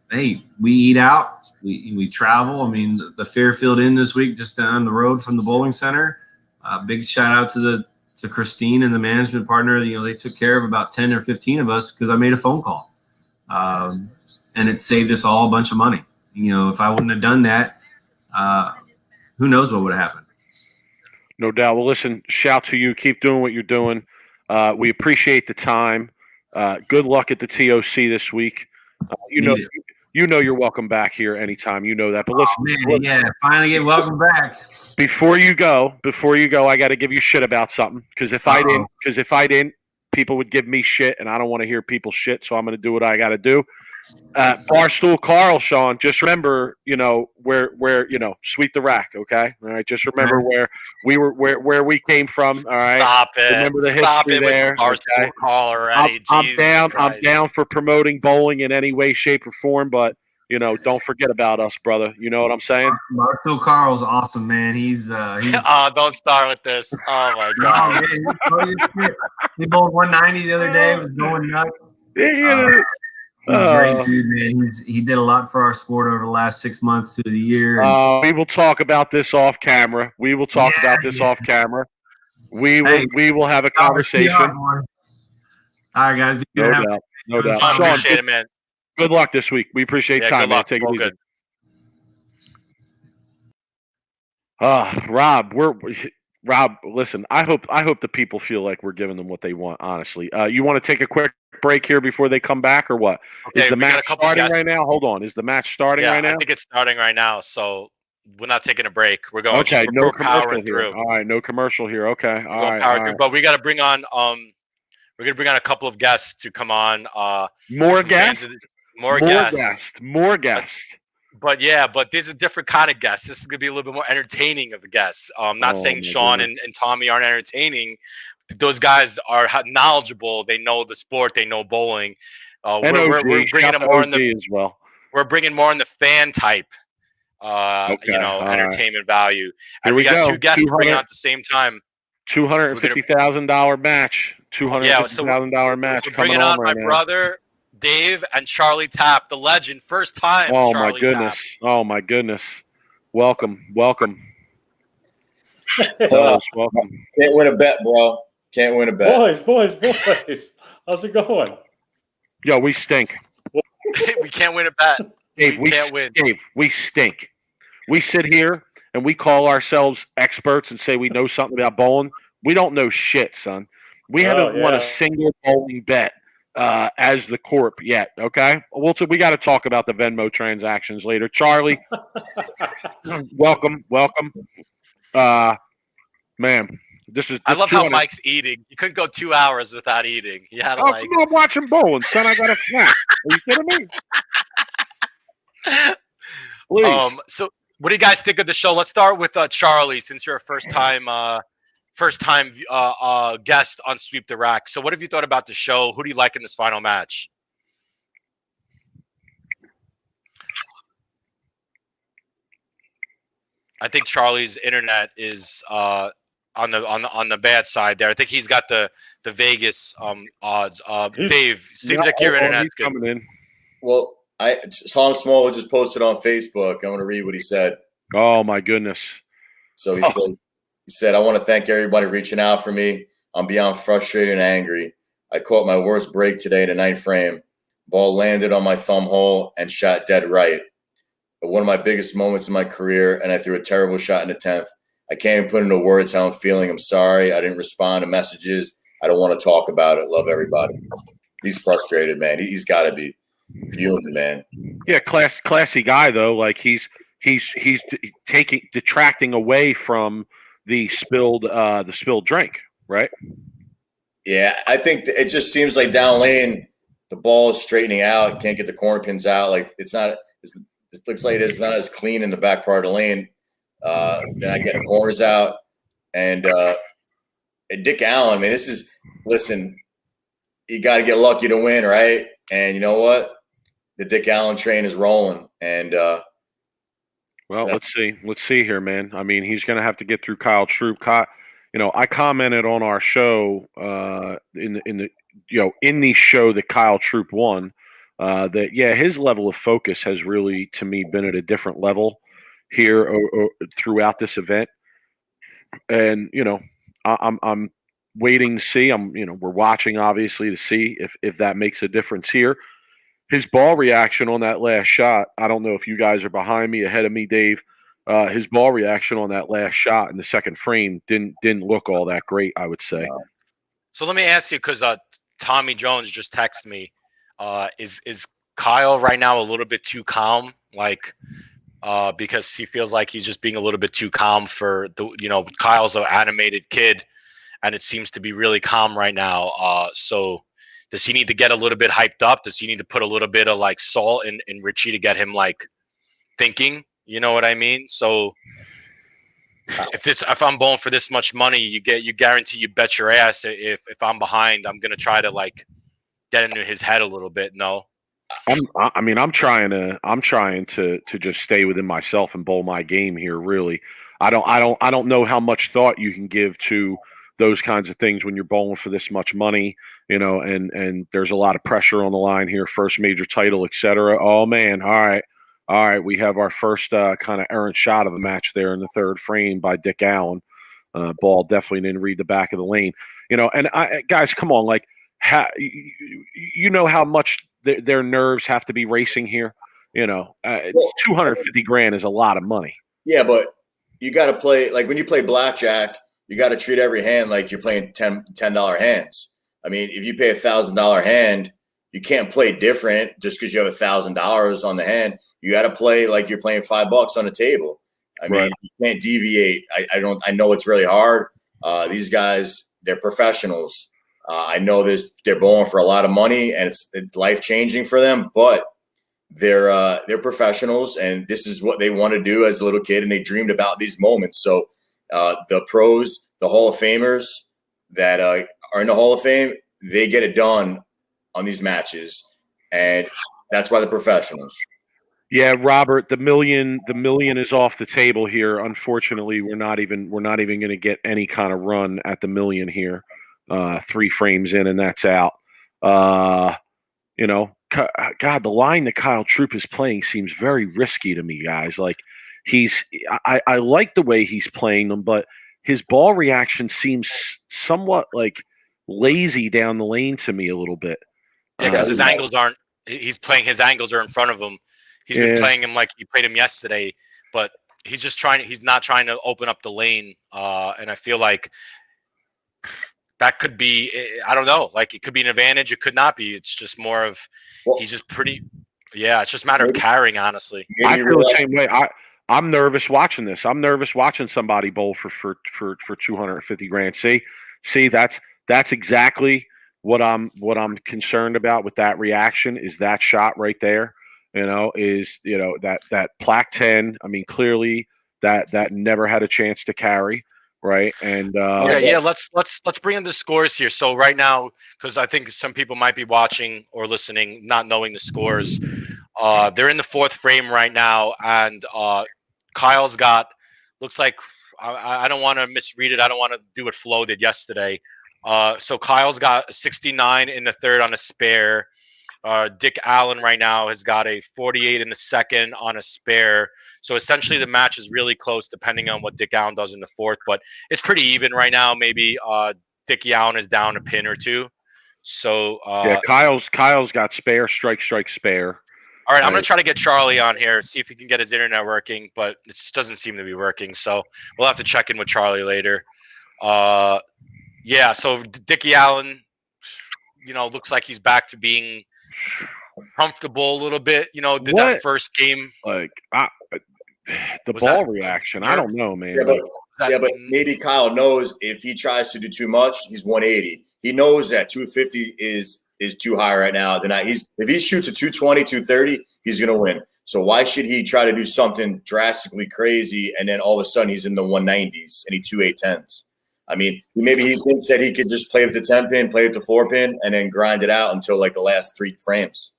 Hey, we eat out, we travel. I mean, the Fairfield Inn this week, just down the road from the bowling center. Big shout out to Christine and the management partner. They took care of about 10 or 15 of us because I made a phone call, and it saved us all a bunch of money. If I wouldn't have done that, who knows what would have happened. No doubt. Well, listen, shout to you. Keep doing what you're doing. We appreciate the time. Good luck at the TOC this week. You're welcome back here anytime. You know that. But listen, finally get welcome back. Before you go, I got to give you shit about something. Because if I didn't, people would give me shit, and I don't want to hear people shit. So I'm going to do what I got to do. Barstool Carl, Sean, just remember, where sweep the rack, okay? All right, just remember where we came from, all right? Stop it. Remember the Stop history it there. with Barstool Okay? Carl already. I'm down for promoting bowling in any way, shape, or form, but don't forget about us, brother. You know what I'm saying? Barstool Carl's awesome, man. He's don't start with this. Oh my god. Man, he bowled 190 the other day, was going nuts. He's a great dude, man. He did a lot for our sport over the last 6 months to the year. We will talk about this off camera. We will talk about this off camera. We will have a conversation. All right, guys. No doubt. No doubt. I Sean, appreciate it, man. good luck this week. We appreciate time, man. Take it easy. Rob, listen, I hope the people feel like we're giving them what they want, honestly. You want to take a quick break here before they come back or what? Okay, is the match starting right now? Hold on. Is the match starting right now? I think it's starting right now, so we're not taking a break. We're going no commercial here. Through. All right, no commercial here. Okay. All right. But we got to bring on we're going to bring on a couple of guests to come on. More guests? More guests. But there's a different kind of guest. This is going to be a little bit more entertaining of a guest. I'm not saying Sean and Tommy aren't entertaining. Those guys are knowledgeable. They know the sport. They know bowling. We're bringing them more in the as well. We're bringing more in the fan type, entertainment value. And we got two guests bringing on at the same time. $250,000 match. $250,000 match. We're bringing on my brother Dave and Charlie Tapp, the legend, first time. Oh Charlie my goodness! Tapp. Oh my goodness! Welcome. Welcome. Can't win a bet, bro. Can't win a bet. Boys. How's it going? Yo, we stink. We can't win a bet. Dave, we can't win. Dave, we stink. We sit here and we call ourselves experts and say we know something about bowling. We don't know shit, son. We haven't won a single bowling bet as the corp yet. Okay, we got to talk about the Venmo transactions later. Charlie, welcome. Man, this is. I love how Mike's eating. You couldn't go 2 hours without eating. You had to I'm watching bowling, son. I got a snack. Are you kidding me? Please. So what do you guys think of the show? Let's start with Charlie, since you're a first time guest on Sweep the Rack. So what have you thought about the show? Who do you like in this final match? I think Charlie's internet is on the bad side there. I think he's got the Vegas odds. Dave, seems like your internet's good. Coming in. Well, Tom Small just posted on Facebook. I'm going to read what he said. Oh my goodness. So he said, I want to thank everybody reaching out for me. I'm beyond frustrated and angry. I caught my worst break today in the 9th frame. Ball landed on my thumb hole and shot dead right. But one of my biggest moments in my career, and I threw a terrible shot in the 10th. I can't even put into words how I'm feeling. I'm sorry. I didn't respond to messages. I don't want to talk about it. Love everybody. He's frustrated, man. He's got to be viewing, man. Yeah, classy guy though. Like he's detracting away from the spilled drink, right? Yeah, I think it just seems like down lane, the ball is straightening out. Can't get the corner pins out. Like it looks like it's not as clean in the back part of the lane. Then I get the corners out, and Dick Allen, man, listen, you got to get lucky to win, right? And you know what? The Dick Allen train is rolling, and let's see here, man. I mean, he's going to have to get through Kyle Troop. I commented on our show in the show that Kyle Troop won. That his level of focus has really, to me, been at a different level here throughout this event, and I'm waiting to see. We're watching obviously to see if that makes a difference here. His ball reaction on that last shot. I don't know if you guys are behind me, ahead of me, Dave. His ball reaction on that last shot in the 2nd frame didn't look all that great, I would say. So let me ask you, because Tommy Jones just texted me. Is Kyle right now a little bit too calm? Because he feels like he's just being a little bit too calm for Kyle's an animated kid, and it seems to be really calm right now. So does he need to get a little bit hyped up? Does he need to put a little bit of salt in Richie to get him thinking? You know what I mean? So if I'm bowling for this much money, you guarantee you bet your ass if I'm behind, I'm gonna try to get into his head a little bit. No. I'm trying to just stay within myself and bowl my game here. Really, I don't know how much thought you can give to those kinds of things when you're bowling for this much money, and there's a lot of pressure on the line here, first major title, etc. Oh man, all right, we have our first kind of errant shot of the match there in the third frame by Dick Allen. Ball definitely didn't read the back of the lane, and guys, come on, like, you know how much their nerves have to be racing here. 250 grand is a lot of money. Yeah, but you got to play, like when you play blackjack, you got to treat every hand like you're playing $10 hands. I mean, if you pay $1,000 hand, you can't play different just because you have $1,000 on the hand. You got to play like you're playing $5 on the table. I mean, You can't deviate. I know it's really hard. These guys, they're professionals. I know they're bowling for a lot of money, and it's life changing for them. But they're professionals, and this is what they want to do as a little kid, and they dreamed about these moments. So the pros, the Hall of Famers that are in the Hall of Fame, they get it done on these matches, and that's why they're professionals. Yeah, Robert, the million is off the table here. Unfortunately, we're not even going to get any kind of run at the million here. 3 frames in, and that's out. God, the line that Kyle Troup is playing seems very risky to me, guys. Like, I like the way he's playing them, but his ball reaction seems somewhat like lazy down the lane to me a little bit. Yeah, because his angles aren't. His angles are in front of him. He's been playing him like he played him yesterday, but he's just he's not trying to open up the lane. And I feel like that could be, I don't know, like it could be an advantage. It could not be. It's just more of, he's just pretty, it's just a matter of carrying, hononestly. I feel the same way. I'm nervous watching this. I'm nervous watching somebody bowl for 250 grand. See, that's exactly what I'm concerned about with that reaction, is that shot right there. That plaque 10. I mean, clearly that never had a chance to carry, right? And let's bring in the scores here. So right now, because I think some people might be watching or listening, not knowing the scores, they're in the 4th frame right now, and Kyle's got, looks like, I don't want to misread it. I don't want to do what Flo did yesterday. So Kyle's got a 69 in the 3rd on a spare. Dick Allen right now has got a 48 in the 2nd on a spare. So essentially the match is really close depending on what Dick Allen does in the 4th, but it's pretty even right now. Maybe Dickie Allen is down a pin or 2. So Kyle's got spare, strike, spare. All right, I'm going to try to get Charlie on here, see if he can get his internet working, but it doesn't seem to be working. So we'll have to check in with Charlie later. So Dickie Allen, looks like he's back to being comfortable a little bit. That first game, like the ball reaction. I don't know, man. But maybe Kyle knows if he tries to do too much, he's 180. He knows that 250 is too high right now. If he shoots a 220, 230, he's going to win. So why should he try to do something drastically crazy and then all of a sudden he's in the 190s and he 2.810s? I mean, maybe he thinks that he could just play with the 10 pin, play with the 4 pin, and then grind it out until like the last 3 frames.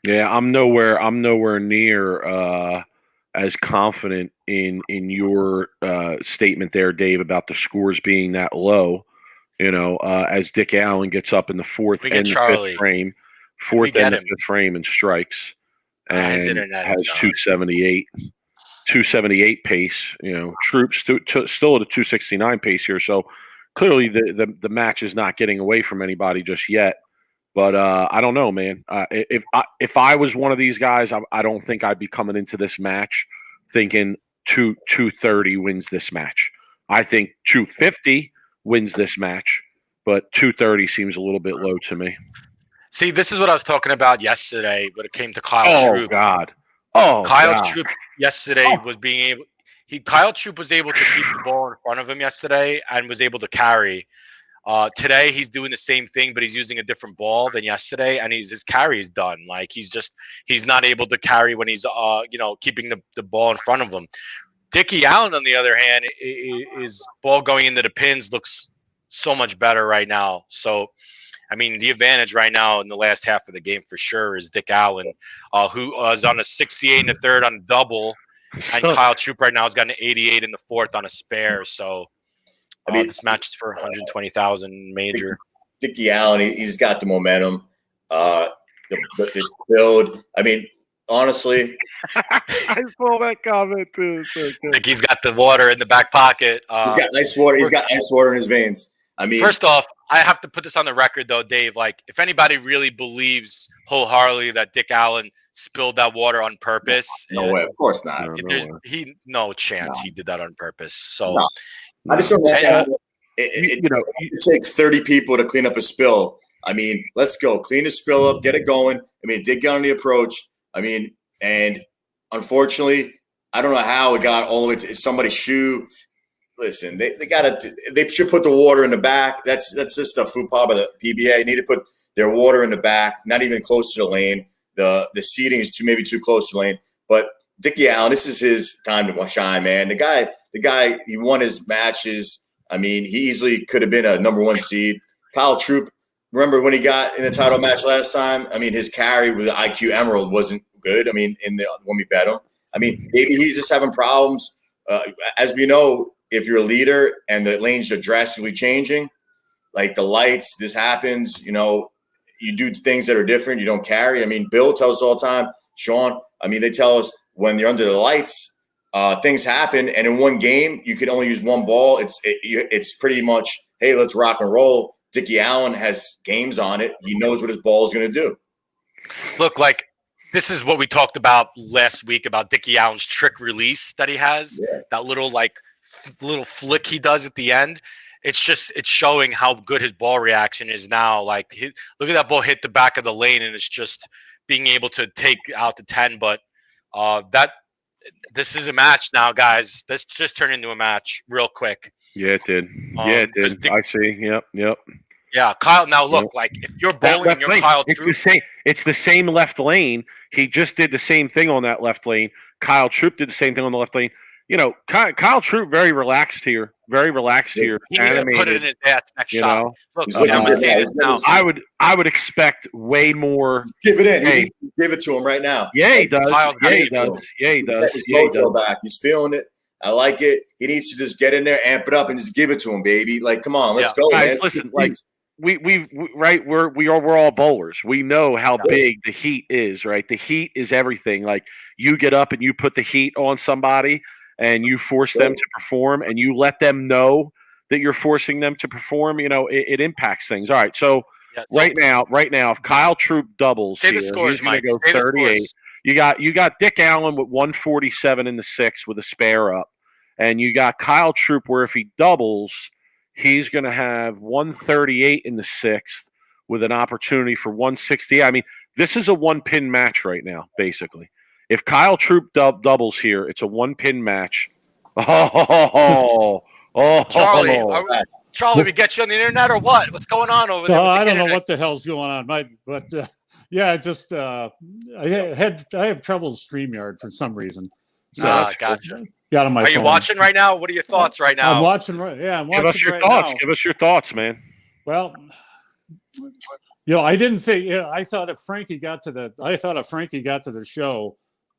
Yeah, I'm nowhere near as confident in your statement there, Dave, about the scores being that low. As Dick Allen gets up in the 4th and the 5th frame, 4th and the 5th frame and strikes, and has 278 pace. Troops still at a 269 pace here. So clearly the match is not getting away from anybody just yet. But I don't know, man. If I was one of these guys, I don't think I'd be coming into this match thinking 230 wins this match. I think 250 wins this match, but 230 seems a little bit low to me. See, this is what I was talking about yesterday when it came to Kyle Troup. Kyle Troup yesterday was being able. Kyle Troup was able to keep the ball in front of him yesterday and was able to carry. Today he's doing the same thing, but he's using a different ball than yesterday, and his carry is done. Like he's not able to carry when he's keeping the ball in front of him. Dickie Allen, on the other hand, his ball going into the pins looks so much better right now. So, I mean, the advantage right now in the last half of the game for sure is Dick Allen, who is on a 68 in the 3rd on a double, and Kyle Troup right now has got an 88 in the 4th on a spare. So, I mean, this match is for 120,000 major. Dickie Allen, he's got the momentum. It's build. I mean, honestly, I saw that comment too. So Dickie's got the water in the back pocket. he's got ice water. He's got ice water in his veins. I mean, first off, I have to put this on the record, though, Dave. Like, if anybody really believes wholeheartedly that Dick Allen spilled that water on purpose, no way. Of course not. No chance he did that on purpose. So, I just don't understand. It takes 30 people to clean up a spill. I mean, let's go clean the spill up, get it going. I mean, it did get on the approach. I mean, and unfortunately, I don't know how it got all the way to somebody's shoe. Listen, they should put the water in the back. That's just a faux pas by the PBA. They need to put their water in the back, not even close to the lane. The seating is maybe too close to the lane. But Dickie Allen, this is his time to shine, man. The guy, he won his matches. I mean, he easily could have been a number 1 seed. Kyle Troop, remember when he got in the title match last time? I mean, his carry with the IQ Emerald wasn't good. I mean, when we bet him. I mean, maybe he's just having problems. As we know, if you're a leader and the lanes are drastically changing, like the lights, this happens, you do things that are different. You don't carry. I mean, Bill tells us all the time, Sean, I mean, they tell us when you're under the lights, things happen. And in one game, you can only use one ball. It's pretty much, hey, let's rock and roll. Dickie Allen has games on it. He knows what his ball is going to do. Look, like, this is what we talked about last week about Dickie Allen's trick release that he has, that little flick he does at the end. It's showing how good his ball reaction is now. Like, look at that ball hit the back of the lane, and it's just being able to take out the 10. But this is a match now, guys. This just turned into a match real quick. Yeah, it did. Yeah, it did. I see. Yep. Yeah, Kyle. Now look, like, if you're bowling and you're Kyle Troop, Troop, it's the same left lane. He just did the same thing on that left lane. Kyle Troop did the same thing on the left lane. Kyle Troop very relaxed here. Very relaxed here. He needs to put it in his ass next shot. Look, I'm gonna say this now. I would expect way more. Give it in. Hey, give it to him right now. Yeah, he does. He does. His mojo back. He's feeling it. I like it. He needs to just get in there, amp it up, and just give it to him, baby. Like, come on, let's go, guys. Man. Listen, like we're all bowlers. We know how big the heat is, right? The heat is everything. Like, you get up and you put the heat on somebody, and you force them to perform, and you let them know that you're forcing them to perform. It impacts things. All right, so right now, if Kyle Troop doubles, say the scores, Mike. Go 38. You got Dick Allen with 147 in the 6th with a spare up, and you got Kyle Troop where if he doubles, he's going to have 138 in the 6th with an opportunity for 160. I mean, this is a 1-pin match right now, basically. If Kyle Troop doubles here, it's a 1-pin match. Charlie, we get you on the internet or what? What's going on over there? I don't know what the hell's going on, but just I have trouble with StreamYard for some reason. So gotcha. Got on my phone. You watching right now? What are your thoughts right now? I'm watching right. Yeah, I'm watching. Give us your thoughts. Now. Give us your thoughts, man. Well, I didn't think. I thought if Frankie got to the show,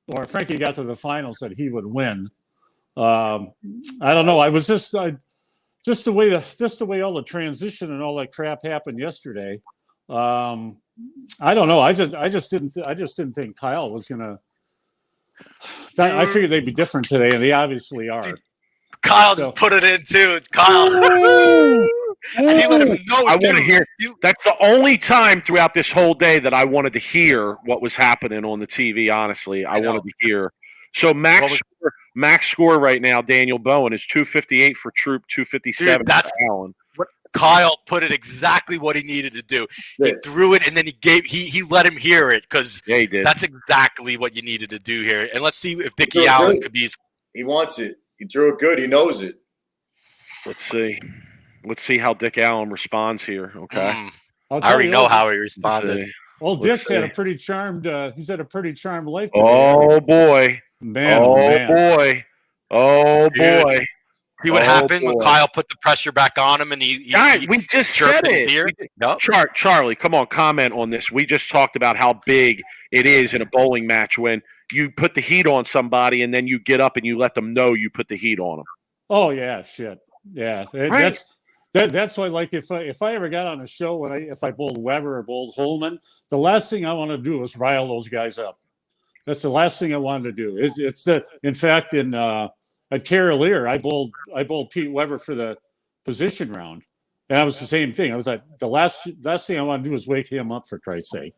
or Frankie got to the finals, that he would win. I don't know. I was just the way all the transition and all that crap happened yesterday. I don't know. I just didn't think Kyle was gonna. I figured they'd be different today, and they obviously are. Kyle just put it in too. Kyle, and he let him know. I want to hear. That's the only time throughout this whole day that I wanted to hear what was happening on the TV. Honestly, I wanted to hear. So max score right now, Daniel Bowen is 258 for Troop, 257 for Allen. Kyle put it exactly what he needed to do. He threw it, and then he let him hear it because he did. That's exactly what you needed to do here. And let's see if Dickie Allen could be. He wants it. He threw it good. He knows it. Let's see how Dick Allen responds here. Okay. I already know how he responded. Well, Dick's had a pretty charmed. He's had a pretty charmed life. Oh boy, man! Oh boy! See what happened when Kyle put the pressure back on him, and we just said it. No. Charlie, come on, comment on this. We just talked about how big it is in a bowling match when you put the heat on somebody, and then you get up and you let them know you put the heat on them. Oh yeah, shit. Yeah, Right. that's why. Like if I ever got on a show if I bowled Weber or bowled Holman, the last thing I want to do is rile those guys up. That's the last thing I wanted to do. It's the in fact at Carolier I bowled Pete Weber for the position round, and that was the same thing. I was like the last thing I want to do is wake him up, for Christ's sake,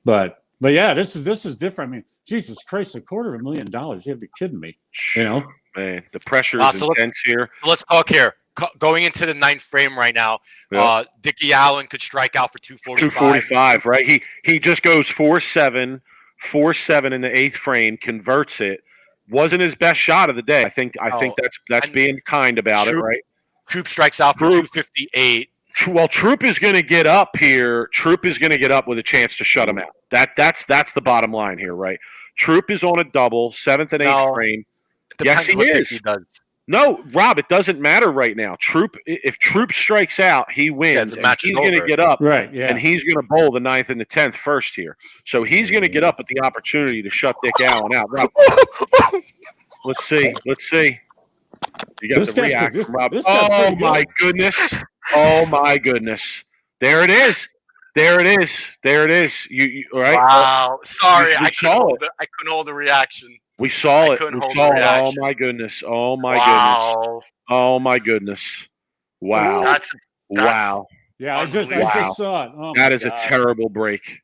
But yeah, this is different. I mean, Jesus Christ, $250,000. You have to be kidding me, Man, the pressure is intense here. Let's talk here. Going into the 9th frame right now, Dickie Allen could strike out for 245. 245, right? He just goes 4-7 in the 8th frame, converts it. Wasn't his best shot of the day. I think that's being kind about it, right? Troop strikes out for 258. Well, Troop is going to get up here. Troop is going to get up with a chance to shut him out. That's the bottom line here, right? Troop is on a double, 7th and 8th frame. Yes, he is. He does. No, Rob, it doesn't matter right now. If Troop strikes out, he wins. And he's going to get up, right? Yeah, and he's going to bowl the 9th and the 10th first here. So he's going to get up at the opportunity to shut Dick Allen out. Rob, let's see. You got the reaction, Rob. Oh my goodness! Oh my goodness! There it is. You all right? Wow. Sorry, I saw it. I couldn't hold the reaction. We saw it. We saw it. Oh reaction. my goodness. Oh my goodness. Oh my goodness. Wow. Wow. Yeah, I just saw it. Oh, that is a terrible break.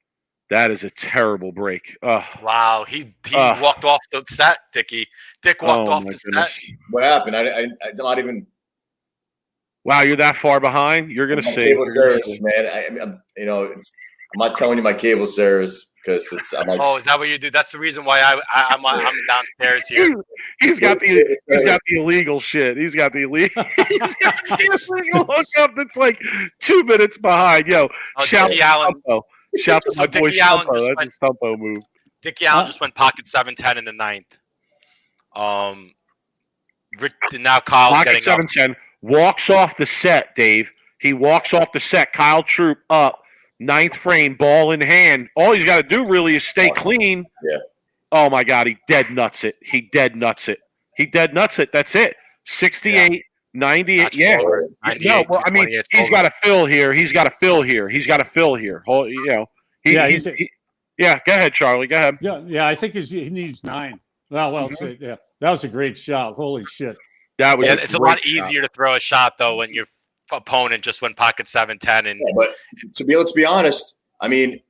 That is a terrible break. Wow. He walked off the set, Dickie. Dick walked off the set. What happened? I'm not even. Wow, you're that far behind. You're gonna see. Cable service, man. I'm not telling you my cable service because it's. Oh, is that what you do? That's the reason why I'm downstairs here. He's got the illegal shit. He's got the illegal hookup that's like 2 minutes behind. Yo, shout to Stumpo. Shout to my boy Stumpo. That's a Stumpo move. Dickie Allen just went pocket 7-10 in the 9th. Now Kyle's pocket getting 7-10. Walks off the set, Dave. He walks off the set. Kyle Troop up, 9th frame, ball in hand. All he's got to do really is stay clean. Yeah. Oh my God, he dead nuts it. That's it. 68, 98. Yeah. No, well, I mean, he's got to fill here. Yeah. Go ahead, Charlie. Go ahead. Yeah. I think he needs 9. Well, yeah. That was a great shot. Holy shit. It's a lot easier to throw a shot though when your opponent just went pocket 7-10 and. Yeah, but let's be honest. I mean,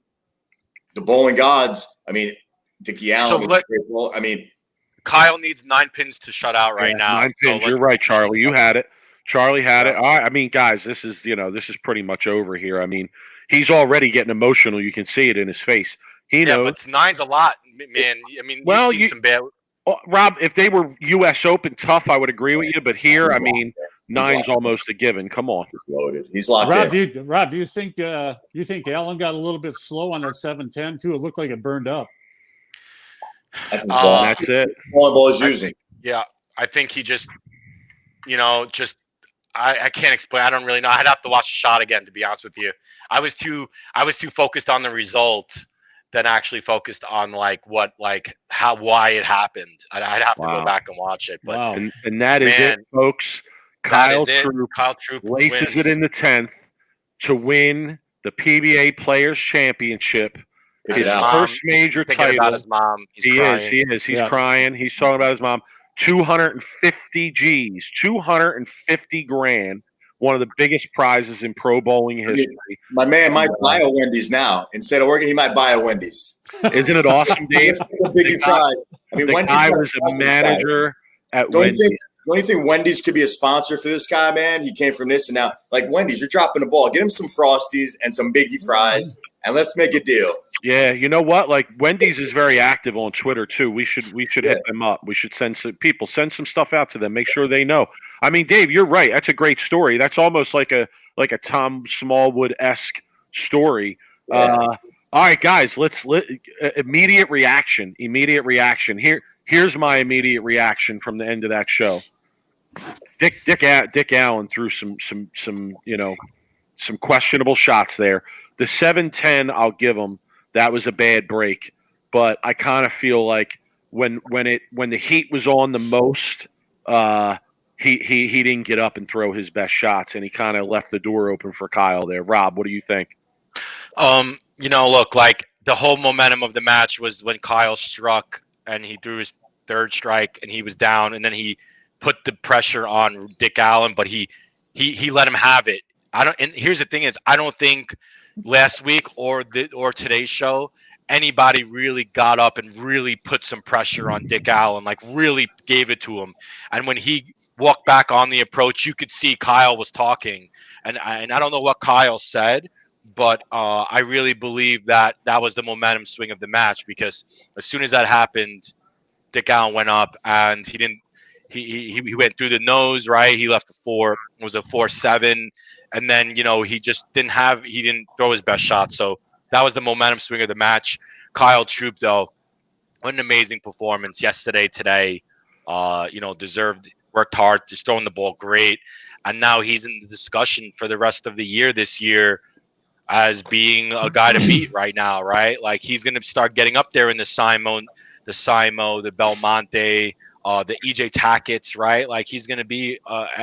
the bowling gods. I mean, Dickie Allen. Kyle needs 9 pins to shut out right now. 9 pins. You're right, Charlie. You had it. Charlie had it. All right. I mean, guys, this is pretty much over here. I mean, he's already getting emotional. You can see it in his face. He knows. But 9's a lot, man. I mean, well, you've seen some bad. Rob, if they were U.S. Open tough, I would agree with you. But here, I mean, 9's almost a given. Come on, he's loaded. He's locked in. Rob, do you think Allen got a little bit slow on that 7-10 too? It looked like it burned up. That's it. Ball is using. Yeah, I think he just, I can't explain. I don't really know. I'd have to watch the shot again, to be honest with you. I was too focused on the result than actually focused on why it happened. I'd have to go back and watch it. But and that is it, folks. Kyle Troop laces it in the 10th to win the PBA Players Championship. His first major title. About his mom. He is. He's crying. He's talking about his mom. 250 G's, 250 grand. One of the biggest prizes in pro bowling history. My man might buy a Wendy's now. Instead of working, he might buy a Wendy's. Isn't it awesome, Dave? The guy was a manager at Wendy's. Don't you think Wendy's could be a sponsor for this guy, man? He came from this, and now, like, Wendy's, you're dropping the ball. Get him some Frosties and some Biggie fries, and let's make a deal. Yeah, you know what? Like, Wendy's is very active on Twitter too. We should hit them up. We should send some stuff out to them. Make sure they know. I mean, Dave, you're right. That's a great story. That's almost like a Tom Smallwood-esque story. Yeah. All right, guys. Immediate reaction. Here's my immediate reaction from the end of that show. Dick Allen threw some questionable shots there. The 7-10, I'll give him. That was a bad break, but I kind of feel like when the heat was on the most, he didn't get up and throw his best shots, and he kind of left the door open for Kyle there. Rob, what do you think? Look, like the whole momentum of the match was when Kyle struck and he threw his third strike and he was down, and then he put the pressure on Dick Allen, but he let him have it. And here's the thing is, I don't think last week or today's show anybody really got up and really put some pressure on Dick Allen, like really gave it to him. And when he walked back on the approach, you could see Kyle was talking, and I don't know what Kyle said, but I really believe that was the momentum swing of the match, because as soon as that happened, Dick Allen went up and he went through the nose, right? He left it was a 4-7, and then he just didn't throw his best shot. So that was the momentum swing of the match. Kyle Troup, though, what an amazing performance yesterday, today. Deserved, worked hard, just throwing the ball great, and now he's in the discussion for the rest of the year this year as being a guy to beat right now, right? Like he's going to start getting up there in the Simo, the Belmonte, the EJ Tackett's, right? Like he's going to be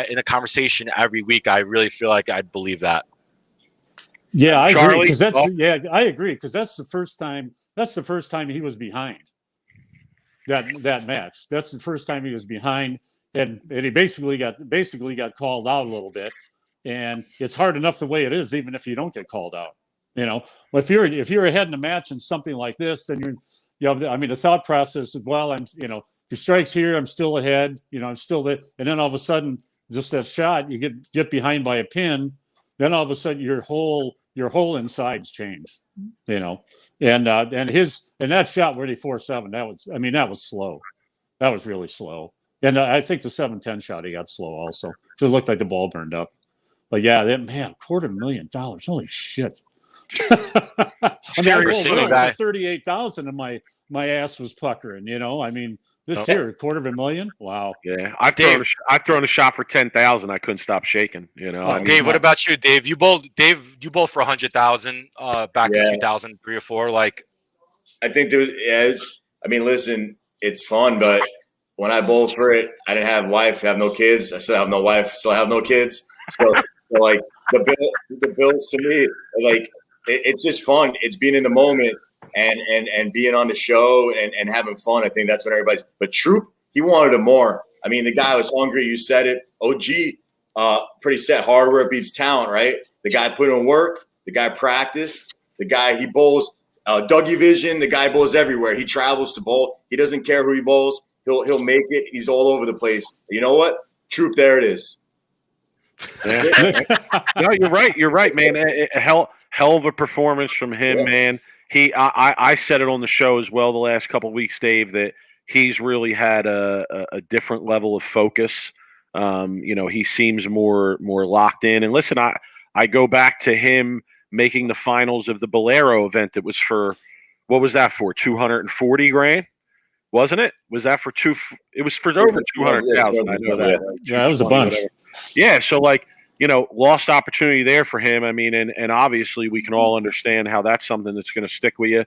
in a conversation every week. I really feel like I believe that. Yeah, I Charlie? agree. I agree because that's the first time. That's the first time he was behind that match. That's the first time he was behind, and he basically got called out a little bit. And it's hard enough the way it is, even if you don't get called out. If you're ahead in a match and something like this, then the thought process is, well, if he strikes here, I'm still ahead. I'm still there, and then all of a sudden, just that shot, you get behind by a pin. Then all of a sudden, your whole insides change. And that shot where he 4-7, that was slow. That was really slow. And I think the 7-10 shot he got slow also. Just looked like the ball burned up. But yeah, $250,000. Holy shit. I was 38,000 and my ass was puckering, this here, $250,000. Wow. Yeah. I've thrown a shot for 10,000. I couldn't stop shaking, Dave, what about you, Dave? You bowled for 100,000 back in 2003 or 4. Like, I think listen, it's fun, but when I bowled for it, I didn't have wife, have no kids. I still have no wife, still have no kids. So like the bills to me, like it's just fun. It's being in the moment and being on the show and having fun. I think that's what everybody's. But Troup, he wanted it more. I mean, the guy was hungry. You said it. OG, pretty set. Hard work beats talent, right? The guy put in work. The guy practiced. The guy, he bowls. Dougie Vision. The guy bowls everywhere. He travels to bowl. He doesn't care who he bowls. He'll make it. He's all over the place. You know what? Troup, there it is. Yeah. No, you're right, man. A hell of a performance from him, man. I said it on the show as well the last couple of weeks, Dave, that he's really had a different level of focus. He seems more locked in. And listen, I go back to him making the finals of the Bolero event. It was for, what was that for? 240 grand, wasn't it? Was that for it was for over 200,000. I know that. Yeah, that was a bunch. Whatever. Yeah, so lost opportunity there for him. I mean, and obviously we can all understand how that's something that's going to stick with you.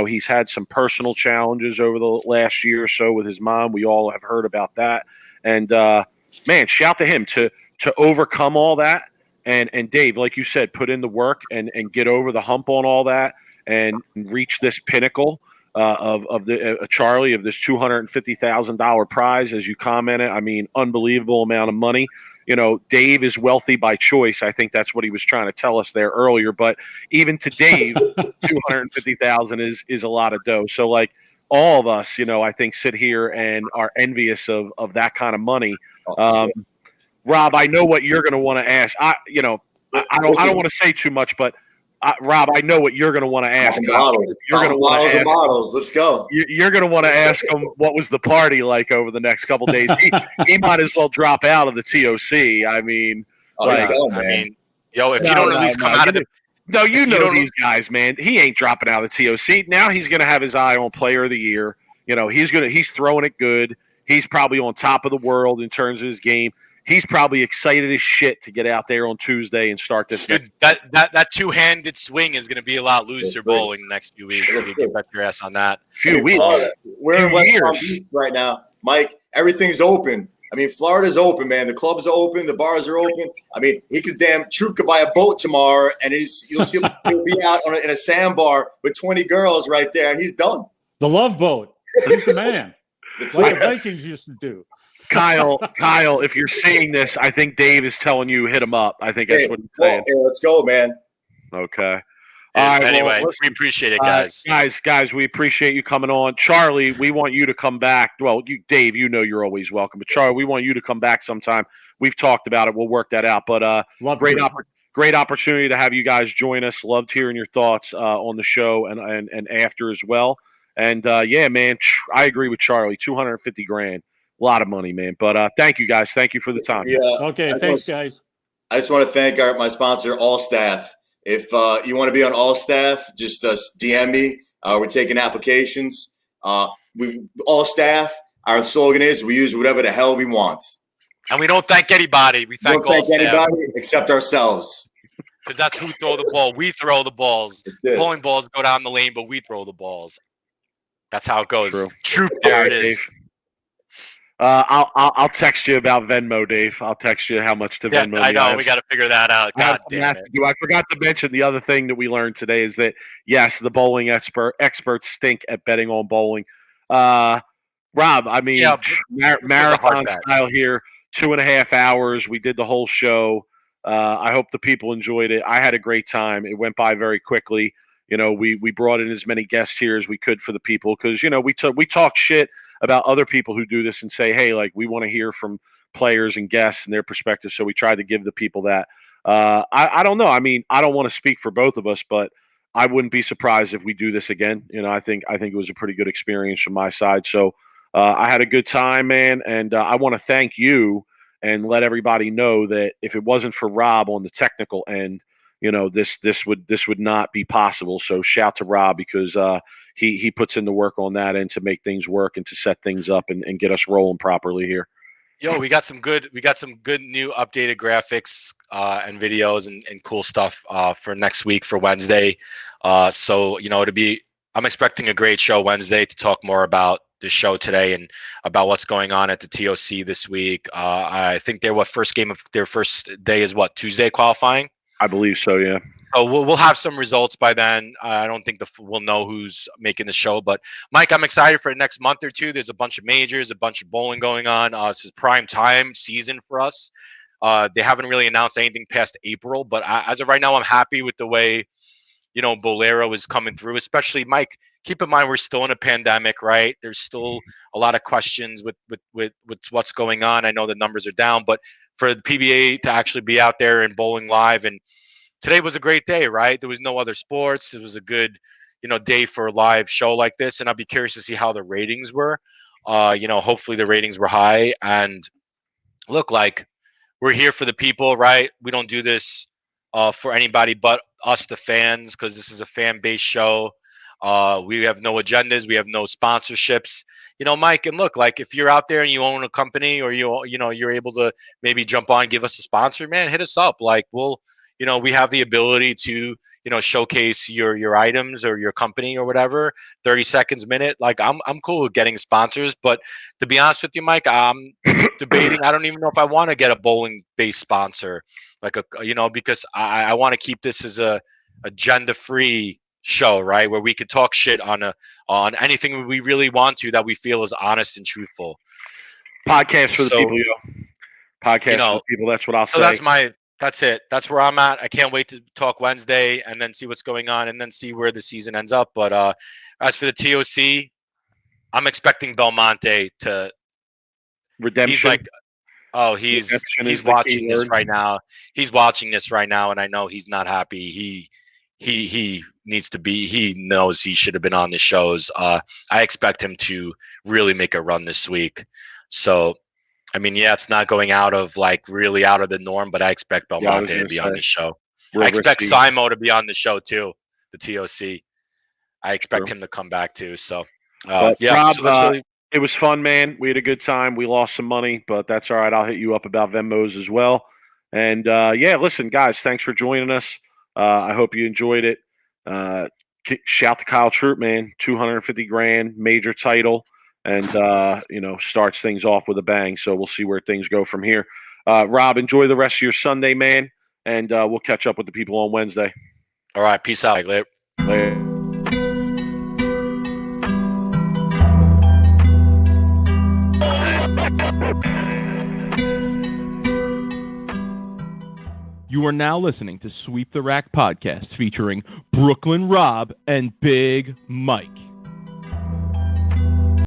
He's had some personal challenges over the last year or so with his mom. We all have heard about that. And man, shout to him to overcome all that. And Dave, like you said, put in the work and get over the hump on all that and reach this pinnacle of the Charlie, of this $250,000 prize, as you commented. I mean, unbelievable amount of money. Dave is wealthy by choice. I think that's what he was trying to tell us there earlier. But even to Dave, 250,000 is a lot of dough. So like all of us, I think sit here and are envious of that kind of money. Rob, I know what you're going to want to ask. I don't want to say too much, but Rob, I know what you're going to want to ask. You're going to want to ask models. Let's go. You're going to want to ask him what was the party like over the next couple of days. He might as well drop out of the TOC. I mean, if you don't at least come out of the. No, these guys, man. He ain't dropping out of the TOC. Now he's going to have his eye on Player of the Year. He's throwing it good. He's probably on top of the world in terms of his game. He's probably excited as shit to get out there on Tuesday and start this. Dude, that two-handed swing is going to be a lot looser bowling the next few weeks. So you get back your ass on that. We're in West Palm Beach right now, Mike. Everything's open. I mean, Florida's open, man. The clubs are open. The bars are open. I mean, Troop could buy a boat tomorrow, and you'll see he'll be out in a sandbar with 20 girls right there, and he's done. The Love Boat. He's the man. Like the Vikings used to do. Kyle, if you're seeing this, I think Dave is telling you hit him up. I think that's what he's saying. Hey, let's go, man. Okay. Anyway, we appreciate it, guys. Guys, we appreciate you coming on. Charlie, we want you to come back. Well, Dave, you know you're always welcome. But Charlie, we want you to come back sometime. We've talked about it. We'll work that out. But great opportunity to have you guys join us. Loved hearing your thoughts on the show and after as well. And yeah, man, I agree with Charlie. $250,000, a lot of money, man. But thank you, guys. Thank you for the time. Yeah. Okay, thanks, guys. I just want to thank my sponsor, All Staff. If you want to be on All Staff, just DM me. We're taking applications. All Staff. Our slogan is we use whatever the hell we want. And we don't thank anybody. We thank all staff. Anybody except ourselves. Because that's who throw the ball. We throw the balls. Bowling balls go down the lane, but we throw the balls. That's how it goes. True. Troop, there it is. Dave. I'll text you about Venmo, Dave. I'll text you how much to Venmo. I know. We got to figure that out. God damn it. I forgot to mention the other thing that we learned today is that, yes, the bowling experts stink at betting on bowling. Rob, I mean, marathon style here, 2.5 hours. We did the whole show. I hope the people enjoyed it. I had a great time. It went by very quickly. You know, we brought in as many guests here as we could for the people because, you know, we talk shit about other people who do this and say, hey, like, we want to hear from players and guests and their perspective. So we tried to give the people that. I don't know. I mean, I don't want to speak for both of us, but I wouldn't be surprised if we do this again. You know, I think it was a pretty good experience from my side. So I had a good time, man. And I want to thank you and let everybody know that if it wasn't for Rob on the technical end, you know, this would not be possible. So shout to Rob because he puts in the work on that end to make things work and to set things up and get us rolling properly here. Yo, we got some good new updated graphics and videos and cool stuff for next week for Wednesday. So, you know, I'm expecting a great show Wednesday to talk more about the show today and about what's going on at the TOC this week. I think first game of their first day is Tuesday qualifying? I believe so, yeah. So we'll have some results by then. I don't think we'll know who's making the show, but Mike, I'm excited for the next month or two. There's a bunch of majors, a bunch of bowling going on. This is prime time season for us. They haven't really announced anything past April, but as of right now, I'm happy with the way, you know, Bolero is coming through. Especially, Mike, keep in mind we're still in a pandemic, right? There's still a lot of questions with what's going on. I know the numbers are down, but for the PBA to actually be out there and bowling live, and today was a great day, right? There was no other sports. It was a good, you know, day for a live show like this, and I'll be curious to see how the ratings were. You know, hopefully the ratings were high. And look, like, we're here for the people, right? We don't do this for anybody but us, the fans, because this is a fan-based show. We have no agendas. We have no sponsorships. You know, Mike, and look, like, if you're out there and you own a company or you're able to maybe jump on, give us a sponsor, man, hit us up. Like, we have the ability to, you know, showcase your items or your company or whatever, 30 seconds, minute. Like, I'm cool with getting sponsors, but to be honest with you, Mike, I'm debating. I don't even know if I want to get a bowling-based sponsor, like because I want to keep this as a agenda-free show, right, where we could talk shit on anything we really want to that we feel is honest and truthful. Podcast for the people, Podcast for the people. That's what I'll say. So that's it. That's where I'm at. I can't wait to talk Wednesday and then see what's going on and then see where the season ends up. But as for the TOC, I'm expecting Belmonte to redemption. He's like, he's watching this right now. He's watching this right now, and I know he's not happy. He needs to be. He knows he should have been on the shows. I expect him to really make a run this week. So, I mean, yeah, it's not going really out of the norm, but I expect Belmonte to be on the show. I expect Simo to be on the show too, the TOC. I expect him to come back too. So, Rob, it was fun, man. We had a good time. We lost some money, but that's all right. I'll hit you up about Venmos as well. And listen, guys, thanks for joining us. I hope you enjoyed it. Shout to Kyle Troop, man. $250,000 major title. and starts things off with a bang. So we'll see where things go from here. Rob, enjoy the rest of your Sunday, man, and we'll catch up with the people on Wednesday. All right, peace out. Later. You are now listening to Sweep the Rack podcast featuring Brooklyn Rob and Big Mike.